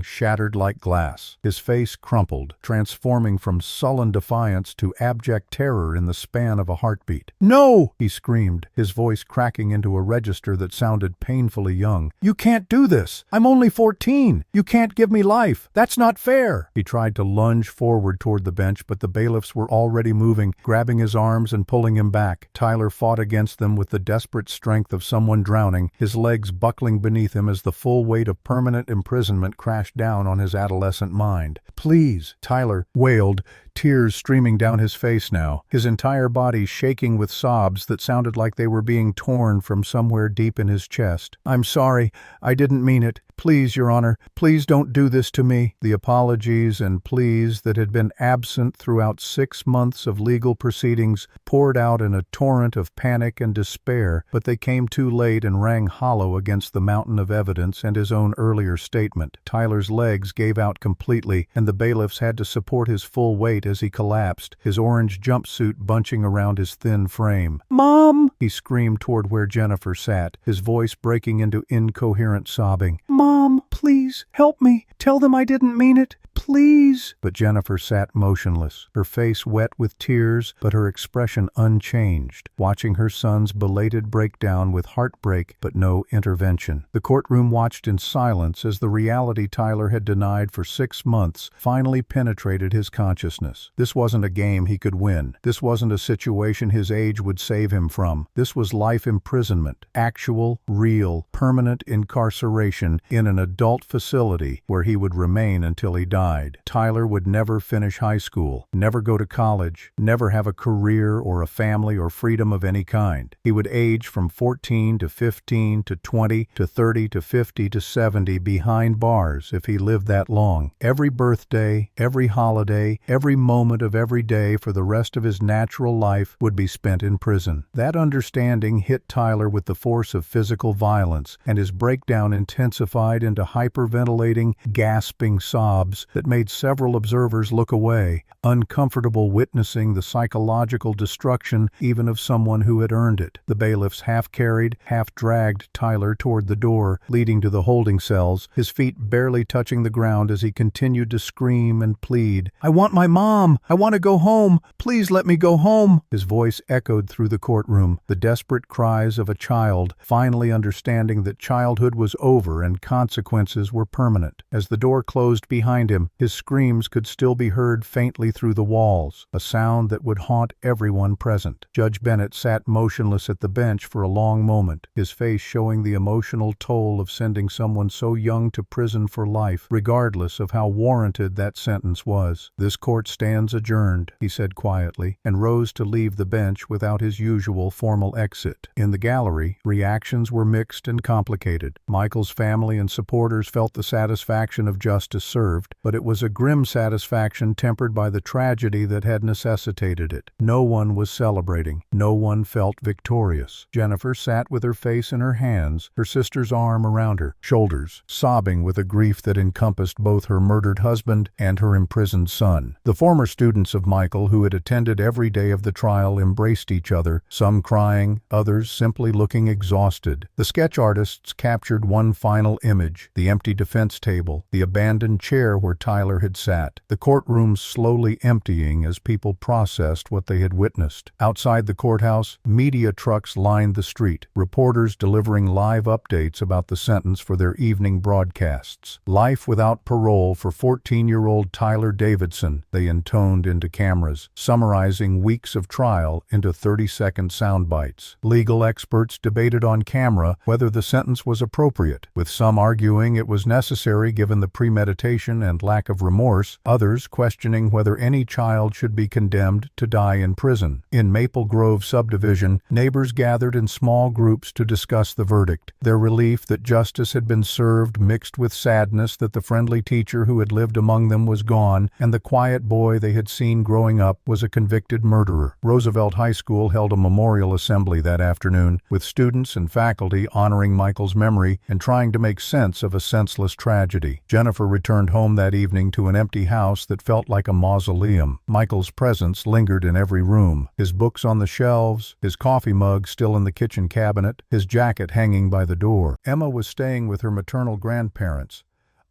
shattered like glass. His face crumpled, transforming from sullen defiance to abject terror in the span of a heartbeat. "No!" he screamed, his voice cracking into a register that sounded painfully young. "You can't do this! I'm only 14! You can't give me life! That's not fair!" He tried to lunge forward toward the bench, but the bailiffs were already moving, grabbing his arms and pulling him back. Tyler fought against them with the desperate strength of someone drowning, his legs buckling beneath him as the full weight of permanent imprisonment crashed down on his adolescent mind. "Please," Tyler wailed, tears streaming down his face now, his entire body shaking with sobs that sounded like they were being torn from somewhere deep in his chest. "I'm sorry. I didn't mean it. Please, Your Honor, please don't do this to me." The apologies and pleas that had been absent throughout 6 months of legal proceedings poured out in a torrent of panic and despair, but they came too late and rang hollow against the mountain of evidence and his own earlier statement. Tyler's legs gave out completely, and the bailiffs had to support his full weight as he collapsed, his orange jumpsuit bunching around his thin frame. "Mom!" he screamed toward where Jennifer sat, his voice breaking into incoherent sobbing. "Mom, please, help me. Tell them I didn't mean it. Please." But Jennifer sat motionless, her face wet with tears, but her expression unchanged, watching her son's belated breakdown with heartbreak but no intervention. The courtroom watched in silence as the reality Tyler had denied for 6 months finally penetrated his consciousness. This wasn't a game he could win. This wasn't a situation his age would save him from. This was life imprisonment, actual, real, permanent incarceration in an adult facility where he would remain until he died. Tyler would never finish high school, never go to college, never have a career or a family or freedom of any kind. He would age from 14 to 15 to 20 to 30 to 50 to 70 behind bars if he lived that long. Every birthday, every holiday, every moment of every day for the rest of his natural life would be spent in prison. That understanding hit Tyler with the force of physical violence, and his breakdown intensified into hyperventilating, gasping sobs that made several observers look away, uncomfortable witnessing the psychological destruction even of someone who had earned it. The bailiffs half-carried, half-dragged Tyler toward the door, leading to the holding cells, his feet barely touching the ground as he continued to scream and plead. "I want my mom! I want to go home! Please let me go home!" His voice echoed through the courtroom, the desperate cries of a child, finally understanding that childhood was over and consequences were permanent. As the door closed behind him, his screams could still be heard faintly through the walls, a sound that would haunt everyone present. Judge Bennett sat motionless at the bench for a long moment, his face showing the emotional toll of sending someone so young to prison for life, regardless of how warranted that sentence was. "This court stands adjourned," he said quietly, and rose to leave the bench without his usual formal exit. In the gallery, reactions were mixed and complicated. Michael's family and supporters felt the satisfaction of justice served, but it was was a grim satisfaction tempered by the tragedy that had necessitated it. No one was celebrating. No one felt victorious. Jennifer sat with her face in her hands, her sister's arm around her shoulders, sobbing with a grief that encompassed both her murdered husband and her imprisoned son. The former students of Michael, who had attended every day of the trial, embraced each other, some crying, others simply looking exhausted. The sketch artists captured one final image: the empty defense table, the abandoned chair where Tyler had sat, the courtroom slowly emptying as people processed what they had witnessed. Outside the courthouse, media trucks lined the street, reporters delivering live updates about the sentence for their evening broadcasts. Life without parole for 14-year-old Tyler Davidson, they intoned into cameras, summarizing weeks of trial into 30-second sound bites. Legal experts debated on camera whether the sentence was appropriate, with some arguing it was necessary given the premeditation and lack of remorse, others questioning whether any child should be condemned to die in prison. In Maple Grove subdivision, neighbors gathered in small groups to discuss the verdict, their relief that justice had been served mixed with sadness that the friendly teacher who had lived among them was gone and the quiet boy they had seen growing up was a convicted murderer. Roosevelt High School held a memorial assembly that afternoon, with students and faculty honoring Michael's memory and trying to make sense of a senseless tragedy. Jennifer returned home that evening to an empty house that felt like a mausoleum. Michael's presence lingered in every room, his books on the shelves, his coffee mug still in the kitchen cabinet, his jacket hanging by the door. Emma was staying with her maternal grandparents,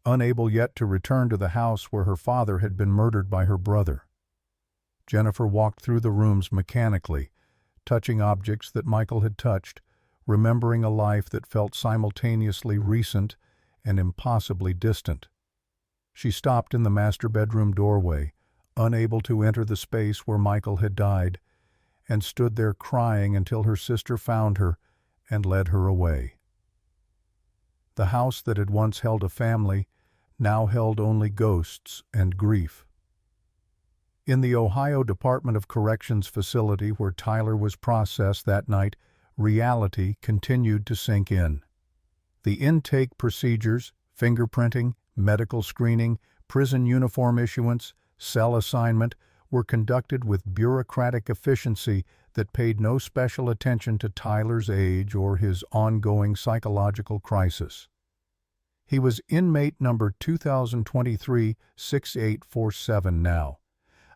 unable yet to return to the house where her father had been murdered by her brother. Jennifer walked through the rooms mechanically, touching objects that Michael had touched, remembering a life that felt simultaneously recent and impossibly distant. She stopped in the master bedroom doorway, unable to enter the space where Michael had died, and stood there crying until her sister found her and led her away. The house that had once held a family now held only ghosts and grief. In the Ohio Department of Corrections facility where Tyler was processed that night, reality continued to sink in. The intake procedures, fingerprinting, medical screening, prison uniform issuance, cell assignment, were conducted with bureaucratic efficiency that paid no special attention to Tyler's age or his ongoing psychological crisis. He was inmate number 2023-6847 now,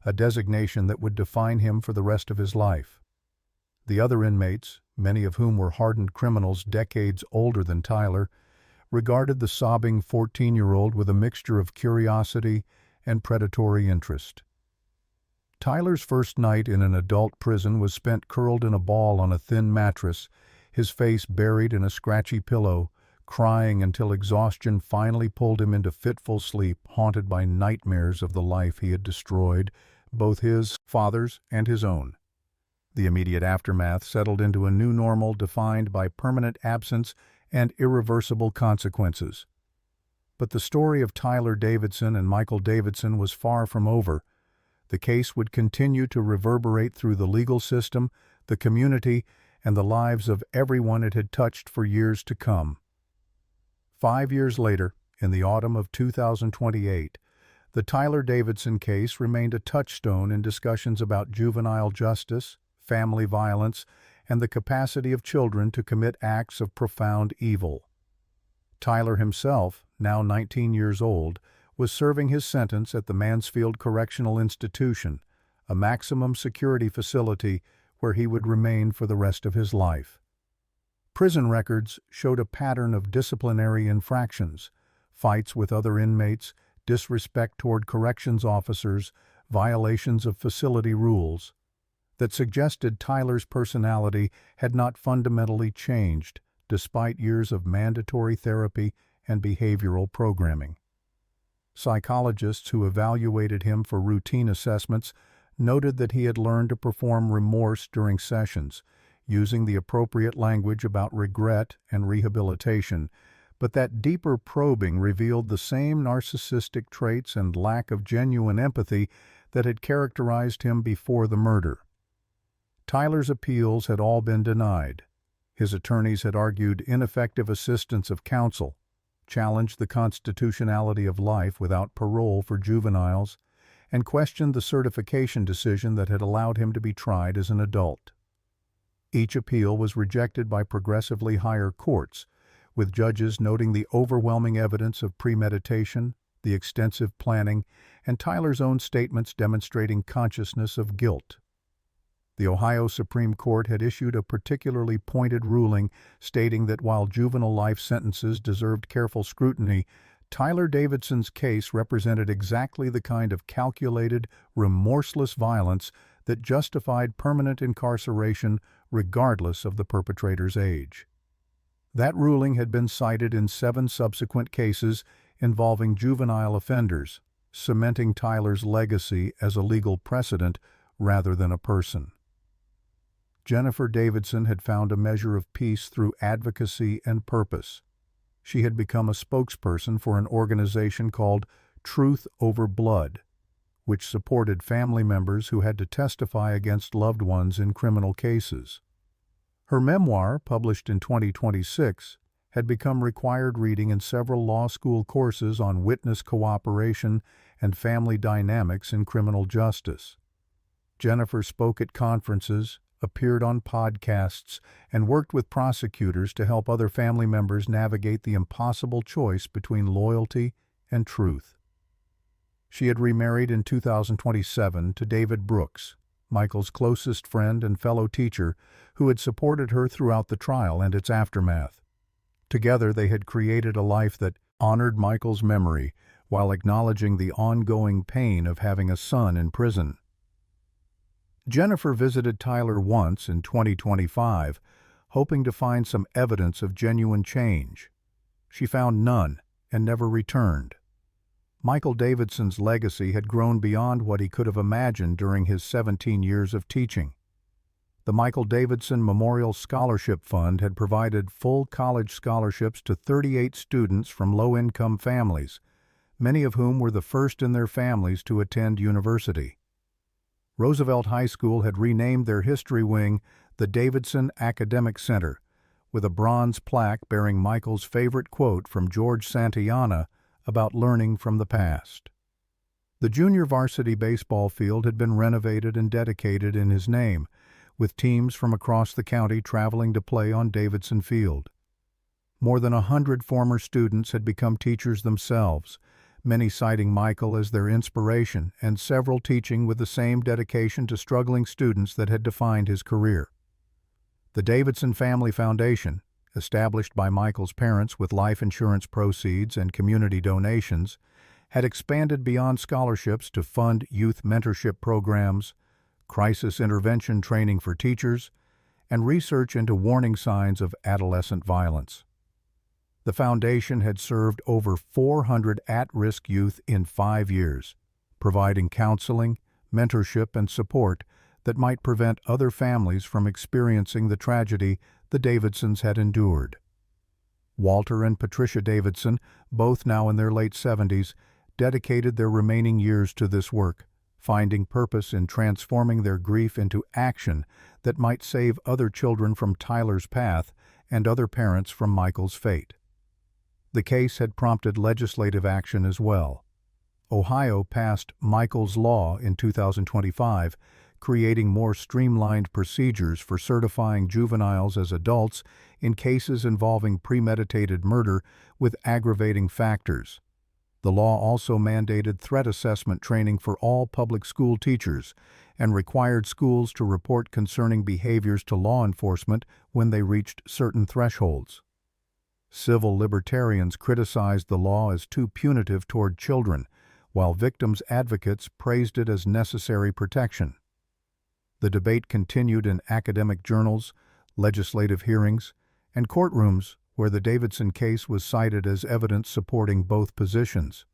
a designation that would define him for the rest of his life. The other inmates, many of whom were hardened criminals decades older than Tyler, regarded the sobbing 14-year-old with a mixture of curiosity and predatory interest. Tyler's first night in an adult prison was spent curled in a ball on a thin mattress, his face buried in a scratchy pillow, crying until exhaustion finally pulled him into fitful sleep, haunted by nightmares of the life he had destroyed, both his father's and his own. The immediate aftermath settled into a new normal defined by permanent absence and irreversible consequences. But the story of Tyler Davidson and Michael Davidson was far from over. The case would continue to reverberate through the legal system, the community, and the lives of everyone it had touched for years to come. 5 years later, in the autumn of 2028, the Tyler Davidson case remained a touchstone in discussions about juvenile justice, family violence, and the capacity of children to commit acts of profound evil. Tyler himself, now 19 years old, was serving his sentence at the Mansfield Correctional Institution, a maximum security facility where he would remain for the rest of his life. Prison records showed a pattern of disciplinary infractions, fights with other inmates, disrespect toward corrections officers, violations of facility rules, that suggested Tyler's personality had not fundamentally changed despite years of mandatory therapy and behavioral programming. Psychologists who evaluated him for routine assessments noted that he had learned to perform remorse during sessions, using the appropriate language about regret and rehabilitation, but that deeper probing revealed the same narcissistic traits and lack of genuine empathy that had characterized him before the murder. Tyler's appeals had all been denied. His attorneys had argued ineffective assistance of counsel, challenged the constitutionality of life without parole for juveniles, and questioned the certification decision that had allowed him to be tried as an adult. Each appeal was rejected by progressively higher courts, with judges noting the overwhelming evidence of premeditation, the extensive planning, and Tyler's own statements demonstrating consciousness of guilt. The Ohio Supreme Court had issued a particularly pointed ruling stating that while juvenile life sentences deserved careful scrutiny, Tyler Davidson's case represented exactly the kind of calculated, remorseless violence that justified permanent incarceration regardless of the perpetrator's age. That ruling had been cited in 7 subsequent cases involving juvenile offenders, cementing Tyler's legacy as a legal precedent rather than a person. Jennifer Davidson had found a measure of peace through advocacy and purpose. She had become a spokesperson for an organization called Truth Over Blood, which supported family members who had to testify against loved ones in criminal cases. Her memoir, published in 2026, had become required reading in several law school courses on witness cooperation and family dynamics in criminal justice. Jennifer spoke at conferences, appeared on podcasts, and worked with prosecutors to help other family members navigate the impossible choice between loyalty and truth. She had remarried in 2027 to David Brooks, Michael's closest friend and fellow teacher, who had supported her throughout the trial and its aftermath. Together they had created a life that honored Michael's memory while acknowledging the ongoing pain of having a son in prison. Jennifer visited Tyler once in 2025, hoping to find some evidence of genuine change. She found none and never returned. Michael Davidson's legacy had grown beyond what he could have imagined during his 17 years of teaching. The Michael Davidson Memorial Scholarship Fund had provided full college scholarships to 38 students from low-income families, many of whom were the first in their families to attend university. Roosevelt High School had renamed their history wing the Davidson Academic Center, with a bronze plaque bearing Michael's favorite quote from George Santayana about learning from the past. The junior varsity baseball field had been renovated and dedicated in his name, with teams from across the county traveling to play on Davidson Field. More than 100 former students had become teachers themselves, many citing Michael as their inspiration, and several teaching with the same dedication to struggling students that had defined his career. The Davidson Family Foundation, established by Michael's parents with life insurance proceeds and community donations, had expanded beyond scholarships to fund youth mentorship programs, crisis intervention training for teachers, and research into warning signs of adolescent violence. The foundation had served over 400 at-risk youth in 5 years, providing counseling, mentorship, and support that might prevent other families from experiencing the tragedy the Davidsons had endured. Walter and Patricia Davidson, both now in their late 70s, dedicated their remaining years to this work, finding purpose in transforming their grief into action that might save other children from Tyler's path and other parents from Michael's fate. The case had prompted legislative action as well. Ohio passed Michael's Law in 2025, creating more streamlined procedures for certifying juveniles as adults in cases involving premeditated murder with aggravating factors. The law also mandated threat assessment training for all public school teachers and required schools to report concerning behaviors to law enforcement when they reached certain thresholds. Civil libertarians criticized the law as too punitive toward children, while victims' advocates praised it as necessary protection. The debate continued in academic journals, legislative hearings, and courtrooms where the Davidson case was cited as evidence supporting both positions.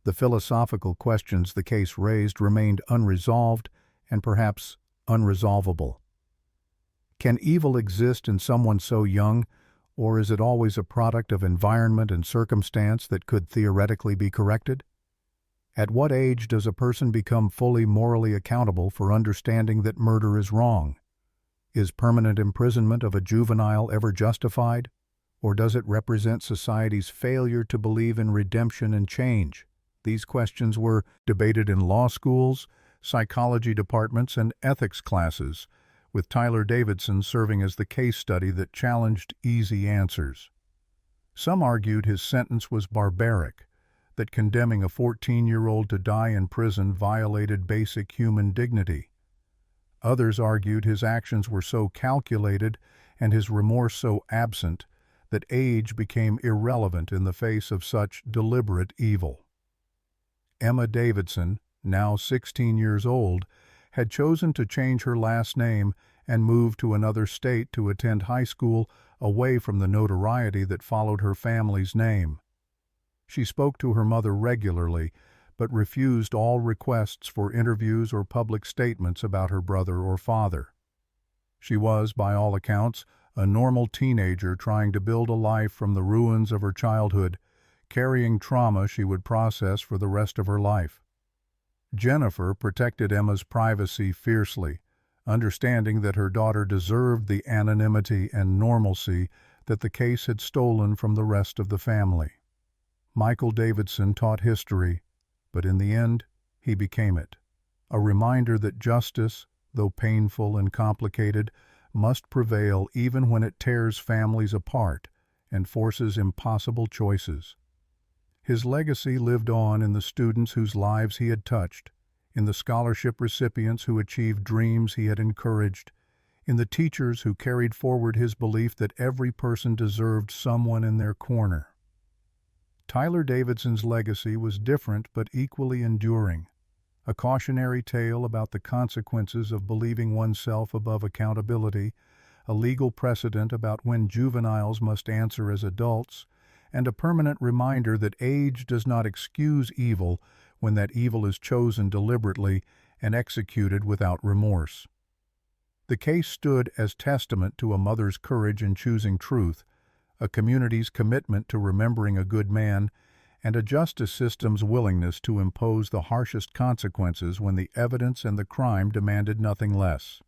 The philosophical questions the case raised remained unresolved and perhaps unresolvable. Can evil exist in someone so young, or is it always a product of environment and circumstance that could theoretically be corrected? At what age does a person become fully morally accountable for understanding that murder is wrong? Is permanent imprisonment of a juvenile ever justified? Or does it represent society's failure to believe in redemption and change? These questions were debated in law schools, psychology departments, and ethics classes, with Tyler Davidson serving as the case study that challenged easy answers. Some argued his sentence was barbaric, that condemning a 14-year-old to die in prison violated basic human dignity. Others argued his actions were so calculated and his remorse so absent that age became irrelevant in the face of such deliberate evil. Emma Davidson, now 16 years old, had chosen to change her last name and move to another state to attend high school away from the notoriety that followed her family's name. She spoke to her mother regularly, but refused all requests for interviews or public statements about her brother or father. She was, by all accounts, a normal teenager trying to build a life from the ruins of her childhood, carrying trauma she would process for the rest of her life. Jennifer protected Emma's privacy fiercely, understanding that her daughter deserved the anonymity and normalcy that the case had stolen from the rest of the family. Michael Davidson taught history, but in the end, he became it. A reminder that justice, though painful and complicated, must prevail even when it tears families apart and forces impossible choices. His legacy lived on in the students whose lives he had touched, in the scholarship recipients who achieved dreams he had encouraged, in the teachers who carried forward his belief that every person deserved someone in their corner. Tyler Davidson's legacy was different but equally enduring, a cautionary tale about the consequences of believing oneself above accountability, a legal precedent about when juveniles must answer as adults, and a permanent reminder that age does not excuse evil when that evil is chosen deliberately and executed without remorse. The case stood as testament to a mother's courage in choosing truth, a community's commitment to remembering a good man, and a justice system's willingness to impose the harshest consequences when the evidence and the crime demanded nothing less.